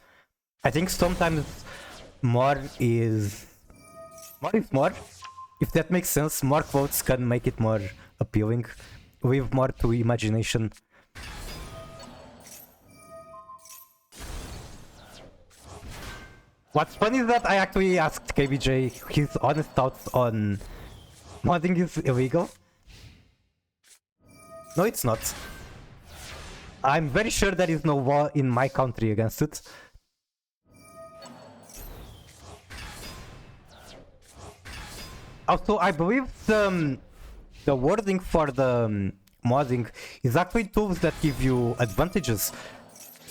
I think sometimes more is more. If that makes sense, more quotes can make it more appealing. Leave more to imagination. What's funny is that I actually asked KBJ his honest thoughts on modding is illegal. No, it's not. I'm very sure there is no law in my country against it. Also, I believe the wording for the modding is actually tools that give you advantages.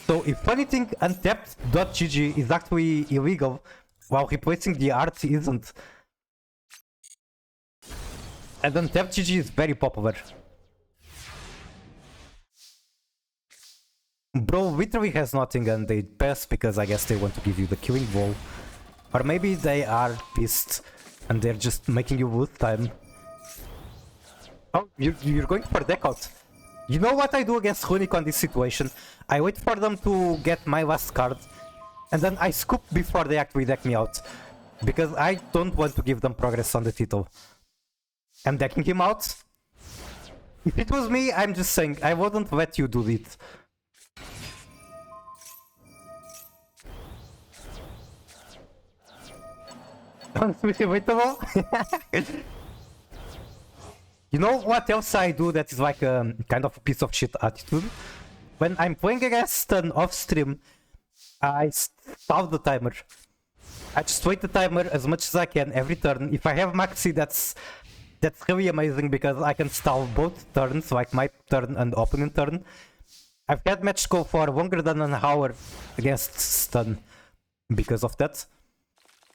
So if anything, untapped.gg is actually illegal, while replacing the art isn't. And untapped.gg is very popular. Bro literally has nothing and they pass because I guess they want to give you the killing blow. Or maybe they are pissed and they're just making you lose time. Oh, you're going for deck out. You know what I do against Runic on this situation? I wait for them to get my last card, and then I scoop before they actually deck me out. Because I don't want to give them progress on the title. I'm decking him out. If it was me, I'm just saying, I wouldn't let you do it. Unrelatable. You know what else I do that is like a kind of a piece of shit attitude? When I'm playing against an off-stream, I stall the timer. I just wait the timer as much as I can every turn. If I have Maxi, that's really amazing because I can stall both turns, like my turn and opponent turn. I've had match go for longer than an hour against stun because of that.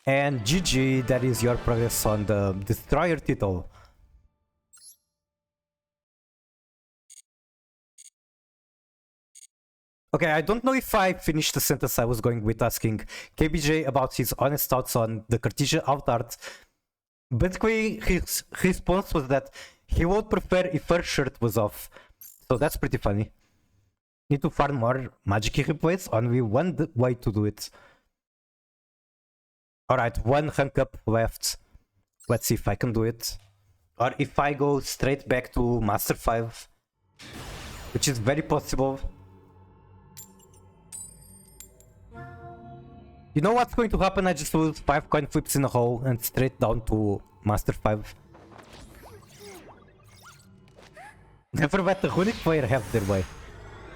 And GG, that is your progress on the Destroyer title. Okay, I don't know if I finished the sentence I was going with asking KBJ about his honest thoughts on the Cartesia out art. Basically, his response was that he would prefer if her shirt was off. So that's pretty funny. Need to farm more magic replays? Only one way to do it. Alright, one rank up left. Let's see if I can do it. Or if I go straight back to Master 5. Which is very possible. You know what's going to happen? I just lose 5 coin flips in a row and straight down to Master 5. Never let the Runic player have their way.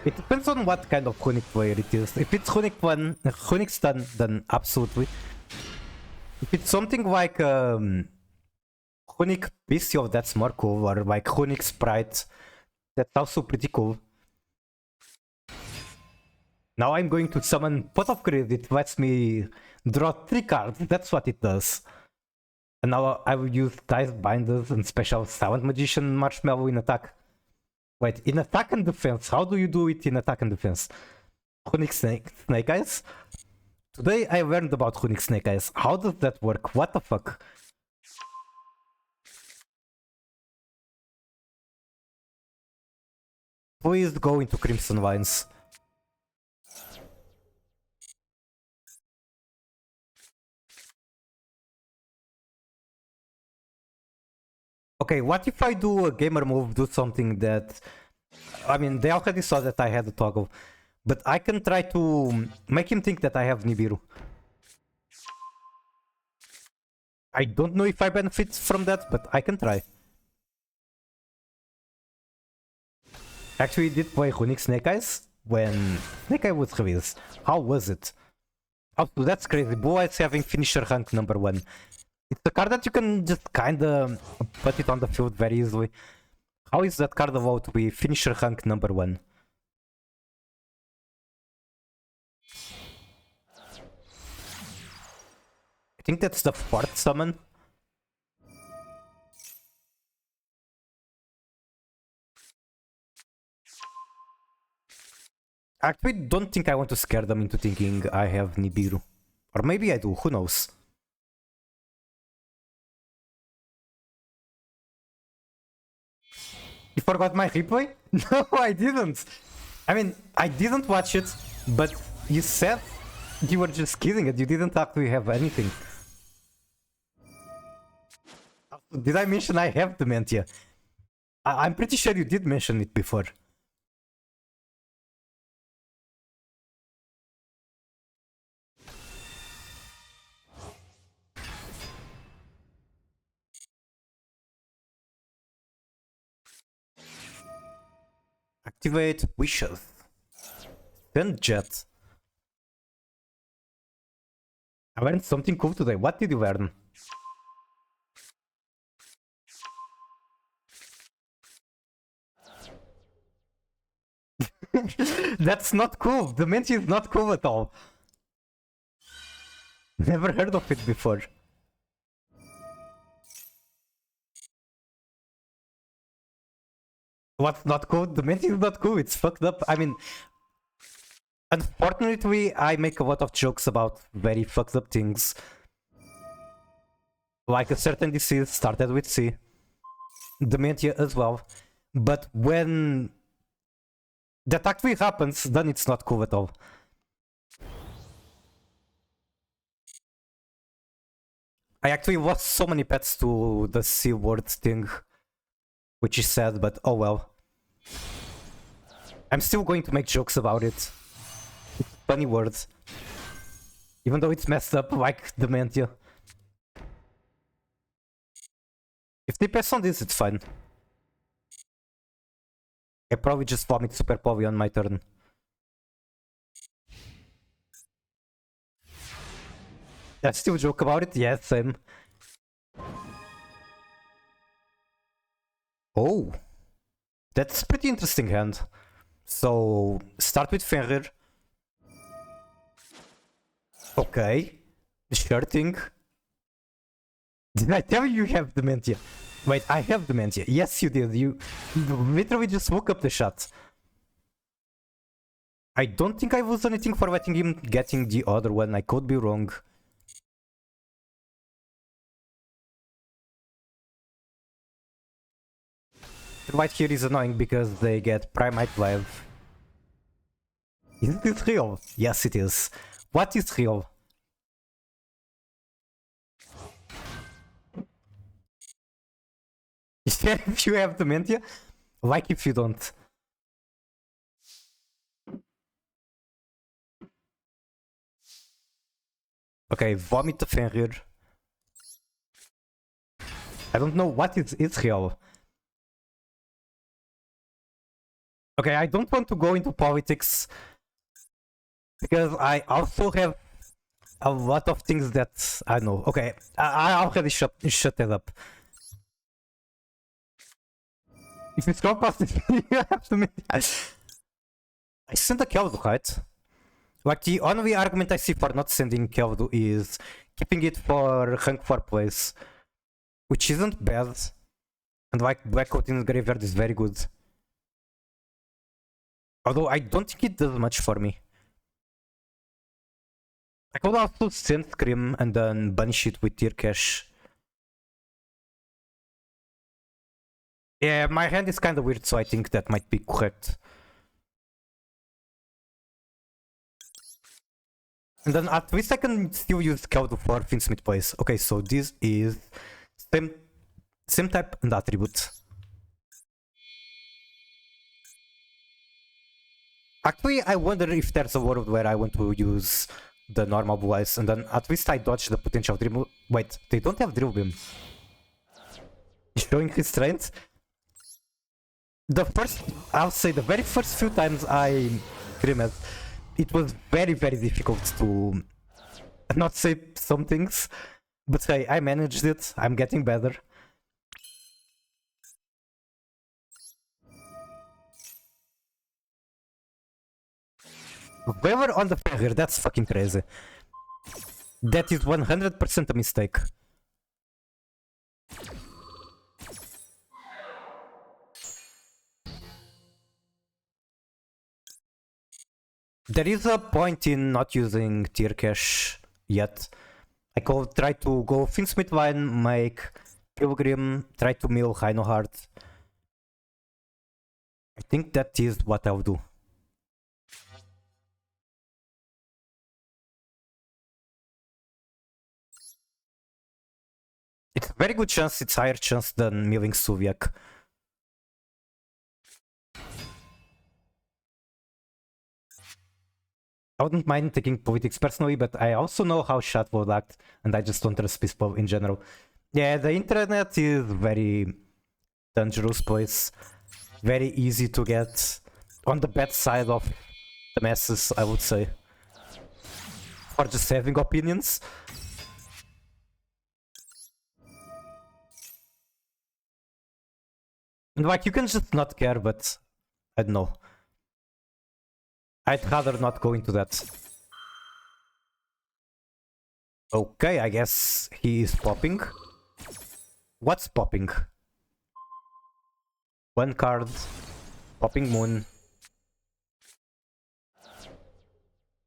It depends on what kind of Runic player it is. If it's Runic stun, then absolutely. If it's something like Runic Bestial, that's more cool, or like Runic Sprite, that's also pretty cool. Now I'm going to summon Pot of Greed. It lets me draw 3 cards, that's what it does. And now I will use Dice Binders and special Silent Magician Marshmallow in attack. Wait, in attack and defense, how do you do it in attack and defense? Runic Snake Eyes? Today I learned about Runic Snake Eyes. How does that work? What the fuck? Please go into Crimson Vines. Okay, what if I do a gamer move, do something that... I mean, they already saw that I had a toggle. But I can try to make him think that I have Nibiru. I don't know if I benefit from that, but I can try. Actually, did play Runic Snake Eyes when Snake Eye was released. How was it? Oh, that's crazy. Blue Eyes having finisher rank number 1. It's a card that you can just kinda put it on the field very easily. How is that card allowed to be finisher rank number 1? I think that's the 4th summon. I actually don't think I want to scare them into thinking I have Nibiru. Or maybe I do, who knows? You forgot my replay? No, I didn't! I mean, I didn't watch it, but you said you were just kidding and you didn't actually have anything. Did I mention I have Dementia? I'm pretty sure you did mention it before. Activate wishes. Send jet. I learned something cool today. What did you learn? That's not cool. The Dementia is not cool at all. Never heard of it before. What's not cool? The Dementia is not cool. It's fucked up. I mean, unfortunately, I make a lot of jokes about very fucked up things. Like a certain disease started with C. Dementia as well. But when that actually happens, then it's not cool at all. I actually lost so many pets to the C word thing, which is sad, but oh well. I'm still going to make jokes about it. It's funny words. Even though it's messed up like Dementia. If they pass on this, it's fine. I probably just vomit Super Povi on my turn. I still joke about it? Yeah, same. Oh. That's pretty interesting hand. So, start with Fenrir. Okay. Shirting. Did I tell you have Dementia? Wait, I have Dementia. Yes, you did. You literally just woke up the shot. I don't think I lose anything for letting him getting the other one. I could be wrong. The white here is annoying because they get Primate Live. Isn't it real? Yes, it is. What is real? If you have Dementia, like if you don't. Okay, vomit the Fenrir. I don't know what is Israel. Okay, I don't want to go into politics because I also have a lot of things that I know. Okay, I already shut that up. If you scroll past it, you have to make... I sent a Keldu, right? Like, the only argument I see for not sending Keldu is keeping it for rank 4 place, which isn't bad. And like, Black Coat in the Graveyard is very good. Although I don't think it does much for me. I could also send Scream and then banish it with Tear Cash. Yeah, my hand is kinda weird, so I think that might be correct. And then at least I can still use Scout for Finsmith Place. Okay, so this is same type and attribute. Actually, I wonder if there's a world where I want to use the normal Blue Eyes, and then at least I dodge the potential Drill. Wait, they don't have Drill Beam. Showing his strength. I'll say the very first few times I Grimed, it was very, very difficult to not say some things, but hey, I managed it. I'm getting better. Waver on the Ferrier, that's fucking crazy. That is 100% a mistake. There is a point in not using tier cache yet. I could try to go Finsmith Vine, make Pilgrim, try to mill Heart. I think that is what I'll do. It's a very good chance, it's higher chance than milling Suviak. I wouldn't mind taking politics personally, but I also know how chat would act, and I just don't trust people in general. Yeah, the internet is very dangerous place. Very easy to get on the bad side of the masses, I would say. For just having opinions. And like, you can just not care, but I don't know. I'd rather not go into that. Okay, I guess he is popping. What's popping? One card. Popping Moon.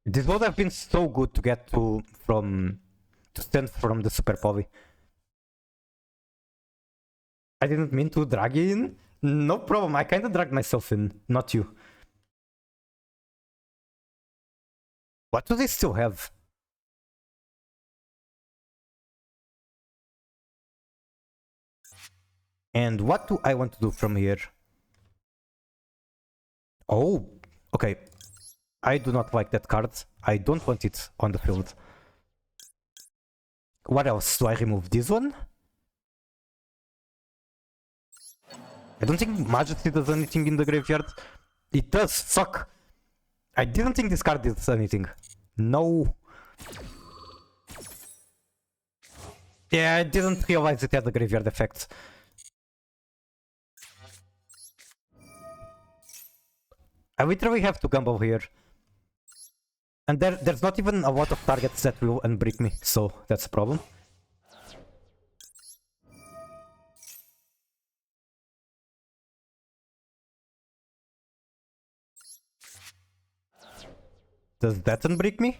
This would have been so good to get to stand from the Super Povi. I didn't mean to drag you in. No problem, I kinda dragged myself in, not you. What do they still have? And what do I want to do from here? Oh, okay. I do not like that card. I don't want it on the field. What else? Do I remove this one? I don't think Majesty does anything in the graveyard. It does, fuck! I didn't think this card did anything. No. Yeah, I didn't realize it had the graveyard effect. I literally have to gamble here. And there's not even a lot of targets that will unbrick me, so that's a problem. Does that unbrick me?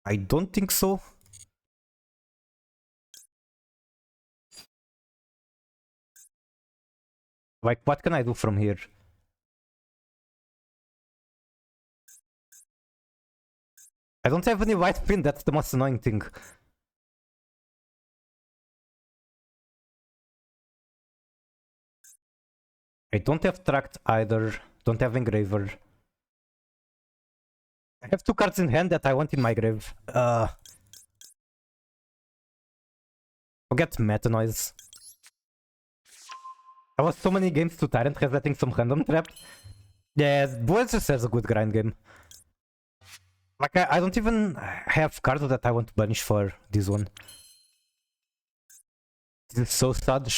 I don't think so. Like, what can I do from here? I don't have any white pin, that's the most annoying thing. I don't have Tract either, don't have Engraver. I have two cards in hand that I want in my grave. Forget Meta Noise. I lost so many games to Tyrant resetting some random trap. Yeah, Bullets just has a good grind game. Like, I don't even have cards that I want to banish for this one. This is so sad.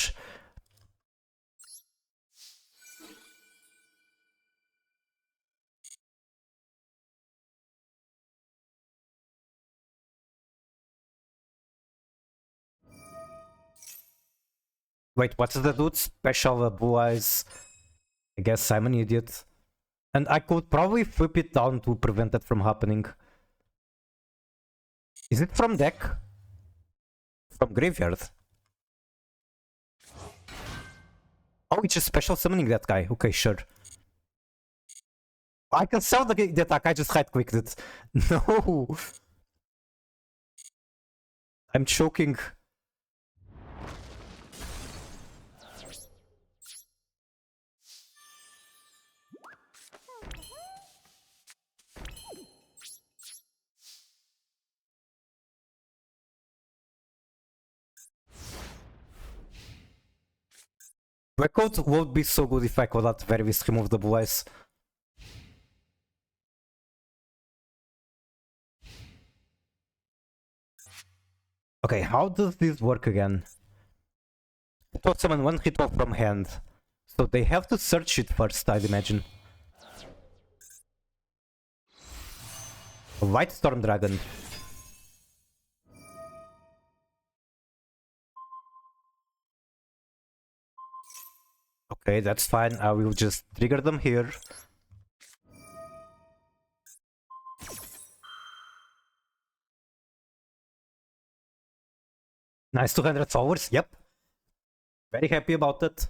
Wait, what's the dude? Special Blue Eyes. I guess I'm an idiot. And I could probably flip it down to prevent that from happening. Is it from deck? From graveyard? Oh, it's just special summoning that guy. Okay, sure. I can sell the attack, I just right-clicked it. No! I'm choking. Record won't be so good if I could at very least remove the blue eyes. Okay, how does this work again? Thought summon one ritual from hand. So they have to search it first, I'd imagine. A white storm dragon. Okay, that's fine. I will just trigger them here. Nice 200 followers, yep. Very happy about that.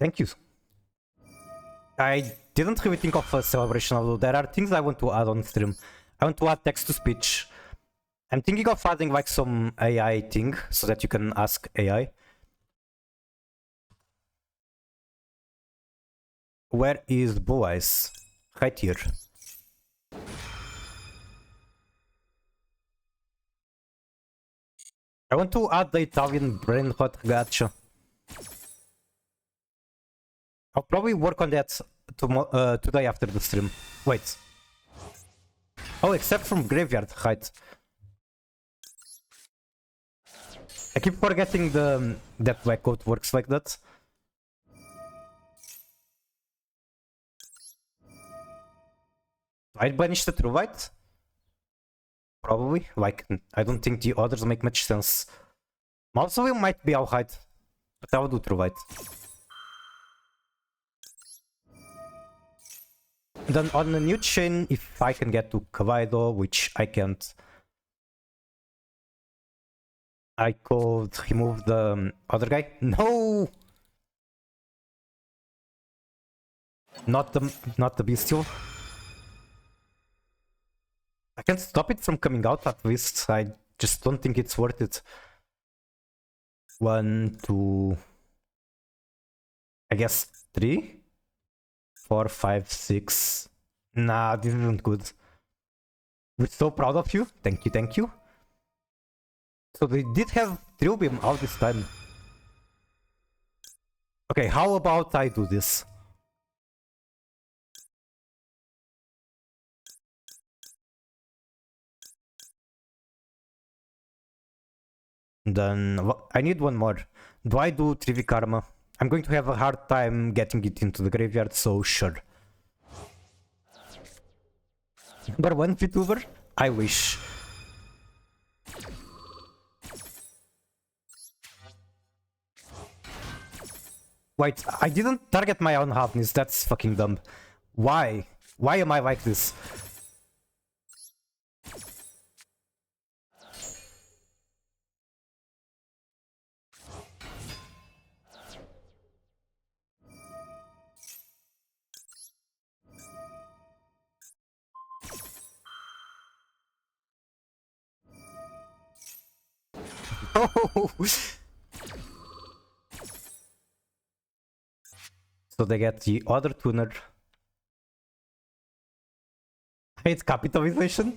Thank you. I didn't really think of a celebration, although there are things I want to add on stream. I want to add text to speech. I'm thinking of adding like some AI thing so that you can ask AI. Where is Blue Eyes? Right here. I want to add the Italian brain rot gacha. I'll probably work on that today after the stream. Wait. Oh, except from graveyard, right. I keep forgetting that black code works like that. I'd banish the true white? Probably. Like, I don't think the others make much sense. Mausoleum might be alright, but I will do true white. Then on the new chain, if I can get to Kawaii, which I can't, I could remove the other guy. No! Not the bestial. I can stop it from coming out at least. I just don't think it's worth it. 1, 2, I guess 3, 4, 5, 6. Nah, this isn't good. We're so proud of you. Thank you, thank you. So they did have Trilbium all this time. Okay, how about I do this? Then I need one more. Do I do Trivi Karma? I'm going to have a hard time getting it into the graveyard, so sure. Number 1 VTuber? I wish. Wait, I didn't target my own hardness, that's fucking dumb. Why? Why am I like this? Oh! So they get the other tuner. It's capitalization.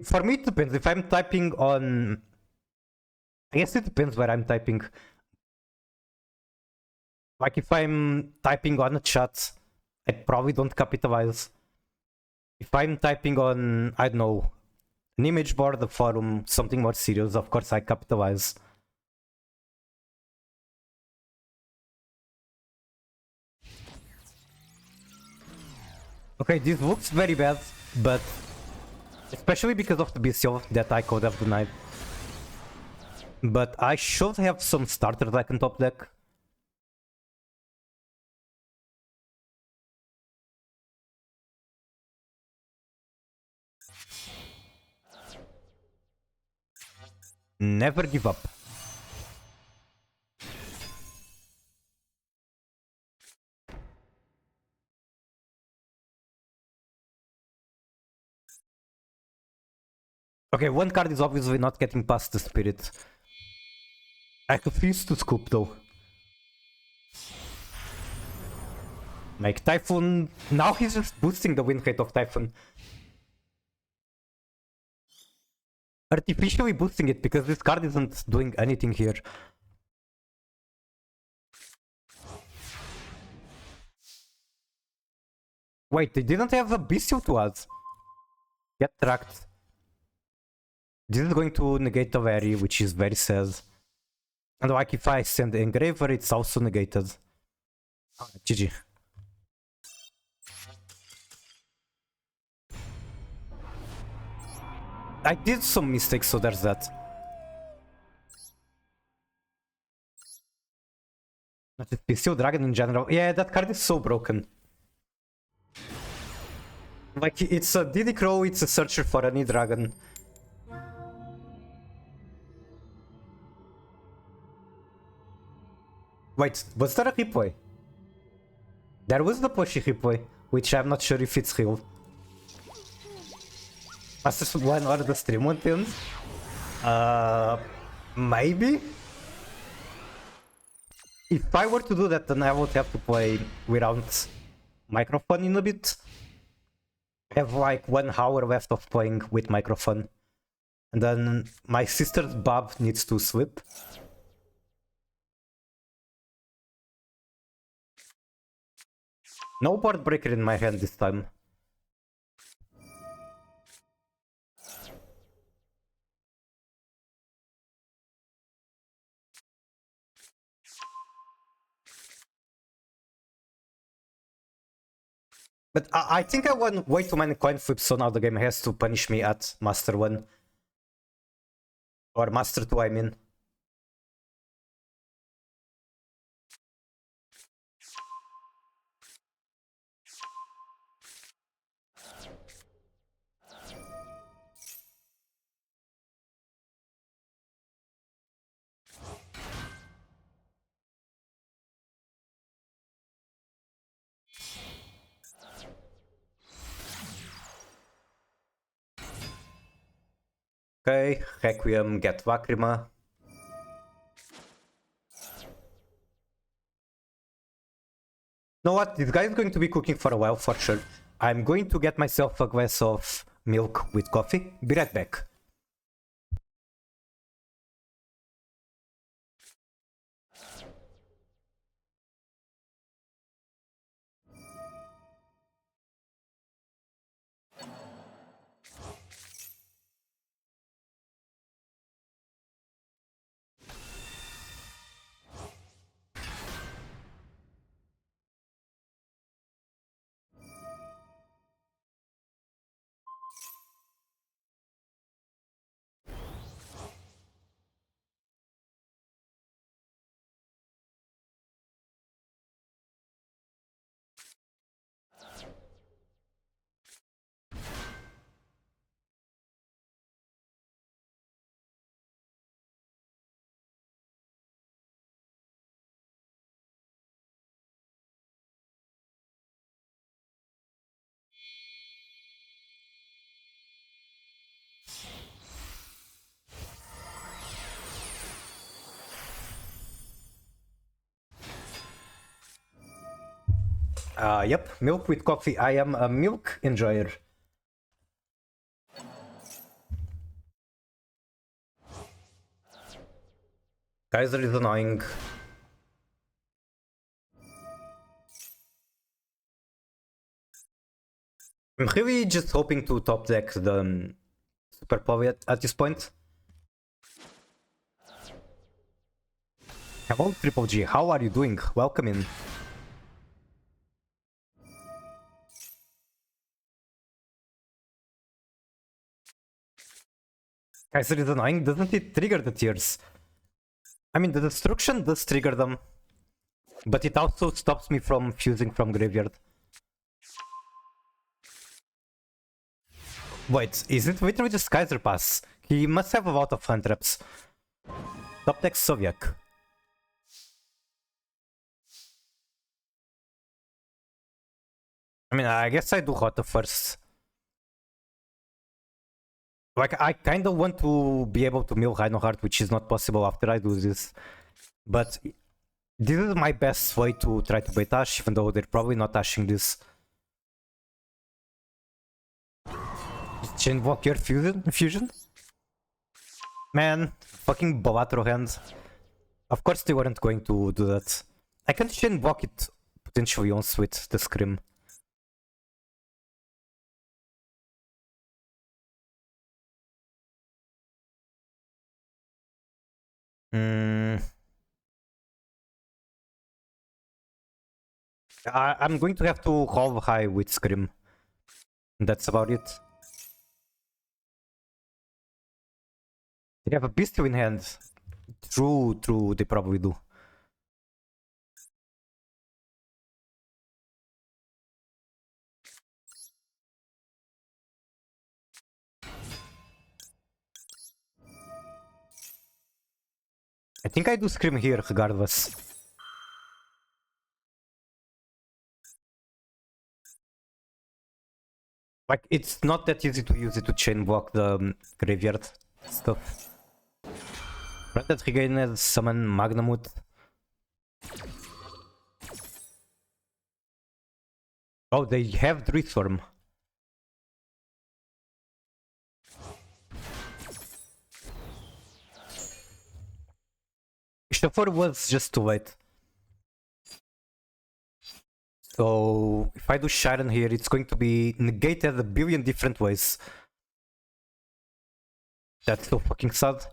For me it depends. If I'm typing on... I guess it depends where I'm typing. Like if I'm typing on a chat, I probably don't capitalize. If I'm typing on, I don't know, an image board, a forum, something more serious, of course I capitalize. Okay, this looks very bad, but especially because of the BCO that I could have denied. But I should have some starter deck on top deck. Never give up. Okay, one card is obviously not getting past the spirit. I refuse to scoop though. Like Typhoon, now he's just boosting the win rate of Typhoon. Artificially boosting it because this card isn't doing anything here. Wait, they didn't have a Bestial to us. Get tracked. This is going to negate the Very, which is very sad. And like if I send the Engraver, it's also negated. GG. I did some mistakes, so there's that. Not just Bestial Dragon in general. Yeah, that card is so broken. Like, it's a Diddy Crow, it's a searcher for any dragon. Wait, was there a replay? There was the Pushy replay, which I'm not sure if it's real. Masters of One or the stream one pins? Maybe? If I were to do that, then I would have to play without microphone in a bit. I have like 1 hour left of playing with microphone. And then my sister's Bob needs to sleep. No board breaker in my hand this time. But I think I won way too many coin flips, so now the game has to punish me at Master 1. Or Master 2, I mean. Okay, Requiem, get Lacrima. You know what? This guy is going to be cooking for a while for sure. I'm going to get myself a glass of milk with coffee. Be right back. Yep, milk with coffee. I am a milk enjoyer. Kaiser is annoying. I'm really just hoping to top deck the Super Power at this point. Hello, Triple G. How are you doing? Welcome in. Kaiser is annoying. Doesn't it trigger the tears? I mean, the destruction does trigger them, but it also stops me from fusing from graveyard. Wait, is it literally just Kaiser Pass? He must have a lot of hand traps. Top deck Soviak. I mean, I guess I do Hota first. Like, I kind of want to be able to mill Reinhardt, which is not possible after I do this. But this is my best way to try to bait Ash, even though they're probably not ashing this. Chainwalk your fusion? Man, fucking Balatro hand. Of course they weren't going to do that. I can chainwalk it potentially once with the Scrim. I'm going to have to halve high with Scrim. That's about it. They have a pistol in hand. True, they probably do. I think I do Scream here regardless. Like, it's not that easy to use it to chain block the graveyard stuff. Granted, Regained summon Magnamut. Oh, they have Druidstorm. Shaffer was just too late. So if I do Sharon here, it's going to be negated a billion different ways. That's so fucking sad.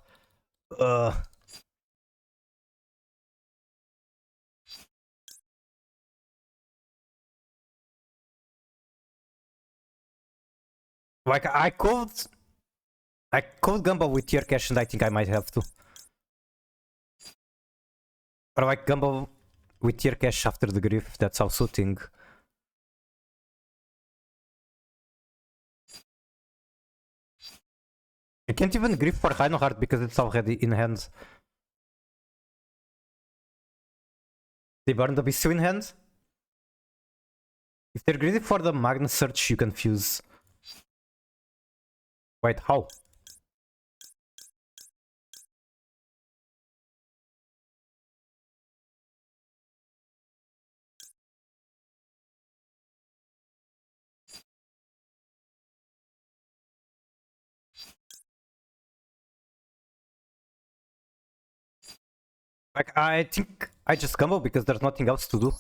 Like, I could Gumbo with tier cash, and I think I might have to. Or like Gumbo with tier cash after the grief, that's also a thing. I can't even grief for Reinhardt because it's already in hand. They burn the Beast in hand. If they're greedy for the Magna Search, you can fuse. Wait, how? Like, I think I just combo because there's nothing else to do.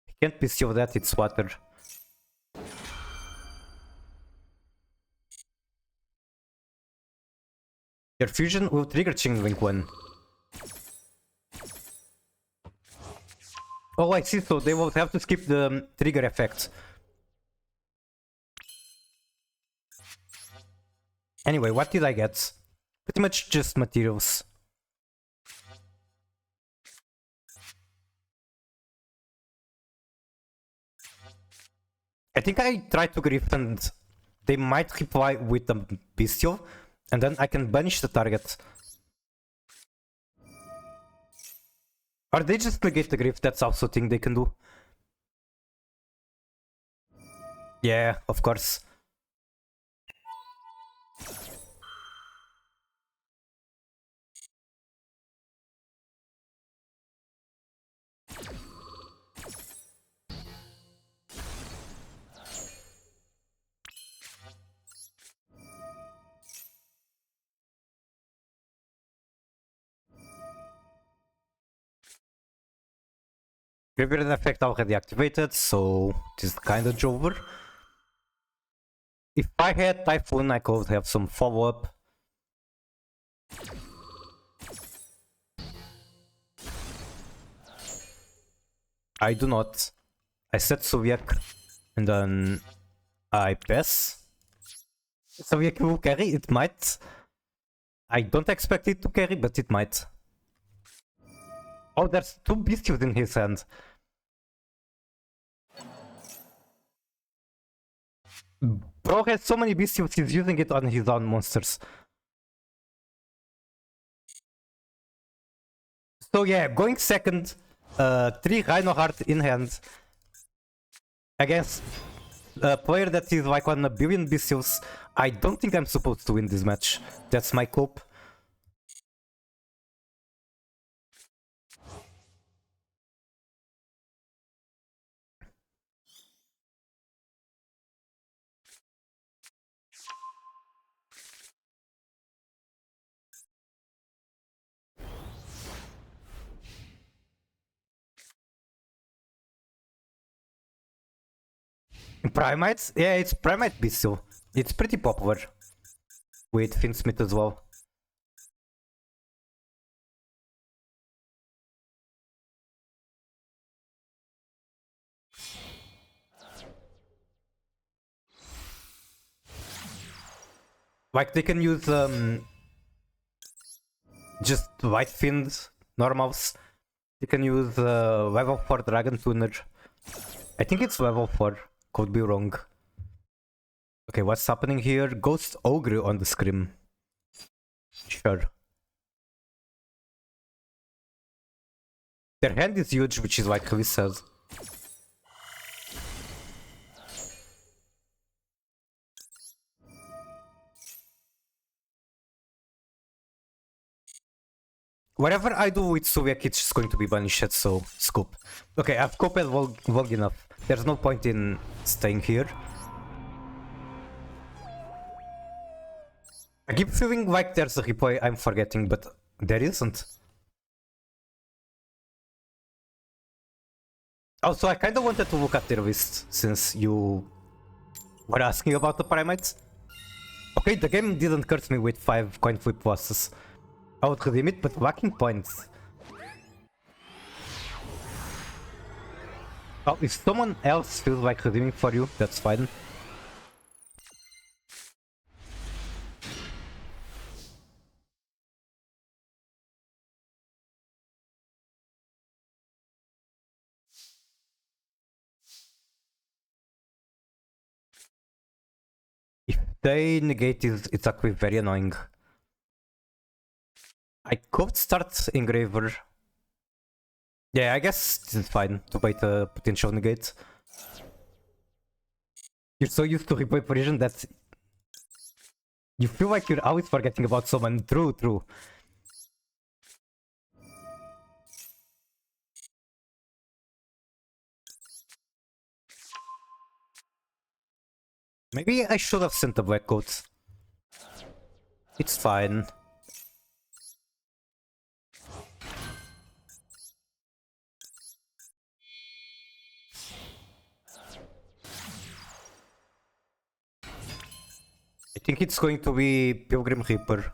I can't be sure that it's water. Your fusion will trigger Link when. Oh, I see, so they will have to skip the trigger effect. Anyway, what did I get? Pretty much just materials. I think I tried to grief and they might reply with the bestial, and then I can banish the target. Or they just negate the grief, that's also a thing they can do. Yeah, of course. Graveyard effect already activated, so it is kinda over. If I had Typhoon, I could have some follow-up. I do not. I set Soviak, and then I pass. Soviak will carry, it might. I don't expect it to carry, but it might. Oh, there's two Beastios in his hand. Bro has so many Beastios, he's using it on his own monsters. So yeah, going second, 3 Rhino Heart in hand against a player that is like on a billion BCs. I don't think I'm supposed to win this match. That's my hope. Primites? Yeah, it's Primite BCL. It's pretty popular. With Finsmith as well. Like they can use just White Fiend normals. They can use level 4 Dragon Tuner. I think it's level 4. Could be wrong. Okay, what's happening here? Ghost Ogre on the scrim. Sure. Their hand is huge, which is like Chris says. Whatever I do with Suviak, it's just going to be banished, so scoop. Okay, I've cooped long enough. There's no point in staying here. I keep feeling like there's a replay I'm forgetting, but there isn't. Also, I kinda wanted to look at their list, since you were asking about the Primites. Okay, the game didn't curse me with 5 coin flip losses. I would redeem it, but lacking points. Oh, if someone else feels like redeeming for you, that's fine. If they negate it, it's actually very annoying. I could start Engraver. Yeah, I guess it's fine to bait a potential negate. You're so used to replay Parisian that you feel like you're always forgetting about someone. True. Maybe I should have sent the black coat. It's fine. I think it's going to be Pilgrim Reaper.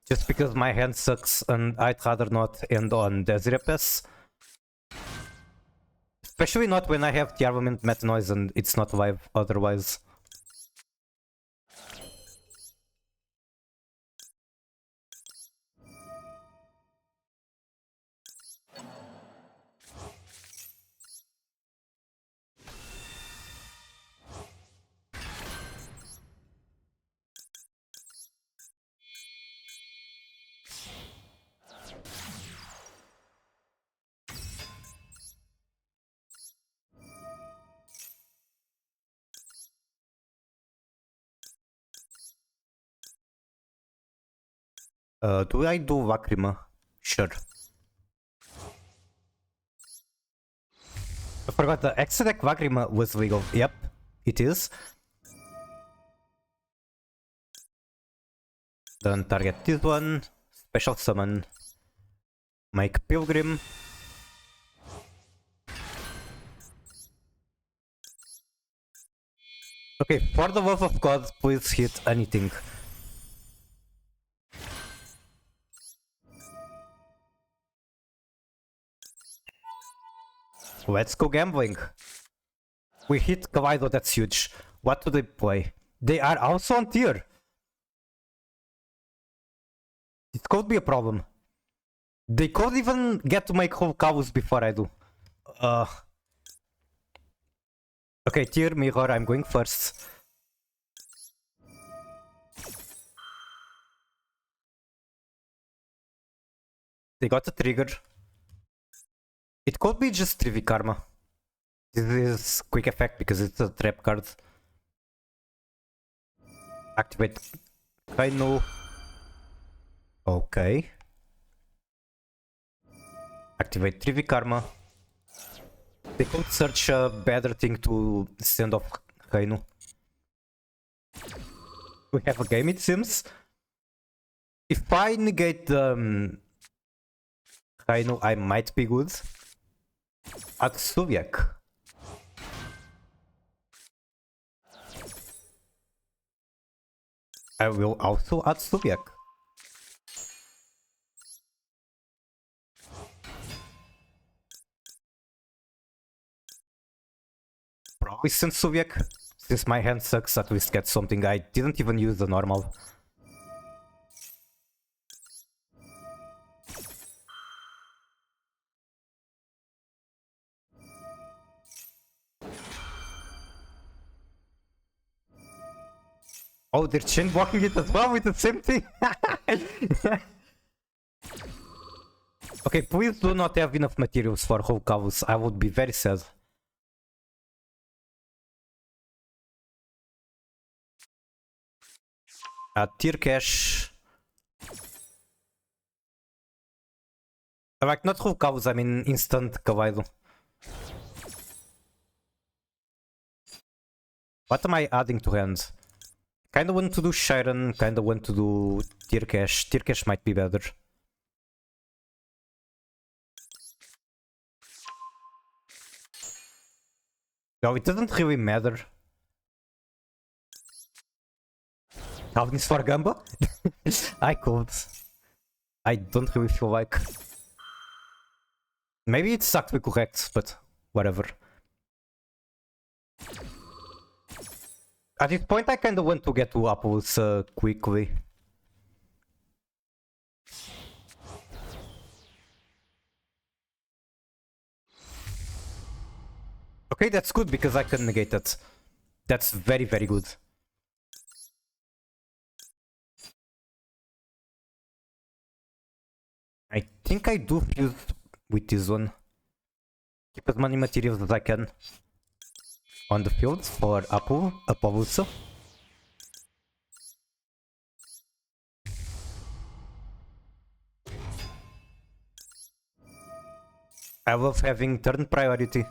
Just because my hand sucks and I'd rather not end on Desiree Pass. Especially not when I have Tearlaments Meta Noise and it's not live otherwise. Do I do Lacrima? Sure. I forgot the X-Deck Lacrima was legal. Yep, it is. Then target this one. Special summon. Make Pilgrim. Okay, for the love of God, please hit anything. Let's go gambling. We hit Kaleido, that's huge. What do they play? They are also on tier. It could be a problem. They could even get to make whole cows before I do. Okay, tier mirror, I'm going first. They got a trigger. It could be just 3v Karma. This is quick effect because it's a trap card. Activate Kainu. Okay. Activate 3v Karma. They could search a better thing to send off Kainu. We have a game, it seems. If I negate the Kainu, I might be good. At Suviak. I will also add Suviak. Probably send Suviak. Since my hand sucks, at least get something. I didn't even use the normal. Oh, they're chain blocking it as well with the same thing. Okay, please do not have enough materials for whole cows. I would be very sad. Tier cash. Like, not whole cows, I mean instant Kawaii. What am I adding to hand? Kinda want to do Shiren, kinda want to do Tier cash. Tier cash might be better. No, it doesn't really matter. Calvin is for Gamba? I could. I don't really feel like. Maybe it's actually correct, but whatever. At this point, I kinda want to get to apples quickly. Okay, that's good because I can negate that. That's very, very good. I think I do fuse with this one. Keep as many materials as I can on the field for Apollusa. I love having turn priority.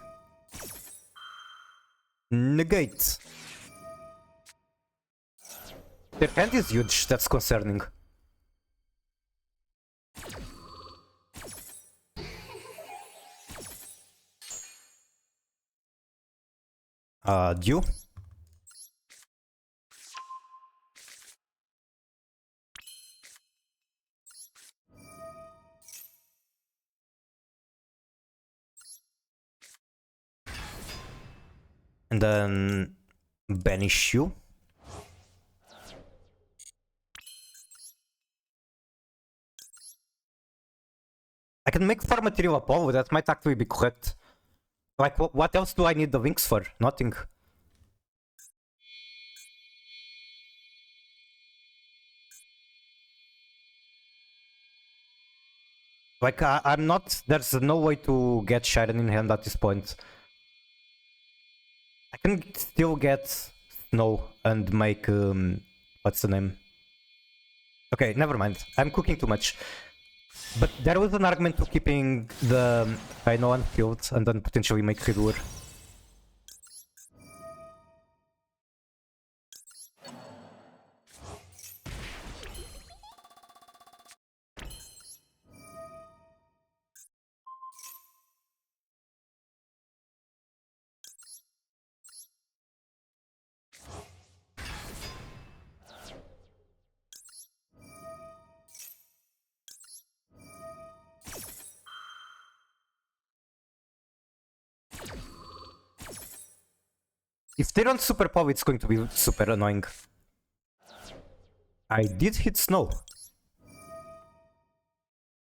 Negate. Their hand is huge, that's concerning. Dew. And then banish you. I can make 4 material Apollo, that might actually be correct. Like, what else do I need the links for? Nothing. Like, I'm not... There's no way to get Shiren in hand at this point. I can still get Snow and make... what's the name? Okay, never mind. I'm cooking too much. But there was an argument to keeping the Rhino on field and then potentially make Hidur. If they don't super pop, it's going to be super annoying. I did hit Snow.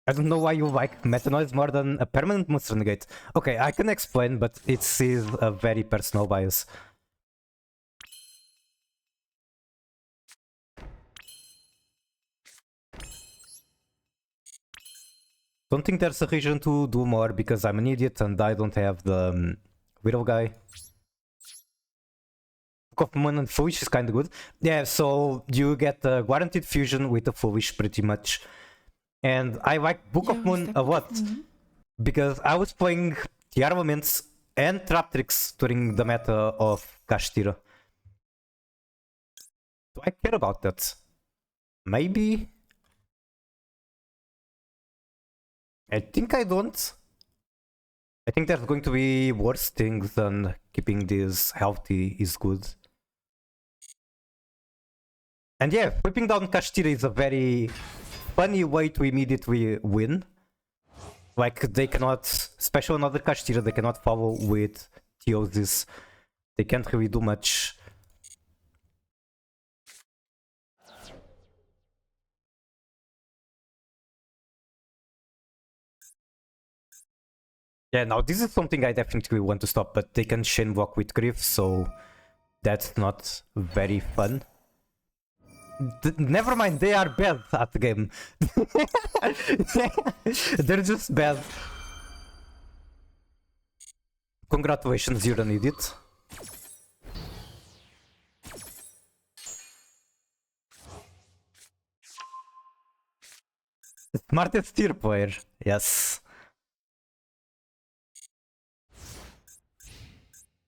I don't know why you like Meta Noise more than a permanent monster negate. Okay, I can explain, but it is a very personal bias. Don't think there's a reason to do more because I'm an idiot and I don't have the Widow guy. Book of Moon and Foolish is kind of good. Yeah, so you get a guaranteed fusion with the Foolish pretty much. And I like Book of Moon a lot because I was playing Tearlaments and Traptrix during the meta of Kashtira. Do I care about that? Maybe? I think I don't. I think there's going to be worse things than keeping this healthy is good. And yeah, whipping down Kashtira is a very funny way to immediately win. Like, they cannot, especially another Kashtira, they cannot follow with Theosis. They can't really do much. Yeah, now this is something I definitely want to stop, but they can chain block with Griff, so that's not very fun. Never mind, they are bad at the game. They're just bad. Congratulations, you're an idiot. Smartest tier player, yes.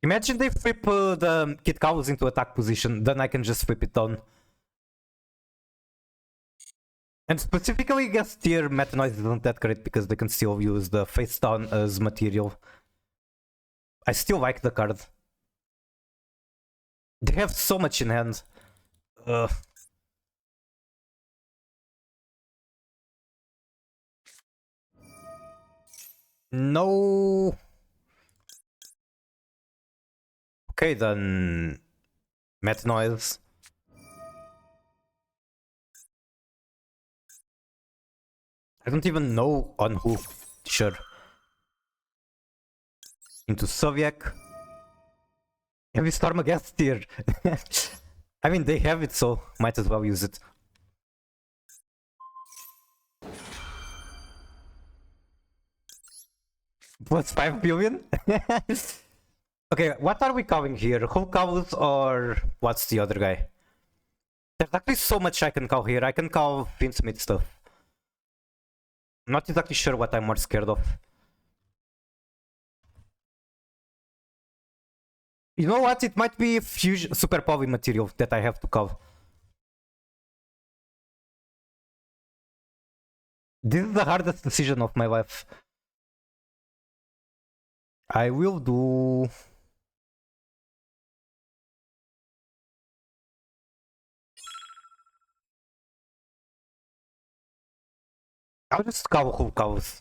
Imagine they flip the Kid Cows into attack position, then I can just flip it down. And specifically against tier Meta Noise isn't that great because they can still use the face down as material. I still like the card. They have so much in hand. No. Okay, then Meta Noise. I don't even know on who. Sure. Into Soviet. Heavy Storm against tier. I mean, they have it, so might as well use it. Plus 5 billion? Okay, what are we calling here? Who calls or what's the other guy? There's actually so much I can call here. I can call Finsmith stuff. I'm not exactly sure what I'm more scared of. You know what? It might be fusion super poly material that I have to call. This is the hardest decision of my life. I will do... I'll just call who calls.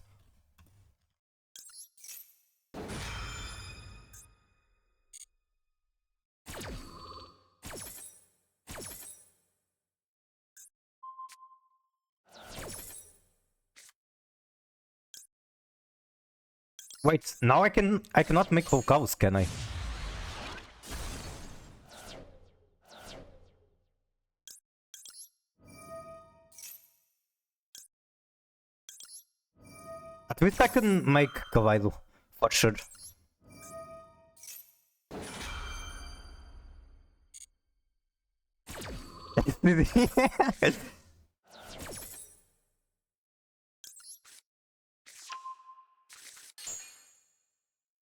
Wait, now I cannot make whole cows, can I? At least I can make Kawaii, for sure.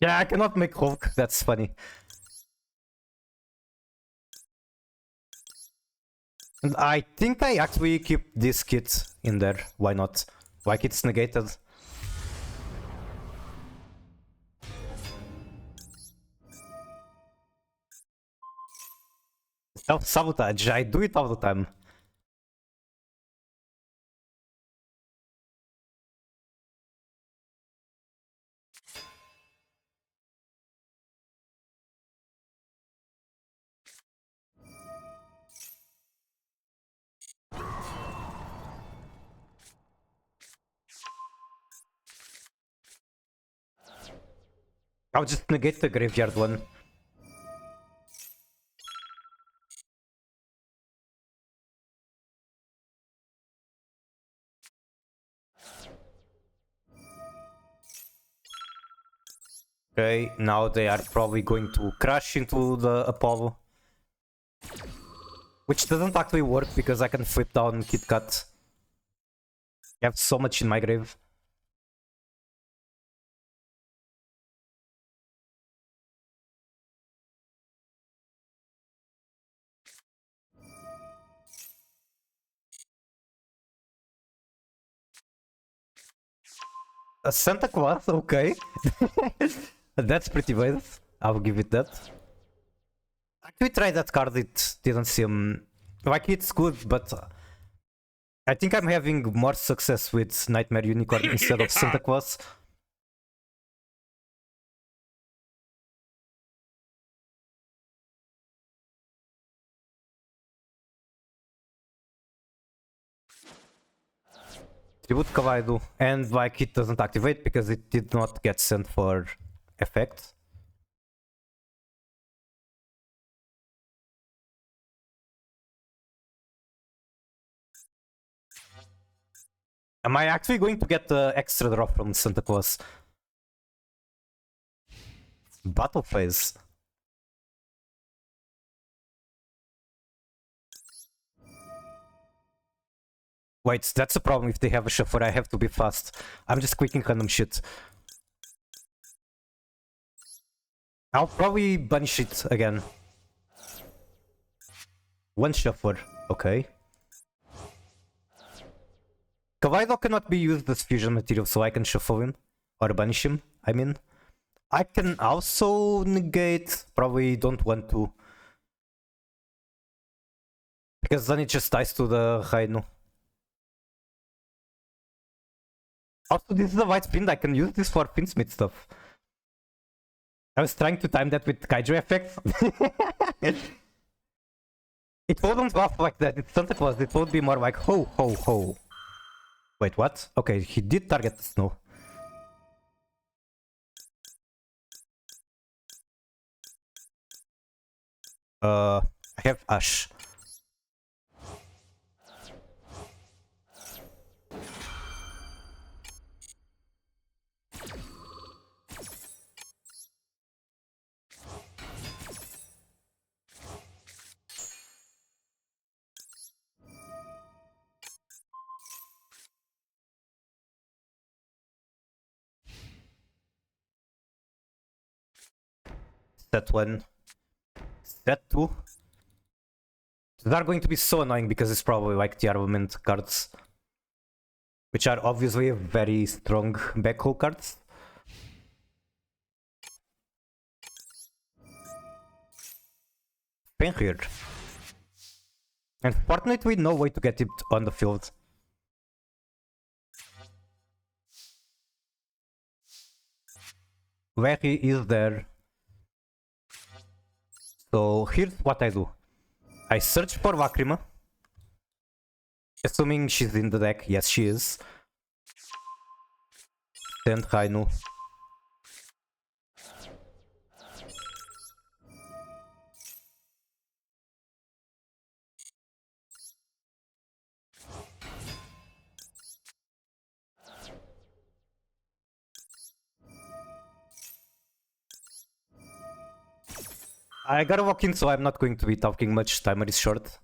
Yeah, I cannot make Hulk, that's funny. And I think I actually keep this kit in there, why not? Like it's negated. Self-sabotage, I do it all the time. I'll just negate the graveyard one. Okay, now they are probably going to crash into the Apollo. Which doesn't actually work because I can flip down Kit Kat. I have so much in my grave. A Santa Claus, okay. That's pretty bad. I'll give it that. Actually tried that card, it didn't seem... Like, it's good, but... I think I'm having more success with Nightmare Unicorn instead of Santa Claus. Tribute Kawaii, and like it doesn't activate because it did not get sent for effect. Am I actually going to get the extra drop from Santa Claus? Battle phase. Wait, that's a problem if they have a shuffler, I have to be fast. I'm just clicking random shit. I'll probably banish it again. One shuffler, okay. Kawaii cannot be used as fusion material, so I can shuffle him. Or banish him, I mean. I can also negate, probably don't want to. Because then it just dies to the Rainu. Also, this is a white spin, I can use this for Finsmith stuff. I was trying to time that with Kaiju effects. It wouldn't buff like that, it's Santa Claus, it would be more like ho ho ho. Wait, what? Okay, he did target the snow. I have Ash. Set 1. Set 2. These are going to be so annoying because it's probably like Tearlaments cards. Which are obviously very strong backrow cards. Fenrir. Unfortunately, no way to get it on the field. Where he is there. So here's what I do. I search for Lacrima. Assuming she's in the deck. Yes, she is. Send Rainu. I gotta walk in, so I'm not going to be talking much. Timer is short.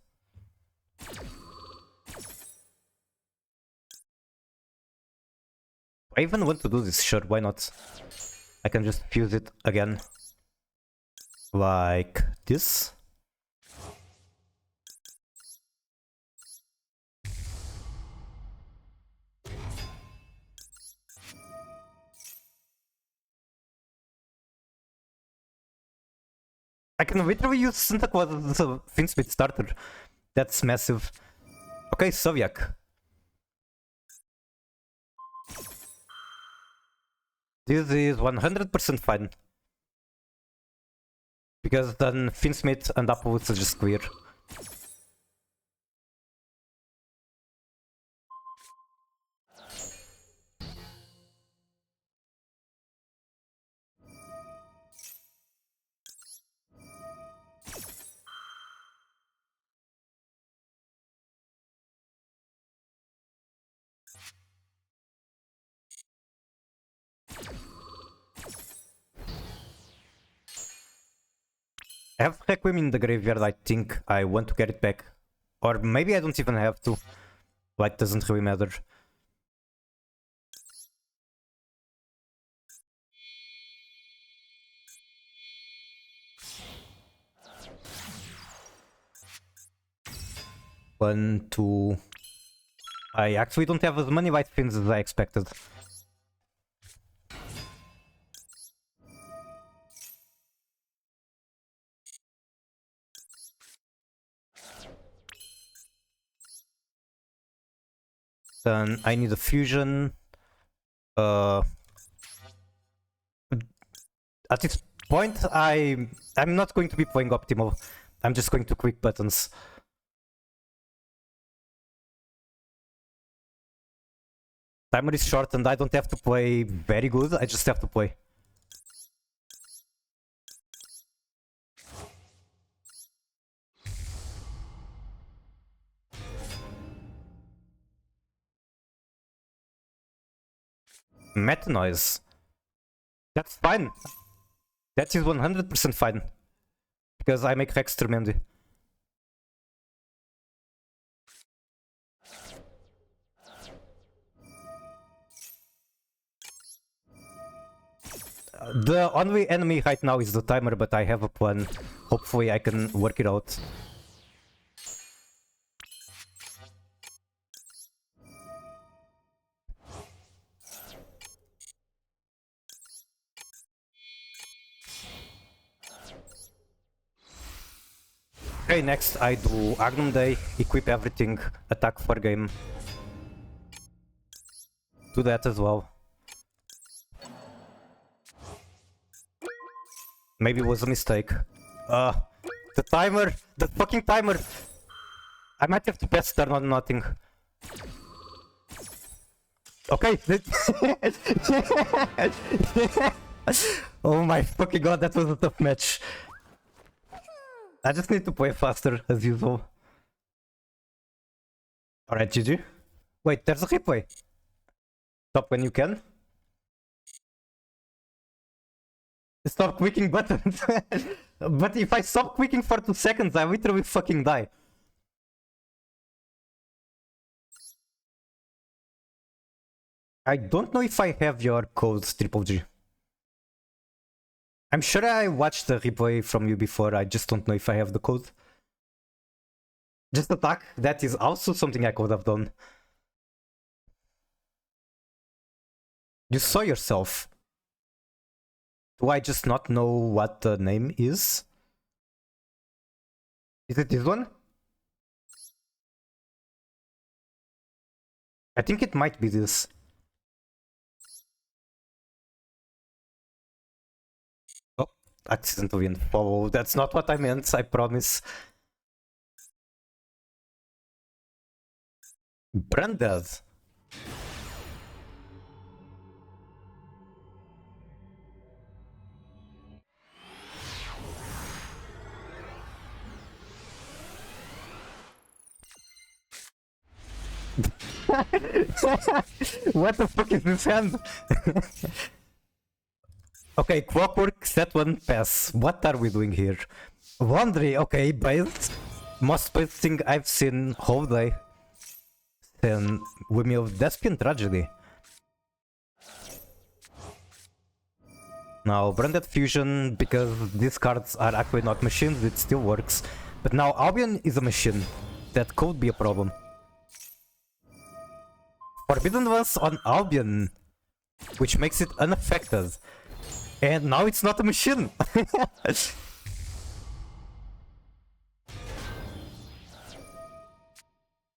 I even want to do this, sure, why not? I can just fuse it again. Like this. I can literally use Santa Claus as a Finsmith starter. That's massive. Okay, Sovyak. This is 100% fine. Because then Finsmith and Applewood are just clear. I have Requiem in the graveyard, I think I want to get it back. Or maybe I don't even have to. Like, doesn't really matter. One, two... I actually don't have as many white fins as I expected. Then I need a fusion. At this point, I'm not going to be playing optimal. I'm just going to click buttons. Timer is short and I don't have to play very good, I just have to play. Meta noise. That's fine. That is 100% fine. Because I make Rex Tremendi. The only enemy right now is the timer, but I have a plan. Hopefully I can work it out. Okay, next I do Agnum Day, equip everything, attack for game. Do that as well. Maybe it was a mistake. The timer! The fucking timer! I might have to pass turn on nothing. Okay. Oh my fucking god, that was a tough match. I just need to play faster, as usual. Alright, GG. Wait, there's a replay. Stop when you can. Stop clicking buttons. But if I stop clicking for 2 seconds, I literally fucking die. I don't know if I have your code, Triple G. I'm sure I watched the replay from you before, I just don't know if I have the code. Just attack, that is also something I could have done. You saw yourself. Do I just not know what the name is? Is it this one? I think it might be this. Oh, accidentally unfollow. That's not what I meant, I promise. Branded. What the fuck is this hand? Okay, clockwork, set one, pass. What are we doing here? Laundry, okay, based. Most based thing I've seen whole day. Then with me of Despian Tragedy. Now, Branded Fusion, because these cards are actually not machines, it still works. But now Albion is a machine. That could be a problem. Forbidden Ones on Albion, which makes it unaffected. And now it's not a machine.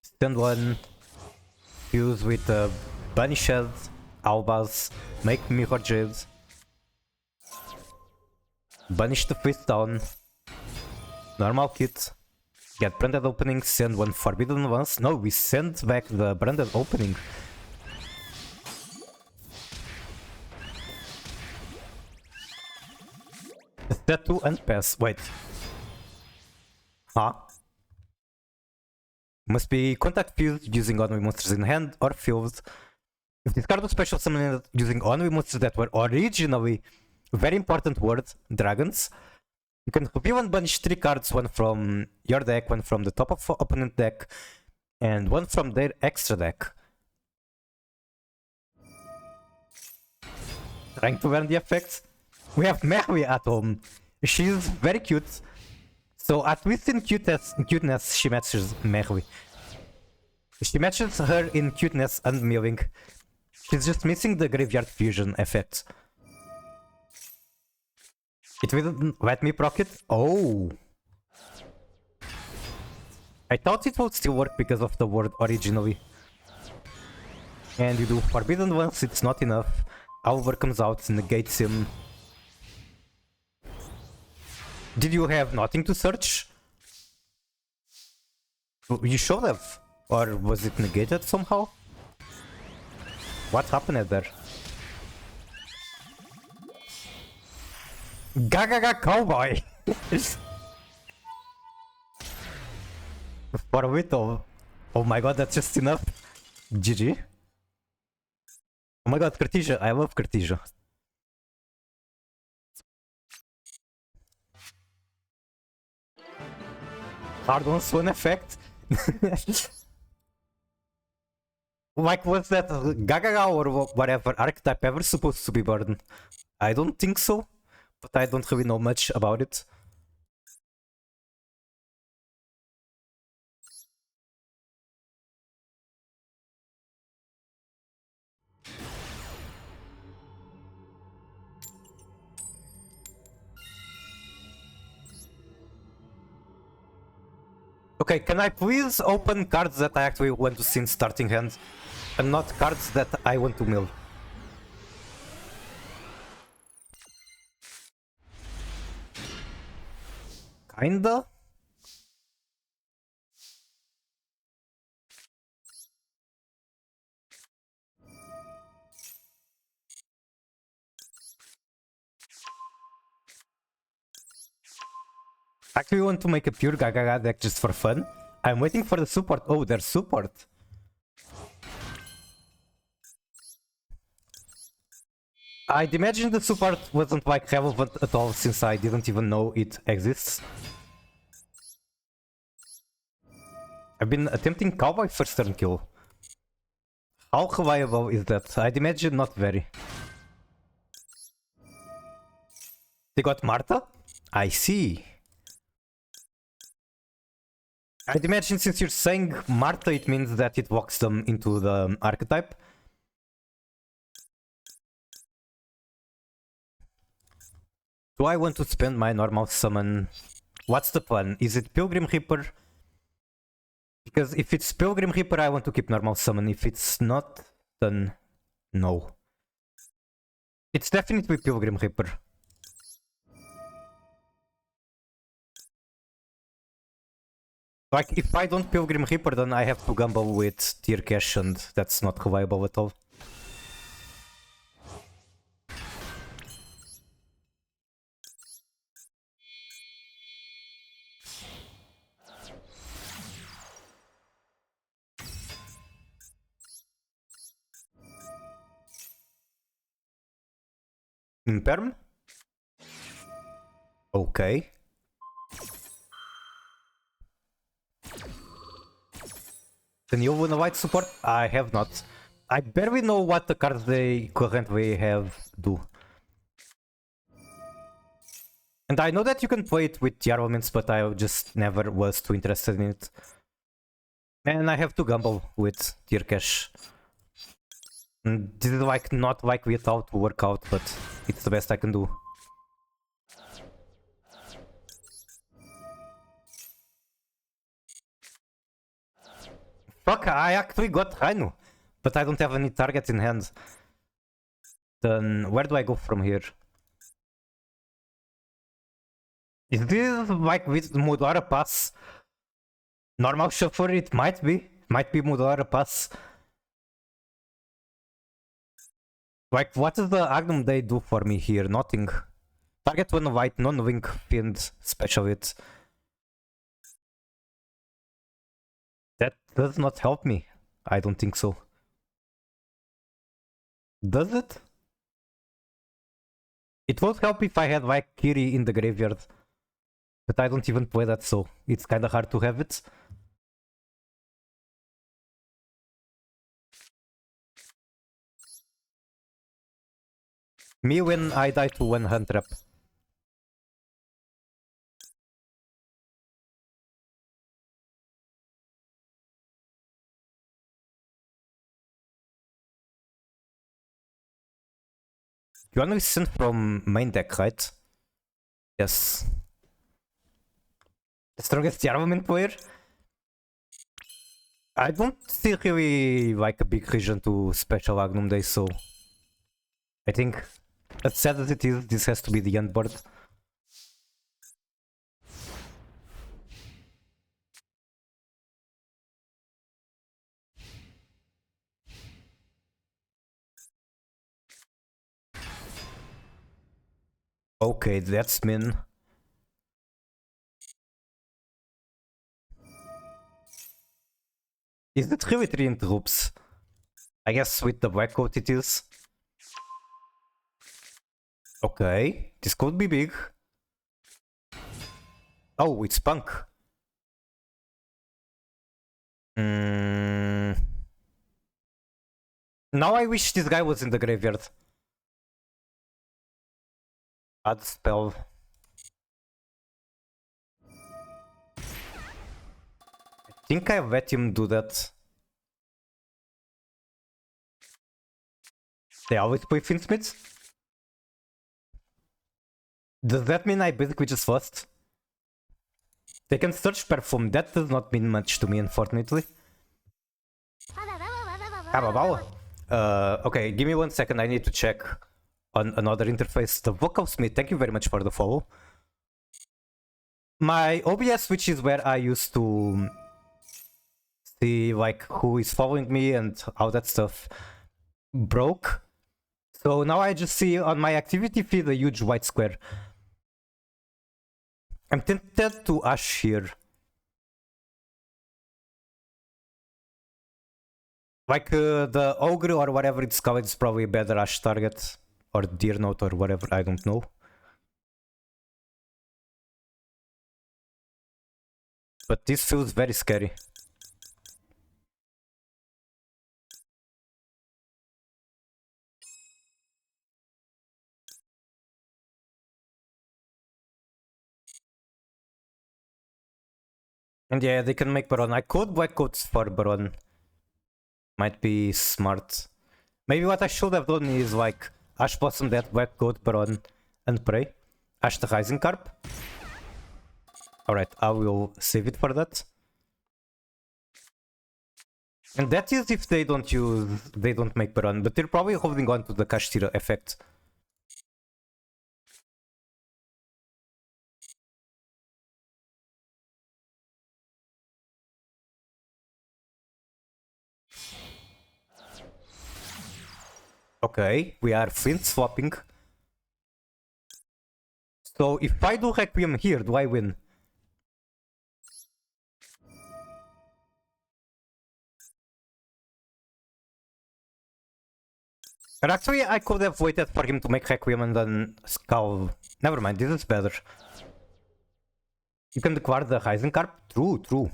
Stand one, fuse with Banished, Albaz, make Mirror Jade. Banish the face down. Normal kit. Get branded opening, send one forbidden ones. No, we send back the branded opening. Step 2 and pass. Wait. Huh? Must be contact field using only monsters in hand or field. If this card was special summoned using only monsters that were originally very important word, dragons, You can reveal and banish 3 cards, one from your deck, one from the top of opponent deck, and one from their extra deck. Trying to learn the effects. We have Mary at home. She's very cute. So at least in cuteness she matches Mary. She matches her in cuteness and milling. She's just missing the graveyard fusion effect. It will let me proc it? Oh! I thought it would still work because of the word originally. And you do Forbidden once, it's not enough. Oliver comes out, negates him. Did you have nothing to search? You should have. Or was it negated somehow? What happened there? Gagaga cowboy! For a whittle. Oh my god, that's just enough. GG. Oh my god, Cartesia. I love Cartesia. Hard on Swan effect. Like, was that Gagaga or whatever archetype ever supposed to be burned? I don't think so, but I don't really know much about it. Okay, can I please open cards that I actually want to see in starting hand, and not cards that I want to mill? Kinda? Actually want to make a pure Gagaga deck just for fun. I'm waiting for the support. Oh, there's support. I'd imagine the support wasn't like relevant at all since I didn't even know it exists. I've been attempting Cowboy first turn kill. How reliable is that? I'd imagine not very. They got Martha? I see. I'd imagine since you're saying Martha, it means that it walks them into the archetype. Do I want to spend my normal summon? What's the plan? Is it Pilgrim Reaper? Because if it's Pilgrim Reaper, I want to keep normal summon. If it's not, then no. It's definitely Pilgrim Reaper. Like, if I don't Pilgrim Reaper, then I have to gamble with Tier Cash, and that's not reliable at all. Imperm? Okay. Can you win a white support? I have not. I barely know what the cards they currently have do. And I know that you can play it with Tearlaments, but I just never was too interested in it. And I have to gamble with Tier Cash. This is like not likely at all to work out, but it's the best I can do. Fuck, I actually got Rhino, but I don't have any target in hand. Then where do I go from here? Is this like with Mudora Pass? Normal shuffle, it might be. Might be Mudora Pass. Like, what does the Agnum Day do for me here? Nothing. Target one white, non-wing fiend special it. That does not help me. I don't think so. Does it? It would help if I had like Kiri in the graveyard. But I don't even play that, so it's kinda hard to have it. Me when I die to one hand trap. You wanna listen from main deck, right? Yes. The strongest Tearlaments player? I don't see really like a big reason to special Agnum Day, so I think, as sad as it is, this has to be the end board. Okay, that's min. Is it really 3 interrupts? I guess with the black coat it is. Okay, this could be big. Oh, it's punk. Now I wish this guy was in the graveyard. Add spell. I think I let him do that. They always play Finsmith? Does that mean I basically just lost? They can search perform. That does not mean much to me, unfortunately. Okay, give me 1 second. I need to check on another interface. The Vocal Smith, thank you very much for the follow. My OBS, which is where I used to see like who is following me and how that stuff broke. So now I just see on my activity feed a huge white square. I'm tempted to Ash here. Like the Ogre or whatever it's called is probably a better Ash target. Or Deer Note or whatever, I don't know. But this feels very scary. And yeah, they can make Baron. I could black coats for Baron. Might be smart. Maybe what I should have done is like Ash Blossom that black coat Baron and pray. Ash the Rising Carp. Alright, I will save it for that. And that is if they don't make Baron, but they're probably holding on to the Kashtira effect. Okay, we are flint swapping. So if I do Requiem here, do I win? But actually, I could have waited for him to make Requiem and then Skull. Never mind, this is better. You can acquire the Rising Carp? True, true.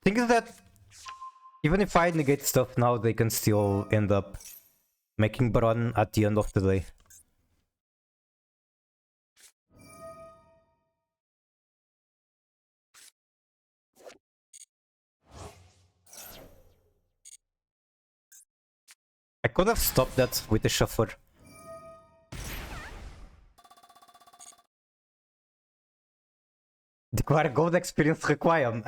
Thing is that even if I negate stuff now, they can still end up making Baron at the end of the day. I could have stopped that with the shuffler. Declare gold experience requiem.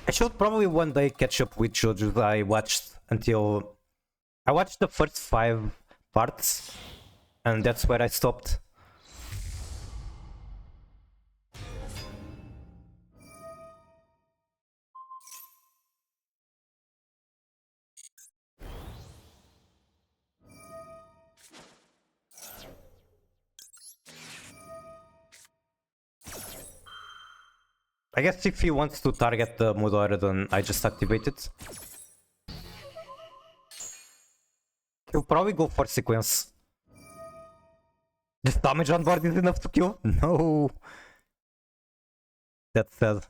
I should probably one day catch up with JoJo's. I watched the first 5 parts, and that's where I stopped. I guess if he wants to target the Mudora, then I just activate it. He'll probably go for sequence. This damage on board is enough to kill? No. That's sad.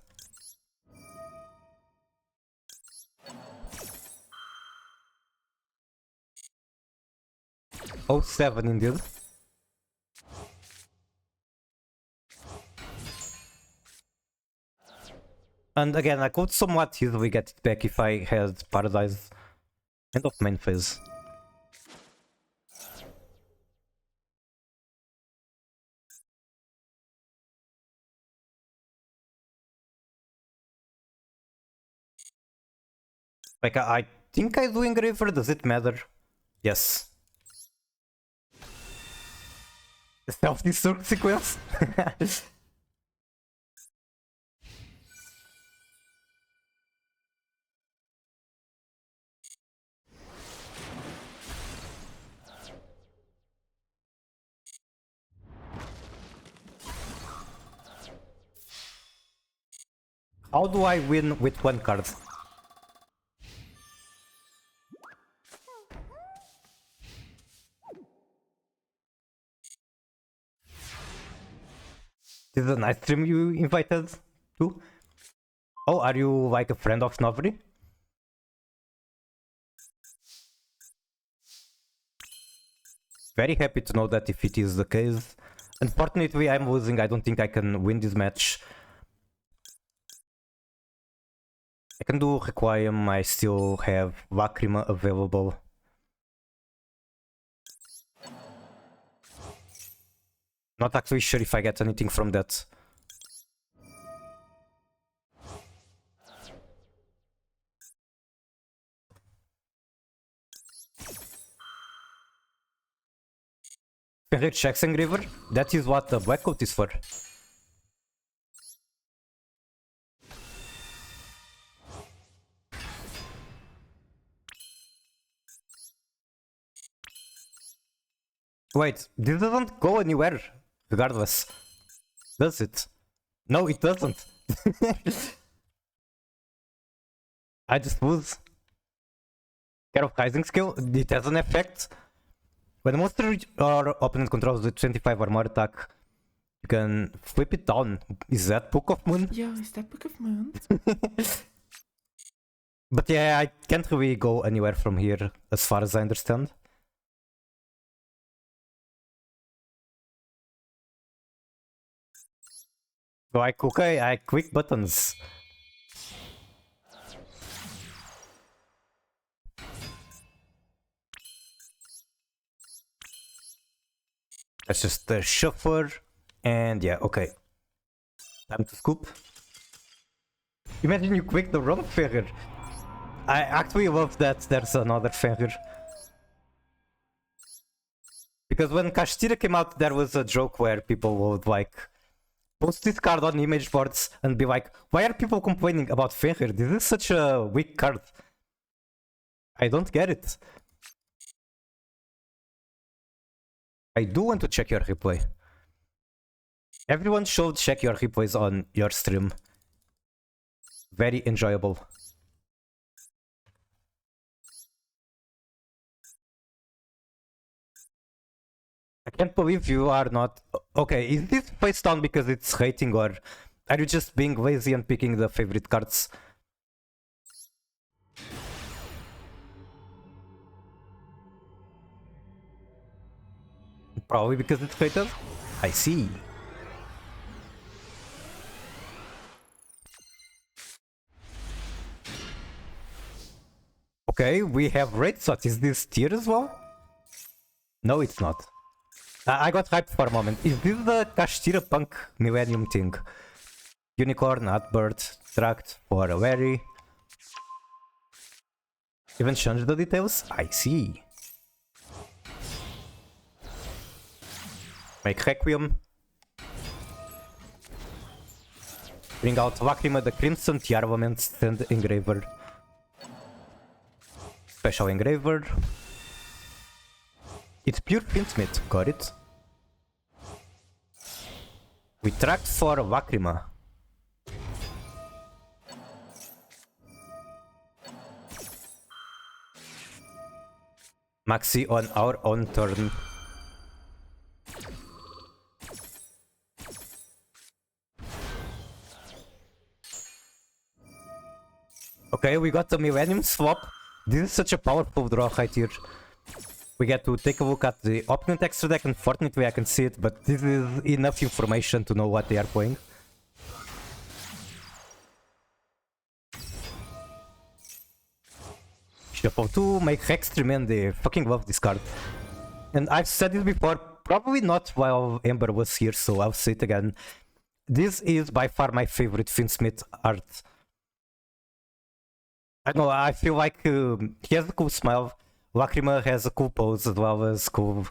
Oh, 7 indeed. And again, I could somewhat easily get it back if I had Paradise. End of main phase. Like, I think I do Engraver, does it matter? Yes. Self-destruct sequence? How do I win with one card? This is a nice stream you invited to? Oh, are you like a friend of Snovery? Very happy to know that if it is the case. Unfortunately, I'm losing. I don't think I can win this match. I can do Requiem. I still have Lacrima available. Not actually sure if I get anything from that. Fenrir checks Engraver? That is what the black coat is for. Wait, this doesn't go anywhere, regardless. Does it? No, it doesn't. I just lose. Care of Rising skill, it has an effect. When a monster or opponent controls the 25 or more attack, you can flip it down. Is that Book of Moon? Yeah, is that Book of Moon? But yeah, I can't really go anywhere from here, as far as I understand. So I click buttons. That's just the shuffler. And yeah, okay. Time to scoop. Imagine you click the wrong Fenrir. I actually love that there's another Fenrir. Because when Kashtira came out, there was a joke where people would like post this card on image boards and be like, why are people complaining about Fenrir? This is such a weak card. I don't get it. I do want to check your replay. Everyone should check your replays on your stream. Very enjoyable. I can't believe you are not... Okay, is this face down because it's hating, or are you just being lazy and picking the favorite cards? Probably because it's hated? I see. Okay, we have Raid Shot. Is this tier as well? No, it's not. I got hyped for a moment. Is this the Kashtira Punk Millennium thing? Unicorn, Nutbird, Tract for a Wary. Even change the details? I see. Make Requiem. Bring out Lacrima, the Crimson, Tearlaments, and Engraver. Special Engraver. It's pure Finsmith, got it. We tracked for Lacrima. Maxi on our own turn. Okay, we got the Millennium swap. This is such a powerful draw right here. We get to take a look at the opponent extra deck. Unfortunately, I can see it, but this is enough information to know what they are playing. Shuffle 2, make Hextream, and they fucking love this card. And I've said this before, probably not while Ember was here, so I'll say it again. This is by far my favorite Finsmith art. I don't know, I feel like he has a cool smile. Lacrima has a cool pose as well as cool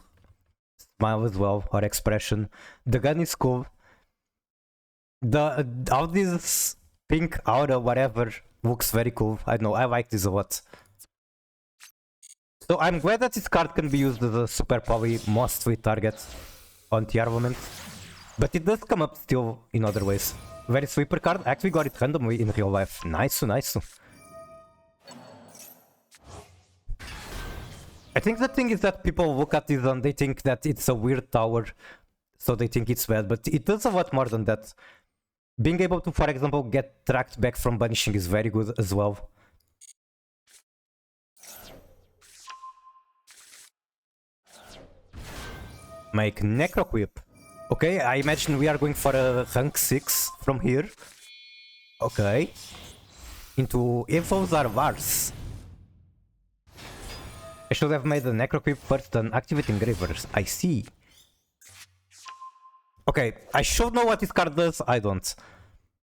smile as well, or expression. The gun is cool. All this pink aura, whatever, looks very cool. I don't know, I like this a lot. So I'm glad that this card can be used as a super poly mostly target on Tearlaments. But it does come up still in other ways. Very sweeper card, actually got it randomly in real life. Nice, nice. I think the thing is that people look at this and they think that it's a weird tower, so they think it's bad, but it does a lot more than that. Being able to, for example, get tracked back from banishing is very good as well. Make Necroquip. Okay, I imagine we are going for a rank 6 from here. Okay. Into Evos are Vars. I should have made the Necroquip first and activating Gravers. I see. Okay, I should know what this card does. I don't.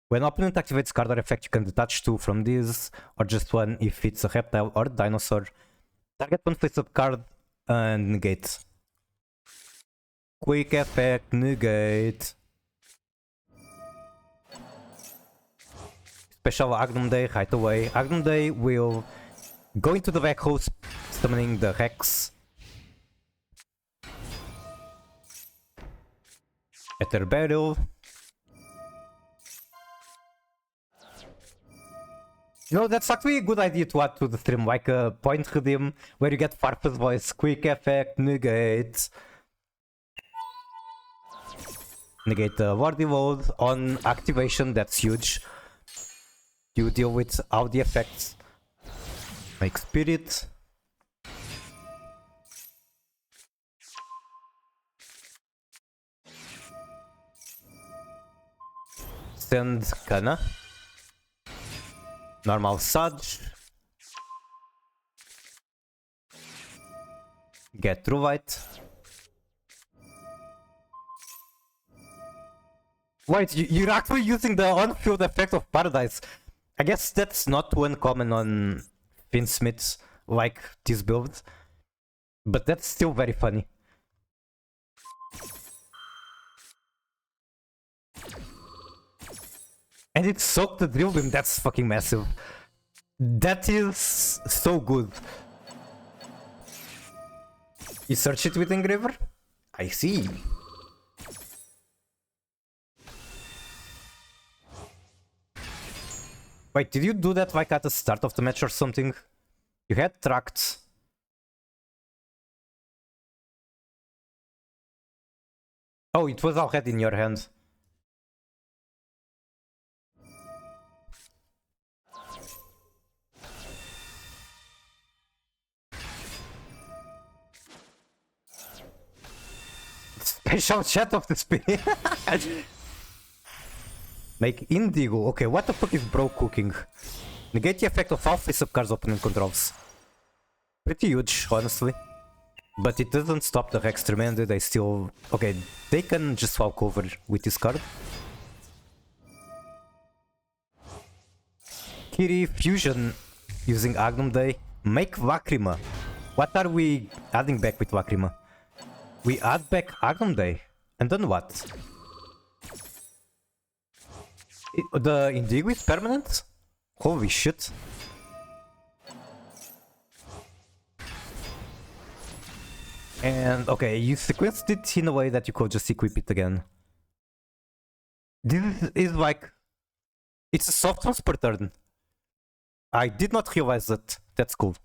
When opponent activates card or effect, you can detach 2 from this, or just 1 if it's a reptile or dinosaur. Target one face-up card and negate. Quick effect, negate. Special Agnum Day right away. Agnum Day will go into the back row, summoning the Rex. Ether Barrel. You know, that's actually a good idea to add to the stream, like a point redeem where you get Farfa's voice, quick effect, negate. Negate the Wardy Load on activation, that's huge. You deal with all the effects. Make Spirit. Send Kana. Normal Saj. Get True Light. Wait, you're actually using the on-field effect of Paradise. I guess that's not too uncommon on Finsmiths like this build, but that's still very funny. And it soaked the drill beam, that's fucking massive. That is so good. You search it with Engraver? I see. Wait, did you do that like at the start of the match or something? You had tracked. Oh, it was already in your hand. Special chat of the spirit. Make Indigo. Okay, what the fuck is bro cooking? Negate the effect of all face-up cards opponent controls. Pretty huge, honestly. But it doesn't stop the Rex Tremendous, they still... Okay, they can just walk over with this card. Kiri Fusion using Agnum Day. Make Lacrima. What are we adding back with Lacrima? We add back Agnum Day. And then what? The Indigo is permanent? Holy shit. And okay, you sequenced it in a way that you could just equip it again. This is like... It's a soft transfer turn. I did not realize that. That's cool.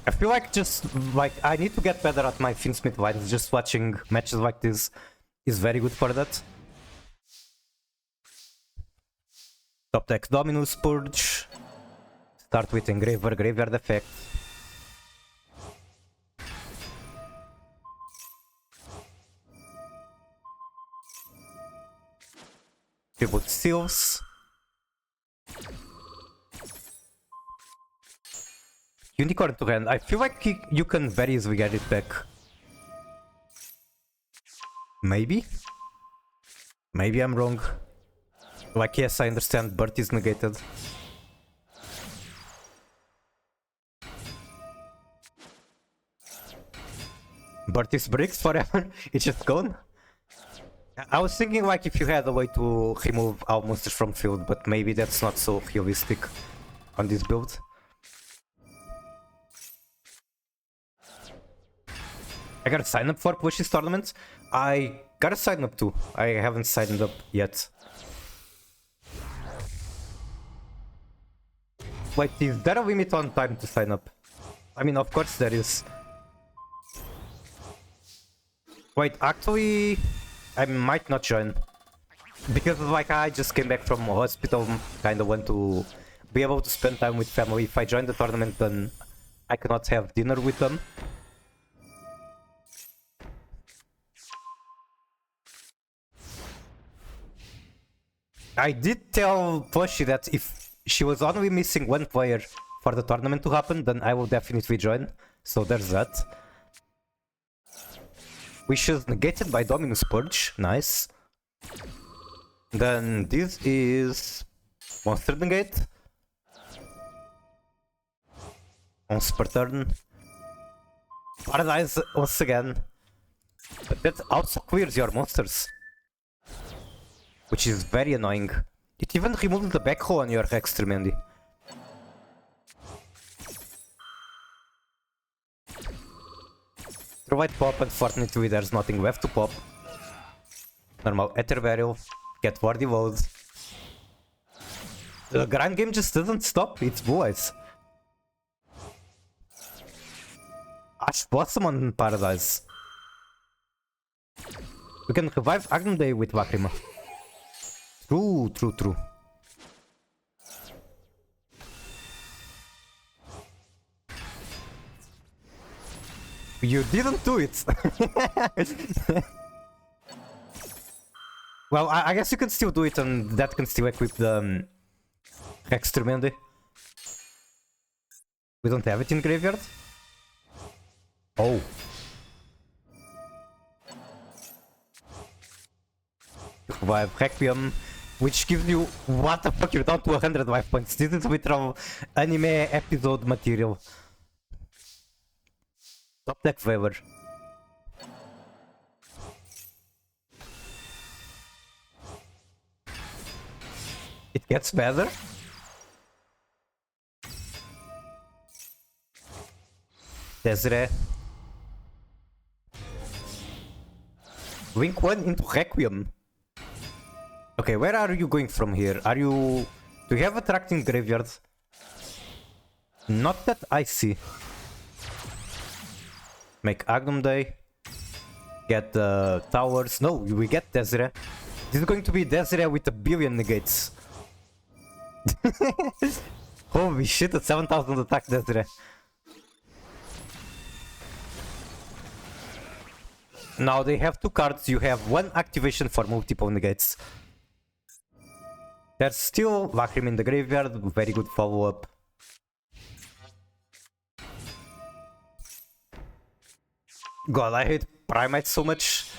I feel like just like I need to get better at my Finsmith lines. Just watching matches like this is very good for that. Top deck Dominus Purge. Start with Engraver, Graveyard Effect. Tribute Seals. Unicorn to hand. I feel like you can very easily get it back. Maybe? Maybe I'm wrong. Like, yes, I understand Burt is negated. Burt is bricks forever. It's just gone. I was thinking like if you had a way to remove all monsters from field, but maybe that's not so realistic on this build. I gotta sign up for Pushes tournaments. I gotta sign up too. I haven't signed up yet. Wait, is there a limit on time to sign up? I mean, of course there is. Wait, actually, I might not join. Because like I just came back from hospital, kinda want to be able to spend time with family. If I join the tournament, then I cannot have dinner with them. I did tell Pushy that if she was only missing one player for the tournament to happen, then I will definitely join. So there's that. Wishes negated by Dominus Purge. Nice. Then this is Monster Negate. Once per turn. Paradise once again. But that also clears your monsters. Which is very annoying. It even removed the backhoe on your Extreme. Provide pop, unfortunately there's nothing left to pop. Normal Ether Barrel, get Wardy Load. The grind game just doesn't stop, it's Blue Eyes. Ash Blossom on Paradise. We can revive Agnum Day with Lacrima. True. You didn't do it! Well, I guess you can still do it and that can still equip the Extreme. We don't have it in graveyard? Oh. Revive Requiem, which gives you... What the fuck, you're down to 100 life points. This is literal anime episode material. Top deck Favor. It gets better. Desiree. Link 1 into Requiem. Okay, where are you going from here? Are you... Do you have Attracting Graveyard? Not that I see. Make Agnum Day. Get the towers. No, we get Desiree. This is going to be Desiree with a billion negates. Holy shit, at 7,000 attack Desiree. Now they have two cards, you have one activation for multiple negates. There's still Lacrima in the graveyard, very good follow-up. God, I hate Primates so much.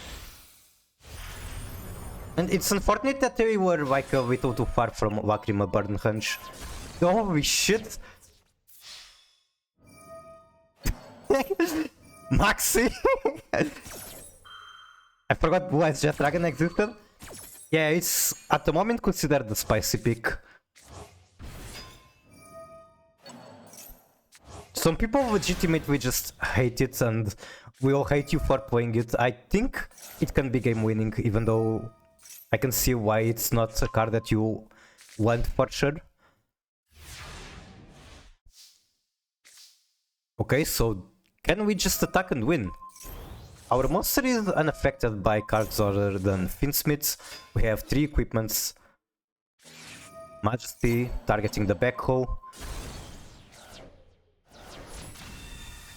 And it's unfortunate that they were like a little too far from Lacrima Burn Hunch. Holy shit! Maxi! I forgot Blue Eyes Jet Dragon existed. Yeah, it's at the moment considered the spicy pick. Some people legitimately just hate it and will hate you for playing it. I think it can be game winning, even though I can see why it's not a card that you want for sure. Okay, so can we just attack and win? Our monster is unaffected by cards other than Finsmiths. We have 3 equipments. Majesty, targeting the backhoe.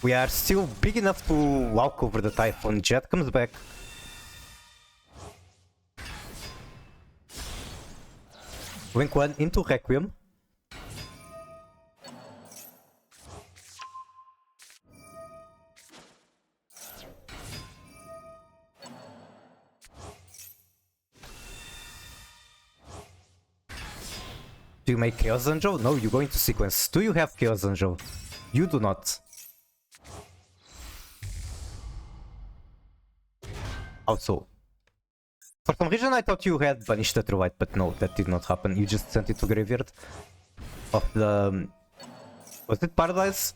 We are still big enough to walk over the Typhoon. Jet comes back. Wink 1 into Requiem. Do you make Chaos Angel? No, you go into sequence. Do you have Chaos Angel? You do not. Also, for some reason I thought you had banished the True White, but no, that did not happen. You just sent it to graveyard of the... Was it Paradise?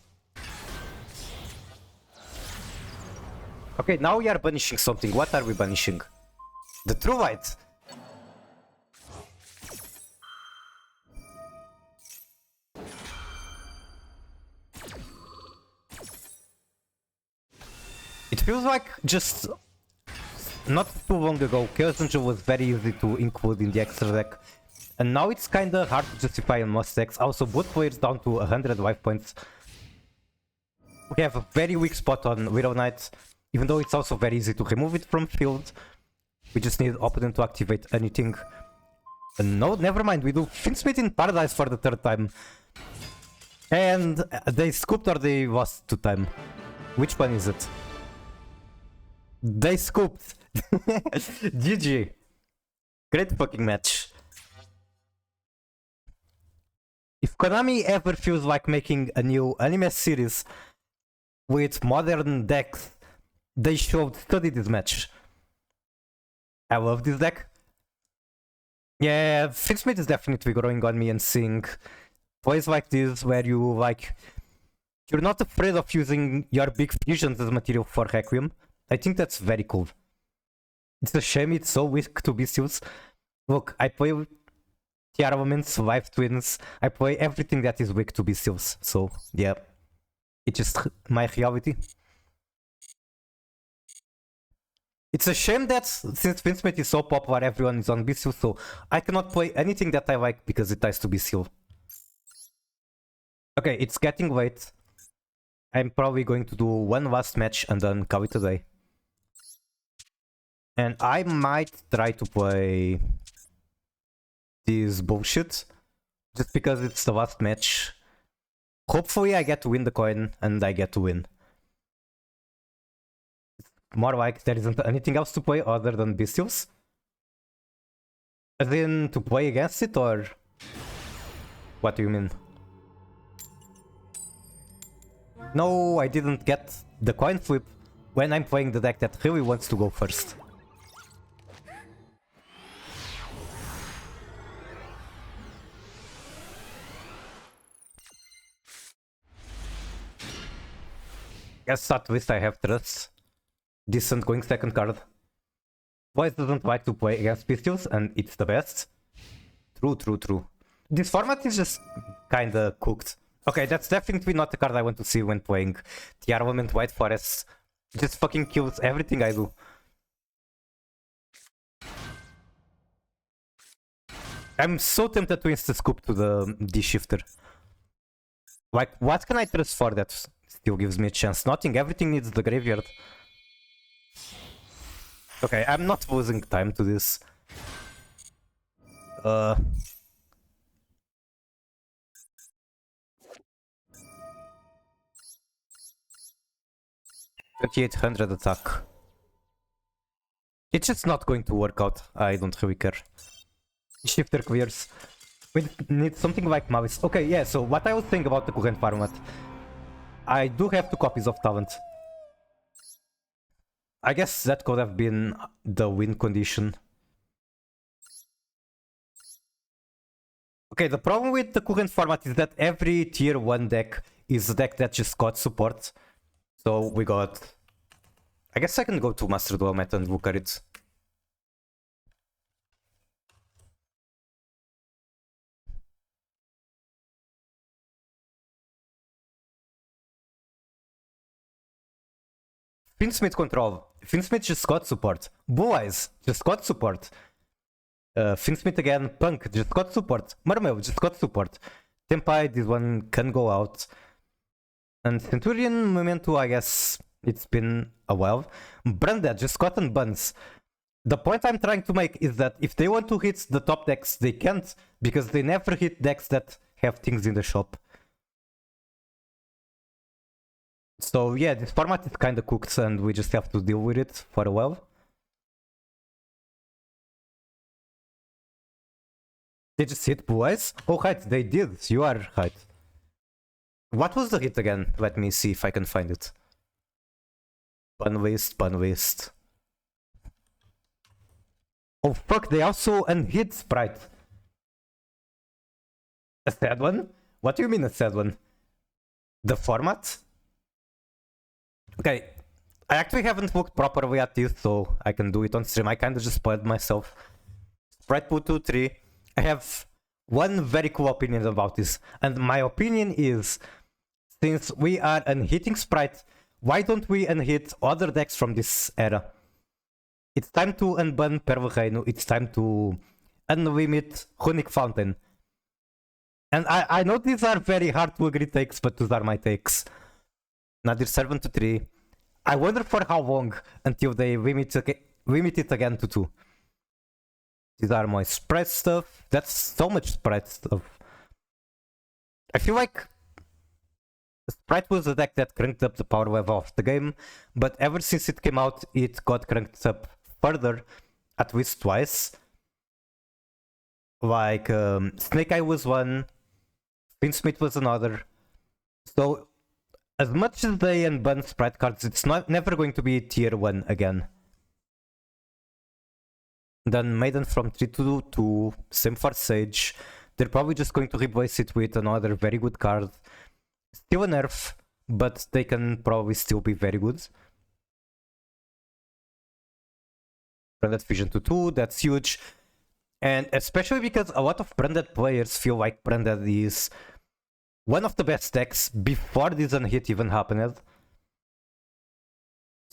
Okay, now we are banishing something. What are we banishing? The True White! It feels like just not too long ago, Chaos Angel was very easy to include in the extra deck. And now it's kinda hard to justify on most decks. Also, both players down to 100 life points. We have a very weak spot on Widow Knight, even though it's also very easy to remove it from field. We just need opponent to activate anything. And no, never mind, we do Finsmith in Paradise for the 3rd time. And they scooped or they lost 2 time. Which one is it? They scooped. GG. Great fucking match. If Konami ever feels like making a new anime series with modern decks, they should study this match. I love this deck. Yeah, Finsmith is definitely growing on me and seeing plays like this where you like... You're not afraid of using your big fusions as material for Requiem. I think that's very cool. It's a shame it's so weak to Bestials. Look, I play Tearlaments, Life Twins. I play everything that is weak to Bestials. So, yeah. It's just my reality. It's a shame that since Finsmith is so popular, everyone is on Bestial, so I cannot play anything that I like because it ties to Bestial. Okay, it's getting late. I'm probably going to do one last match and then call it a day. And I might try to play this bullshit just because it's the last match. Hopefully I get to win the coin and I get to win. More like there isn't anything else to play other than Bestials. As in to play against it, or what do you mean? No, I didn't get the coin flip when I'm playing the deck that really wants to go first. Guess at least I have trust. Decent going second card. Voice doesn't like to play against Pistols, and it's the best. True, true, true. This format is just kinda cooked. Okay, that's definitely not the card I want to see when playing Tearlaments White Forest. Just fucking kills everything I do. I'm so tempted to insta-scoop to the D-shifter. Like, what can I trust for that still gives me a chance? Nothing, everything needs the graveyard. Okay, I'm not losing time to this. 2800 attack. It's just not going to work out. I don't really care. Shifter clears. We need something like Mavis. Okay, yeah, so what I was saying about the current format. I do have 2 copies of Talent. I guess that could have been the win condition. Okay, the problem with the current format is that every tier 1 deck is a deck that just got support. So we got... I guess I can go to Master Duel Meta and look at it. Finsmith control. Finsmith just got support. Blue Eyes just got support. Finsmith again. Punk just got support. Marmel just got support. Tempai, this one can go out. And Centurion Memento, I guess it's been a while. Branded just got on buns. The point I'm trying to make is that if they want to hit the top decks, they can't, because they never hit decks that have things in the shop. So yeah, this format is kinda cooked and we just have to deal with it for a while. They just hit Blue Eyes? Oh right, they did, you are right. What was the hit again? Let me see if I can find it. Bun waste. Oh fuck, they also unhit Sprite. A sad one? What do you mean a sad one? The format? Okay, I actually haven't looked properly at this, so I can do it on stream. I kinda just spoiled myself. Sprite put 2-3. I have one very cool opinion about this, and my opinion is, since we are unhitting Sprite, why don't we unhit other decks from this era? It's time to unban Perla Reino, it's time to unlimit Runic Fountain. And I know these are very hard to agree takes, but those are my takes. Nadir 7-3. I wonder for how long until they limit it again to 2. These are my Sprite stuff. That's so much Sprite stuff. I feel like Sprite was a deck that cranked up the power level of the game, but ever since it came out, it got cranked up further, at least twice. Like, Snake Eye was one, Finsmith was another. So, as much as they unban Sprite cards, it's never going to be tier 1 again. Then Maiden from 3 to 2, same for Sage. They're probably just going to replace it with another very good card. Still a nerf, but they can probably still be very good. Branded Vision to 2, that's huge. And especially because a lot of Branded players feel like Branded is one of the best decks before this unhit even happened.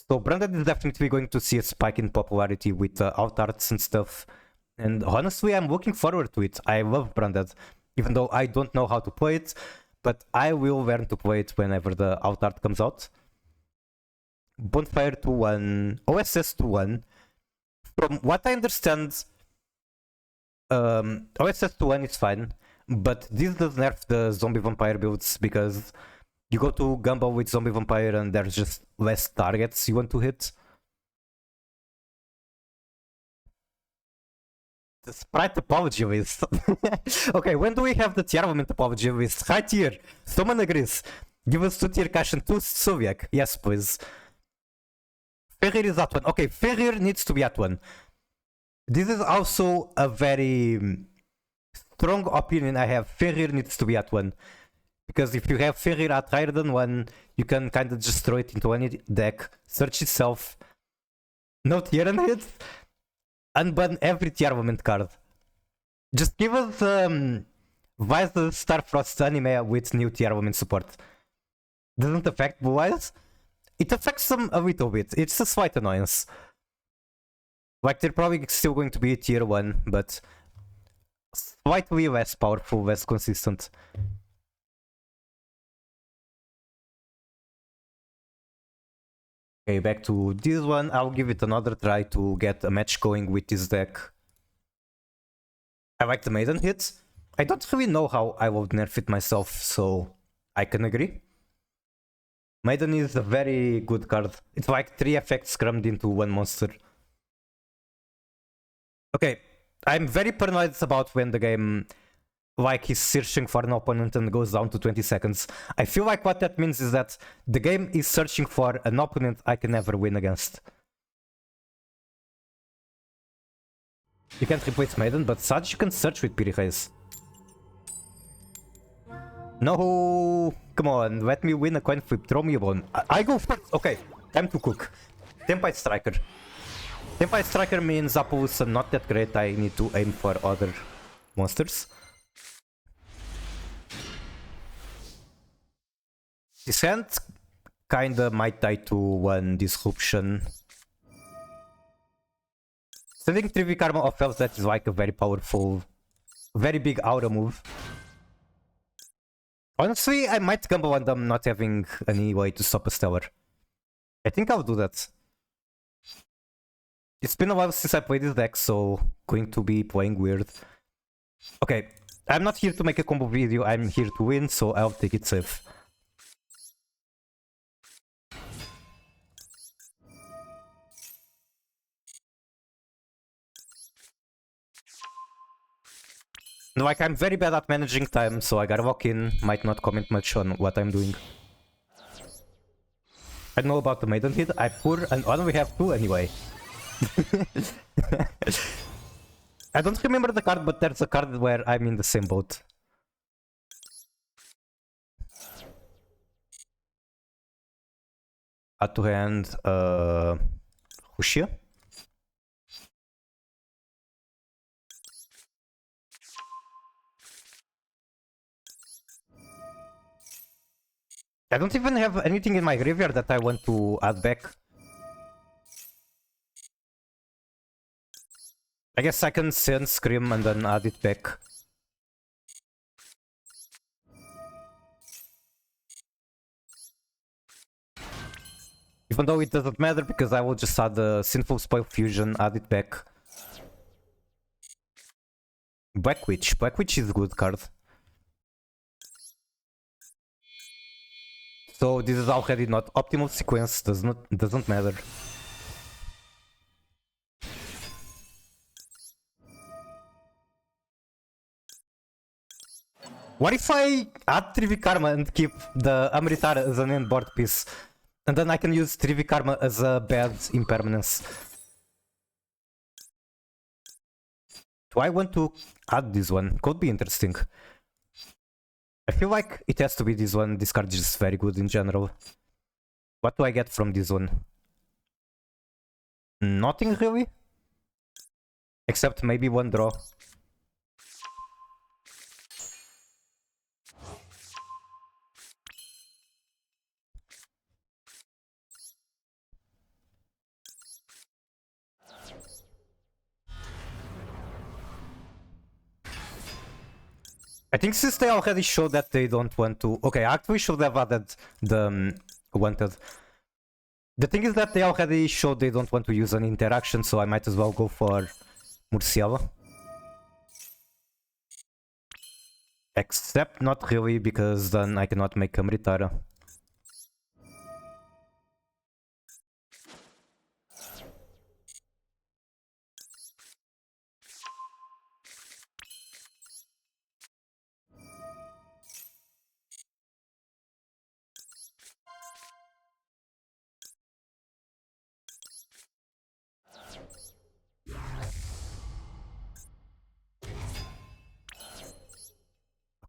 So Branded is definitely going to see a spike in popularity with out arts and stuff. And honestly, I'm looking forward to it. I love Branded, even though I don't know how to play it. But I will learn to play it whenever the out art comes out. Bonfire to 1, OSS to 1. From what I understand, OSS to 1 is fine, but this does nerf the zombie vampire builds because you go to Gumball with zombie vampire and there's just less targets you want to hit. The Sprite apology list. Okay, when do we have the Tearlaments apology list? Right here. Someone agrees. Give us 2 tier cash and 2 Soviak. Yes, please. Ferrir is at 1. Okay, Ferrir needs to be at 1. This is also a very strong opinion I have. Ferrir needs to be at 1. Because if you have Ferrir at higher than 1, you can kind of just throw it into any deck, search itself, no tier on it, unban every Tearlaments card. Just give us Vice the Starfrost anime with new Tearlaments support. Doesn't affect Blue Eyes? It affects them a little bit. It's a slight annoyance. Like, they're probably still going to be tier 1, but slightly less powerful, less consistent. Okay, back to this one. I'll give it another try to get a match going with this deck. I like the Maiden hit. I don't really know how I would nerf it myself, so I can agree. Maiden is a very good card. It's like 3 effects crammed into 1 monster. Okay, I'm very paranoid about when the game, like, is searching for an opponent and goes down to 20 seconds. I feel like what that means is that the game is searching for an opponent I can never win against. You can't replace Maiden, but Saj you can search with Piri-Haze. No, come on, let me win a coin flip, throw me a bone. I go first, okay, time to cook. Tempai Striker. Tempai Striker means Apples are not that great, I need to aim for other monsters. This hand kinda might die to one disruption. Sending Trivi Karma off health, that is like a very powerful, very big aura move. Honestly, I might gamble on them not having any way to stop a Stellar. I think I'll do that. It's been a while since I played this deck, so going to be playing weird. Okay, I'm not here to make a combo video, I'm here to win, so I'll take it safe. Like, I'm very bad at managing time, so I gotta walk in, might not comment much on what I'm doing. I know about the Maiden Hit, I pour and only have 2 anyway. I don't remember the card, but there's a card where I'm in the same boat. Add to hand, Hushia. I don't even have anything in my graveyard that I want to add back. I guess I can send Scream and then add it back. Even though it doesn't matter because I will just add the Sinful Spoil Fusion, add it back. Black Witch. Black Witch is a good card. So this is already not optimal sequence, doesn't matter. What if I add Trivi Karma and keep the Amritara as an end board piece? And then I can use Trivi Karma as a bad impermanence. Do I want to add this one? Could be interesting. I feel like it has to be this one. This card is just very good in general. What do I get from this one? Nothing really. Except maybe one draw. I think since they already showed that they don't want to... Okay, I actually should have added the wanted. The thing is that they already showed they don't want to use an interaction, so I might as well go for Murciela. Except not really, because then I cannot make Amritara.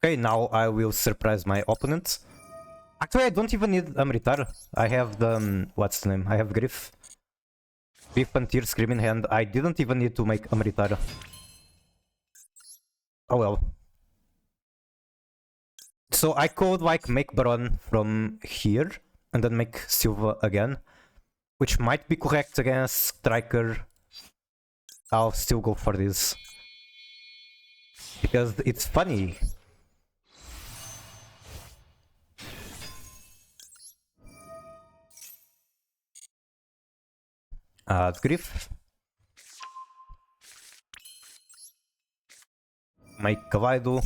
Okay, now I will surprise my opponent. Actually, I don't even need Amritar. I have the... what's the name? I have Griff. Griff and Tear Scream in hand. I didn't even need to make Amritar. Oh well. So I could like make Baron from here and then make Silva again, which might be correct against Striker. I'll still go for this because it's funny. Griff. Make Kavaido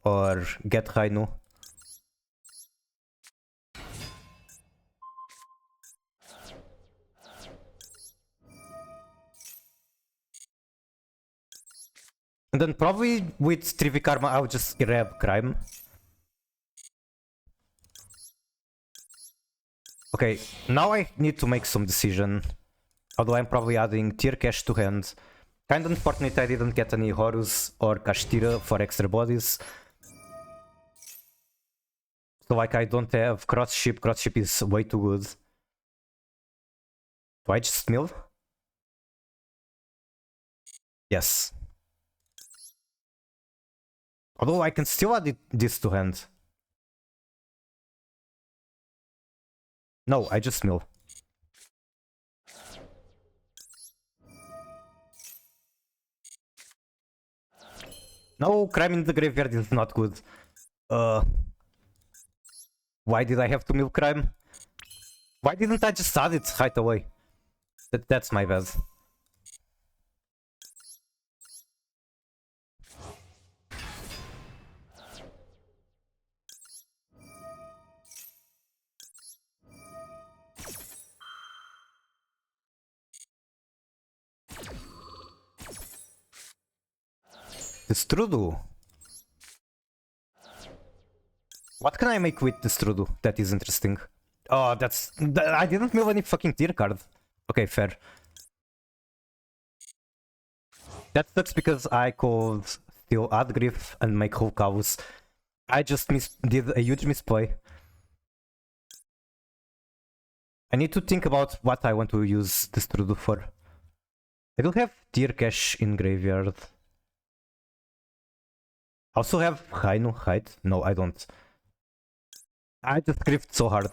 or get Rainu. And then probably with Trivi Karma I'll just grab Crime. Okay, now I need to make some decision. Although I'm probably adding Tier Cash to hand. Kinda unfortunate I didn't get any Horus or Kashtira for extra bodies. So like I don't have Cross Ship is way too good. Do I just mill? Yes. Although I can still add this to hand. No, I just mill. No, crime in the graveyard is not good. Why did I have to mill crime? Why didn't I just add it right away? That's my bad. The Strudu. What can I make with the Strudu that is interesting? Oh, I didn't mill any fucking tier card. Okay, fair. That sucks because I could still add Griff and make whole cows. I just did a huge misplay. I need to think about what I want to use this Strudu for. I do have tier cache in graveyard. I also have Hainu height. No, I don't. I just griffed so hard.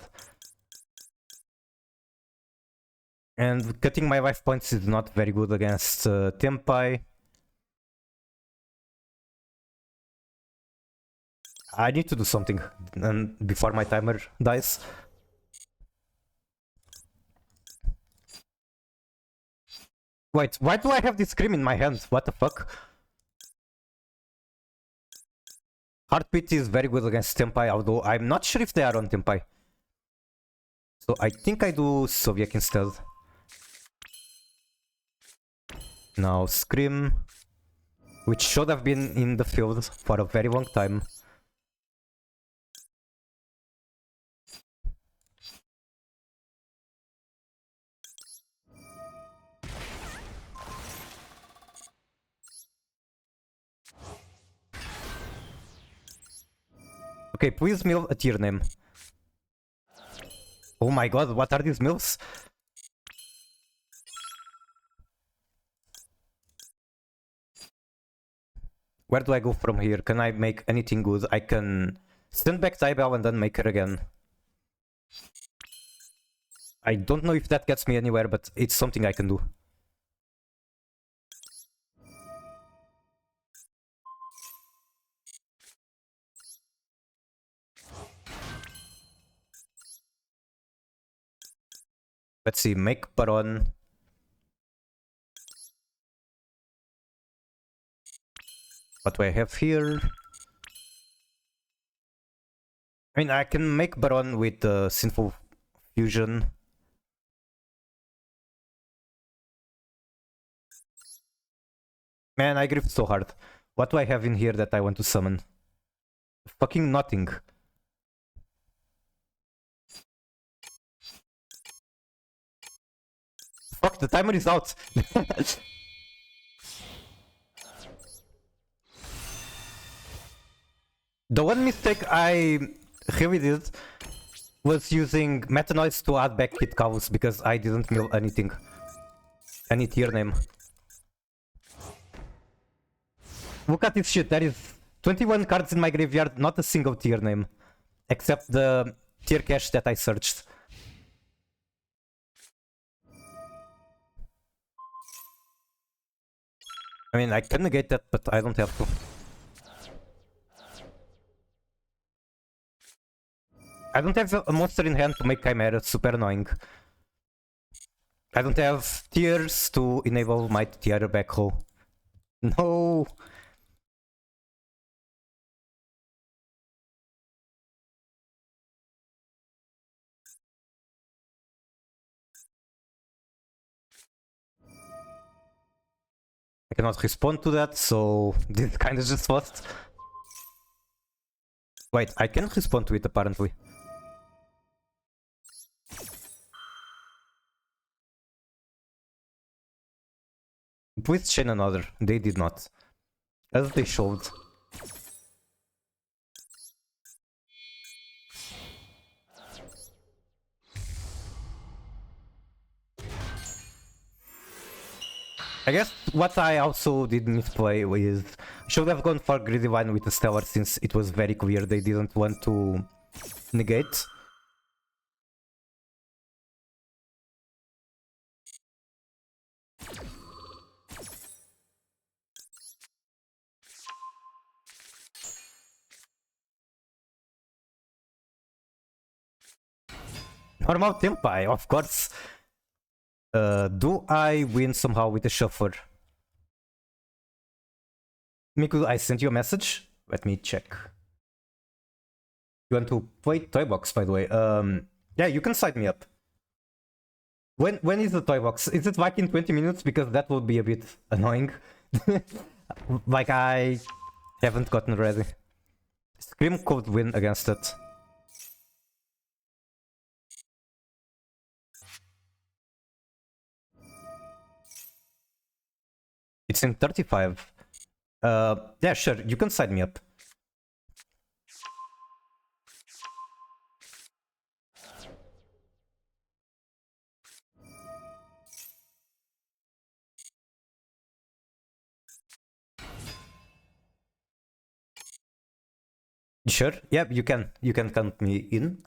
And cutting my life points is not very good against Tempai. I need to do something before my timer dies. Wait, why do I have this scream in my hand? What the fuck? Heartbeat is very good against Tempai, although I'm not sure if they are on Tempai. So I think I do Soviet instead. Now Scream, which should have been in the field for a very long time. Okay, please mill a tier name. Oh my god, what are these mills? Where do I go from here? Can I make anything good? I can send back Tybell and then make her again. I don't know if that gets me anywhere, but it's something I can do. Let's see, make Baron. What do I have here? I mean, I can make Baron with Sinful Fusion. Man, I gripped so hard. What do I have in here that I want to summon? Fucking nothing. Fuck, the timer is out. The one mistake I really did was using Metanoids to add back hit cows because I didn't mill anything. Any tier name. Look at this shit, there is 21 cards in my graveyard, not a single tier name. Except the tier cache that I searched. I mean, I can negate that, but I don't have to. I don't have a monster in hand to make Chimera, super annoying. I don't have tiers to enable my tier backhoe. No! I cannot respond to that, so this kinda just lost. Wait, I can respond to it apparently. Please chain another. They did not. As they showed. I guess what I also did misplay is should have gone for Greedy Vine with the Stellar since it was very clear they didn't want to negate. Normal tempi, of course. Do I win somehow with the shuffler? Miku, I sent you a message. Let me check. You want to play Toy Box, by the way? Yeah, you can sign me up. When is the Toy Box? Is it like in 20 minutes? Because that would be a bit annoying. Like I haven't gotten ready. Scream could win against it. It's in 35. Yeah, sure, you can sign me up. Sure, yeah, you can count me in.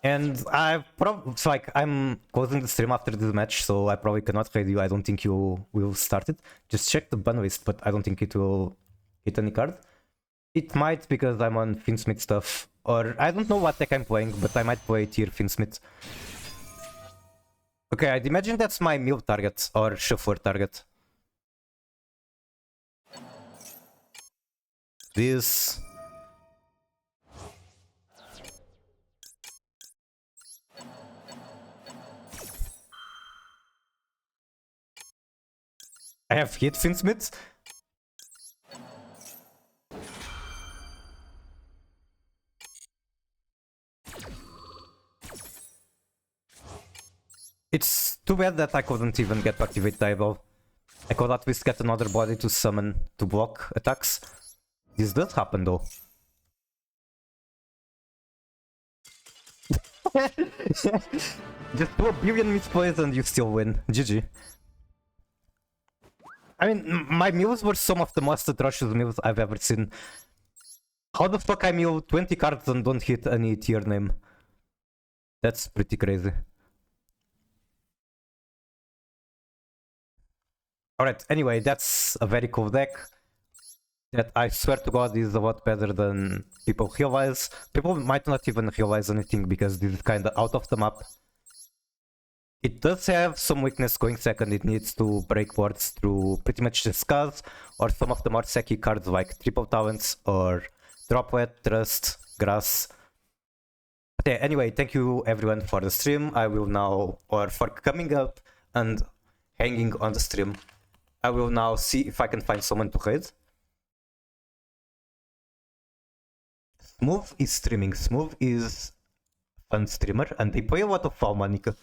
And I'm closing the stream after this match, so I probably cannot raid you. I don't think you will start it. Just check the ban list, but I don't think it will hit any card. It might because I'm on Finsmith stuff, or I don't know what deck I'm playing, but I might play tier Finsmith. Okay, I'd imagine that's my mill target or shuffler target. This. I have hit Finsmith. It's too bad that I couldn't even get to activate Diablo. I could at least get another body to summon to block attacks. This does happen though. Just do a billion misplays and you still win. GG. I mean, my mills were some of the most atrocious mills I've ever seen. How the fuck I mill 20 cards and don't hit any tier name? That's pretty crazy. Alright, anyway, that's a very cool deck that I swear to god is a lot better than people realize. People might not even realize anything because this is kinda out of the map. It does have some weakness going second. It needs to break boards through pretty much the scars or some of the more sacky cards like Triple Talents or Droplet, Trust, Grass. Okay, anyway, thank you everyone for the stream. I will now, or for coming up and hanging on the stream. I will now see if I can find someone to raid. Smooth is streaming. Smooth is a fun streamer and they play a lot of Valmanica.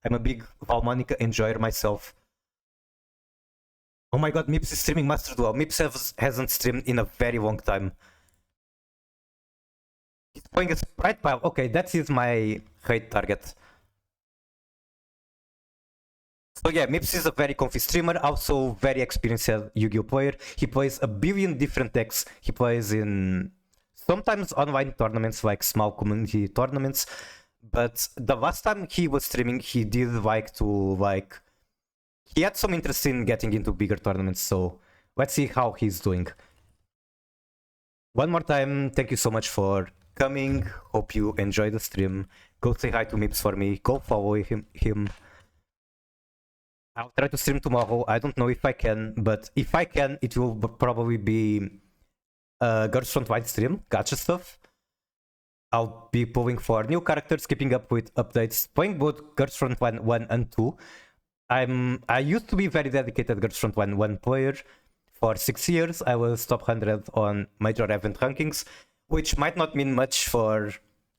I'm a big Valmanica enjoyer myself. Oh my god, Mips is streaming Master Duel. Mips hasn't streamed in a very long time. He's playing a Sprite Pile. Okay, that is my hate target. So yeah, Mips is a very comfy streamer, also very experienced Yu-Gi-Oh player. He plays a billion different decks. He plays in sometimes online tournaments, like small community tournaments. But the last time he was streaming, he did he had some interest in getting into bigger tournaments. So let's see how he's doing. One more time, thank you so much for coming. Hope you enjoyed the stream. Go say hi to Mips for me. Go follow him. I'll try to stream tomorrow. I don't know if I can, but if I can, it will probably be Girls Front Wide stream, gacha stuff. I'll be pulling for new characters, keeping up with updates, playing both Girls Front 1 and 2. I used to be very dedicated Girls Front 1 player. For 6 years, I was top 100 on major event rankings, which might not mean much for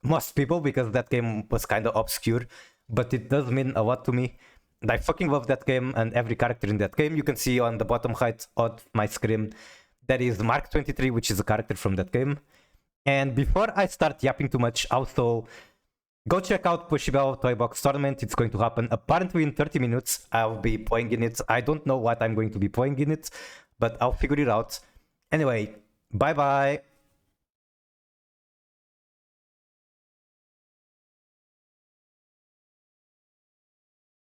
most people because that game was kind of obscure, but it does mean a lot to me. And I fucking love that game and every character in that game. You can see on the bottom right of my screen, that is Mark 23, which is a character from that game. And before I start yapping too much, also go check out Pushibel Toy Box Tournament. It's going to happen apparently in 30 minutes. I'll be playing in it. I don't know what I'm going to be playing in it, but I'll figure it out. Anyway, bye bye.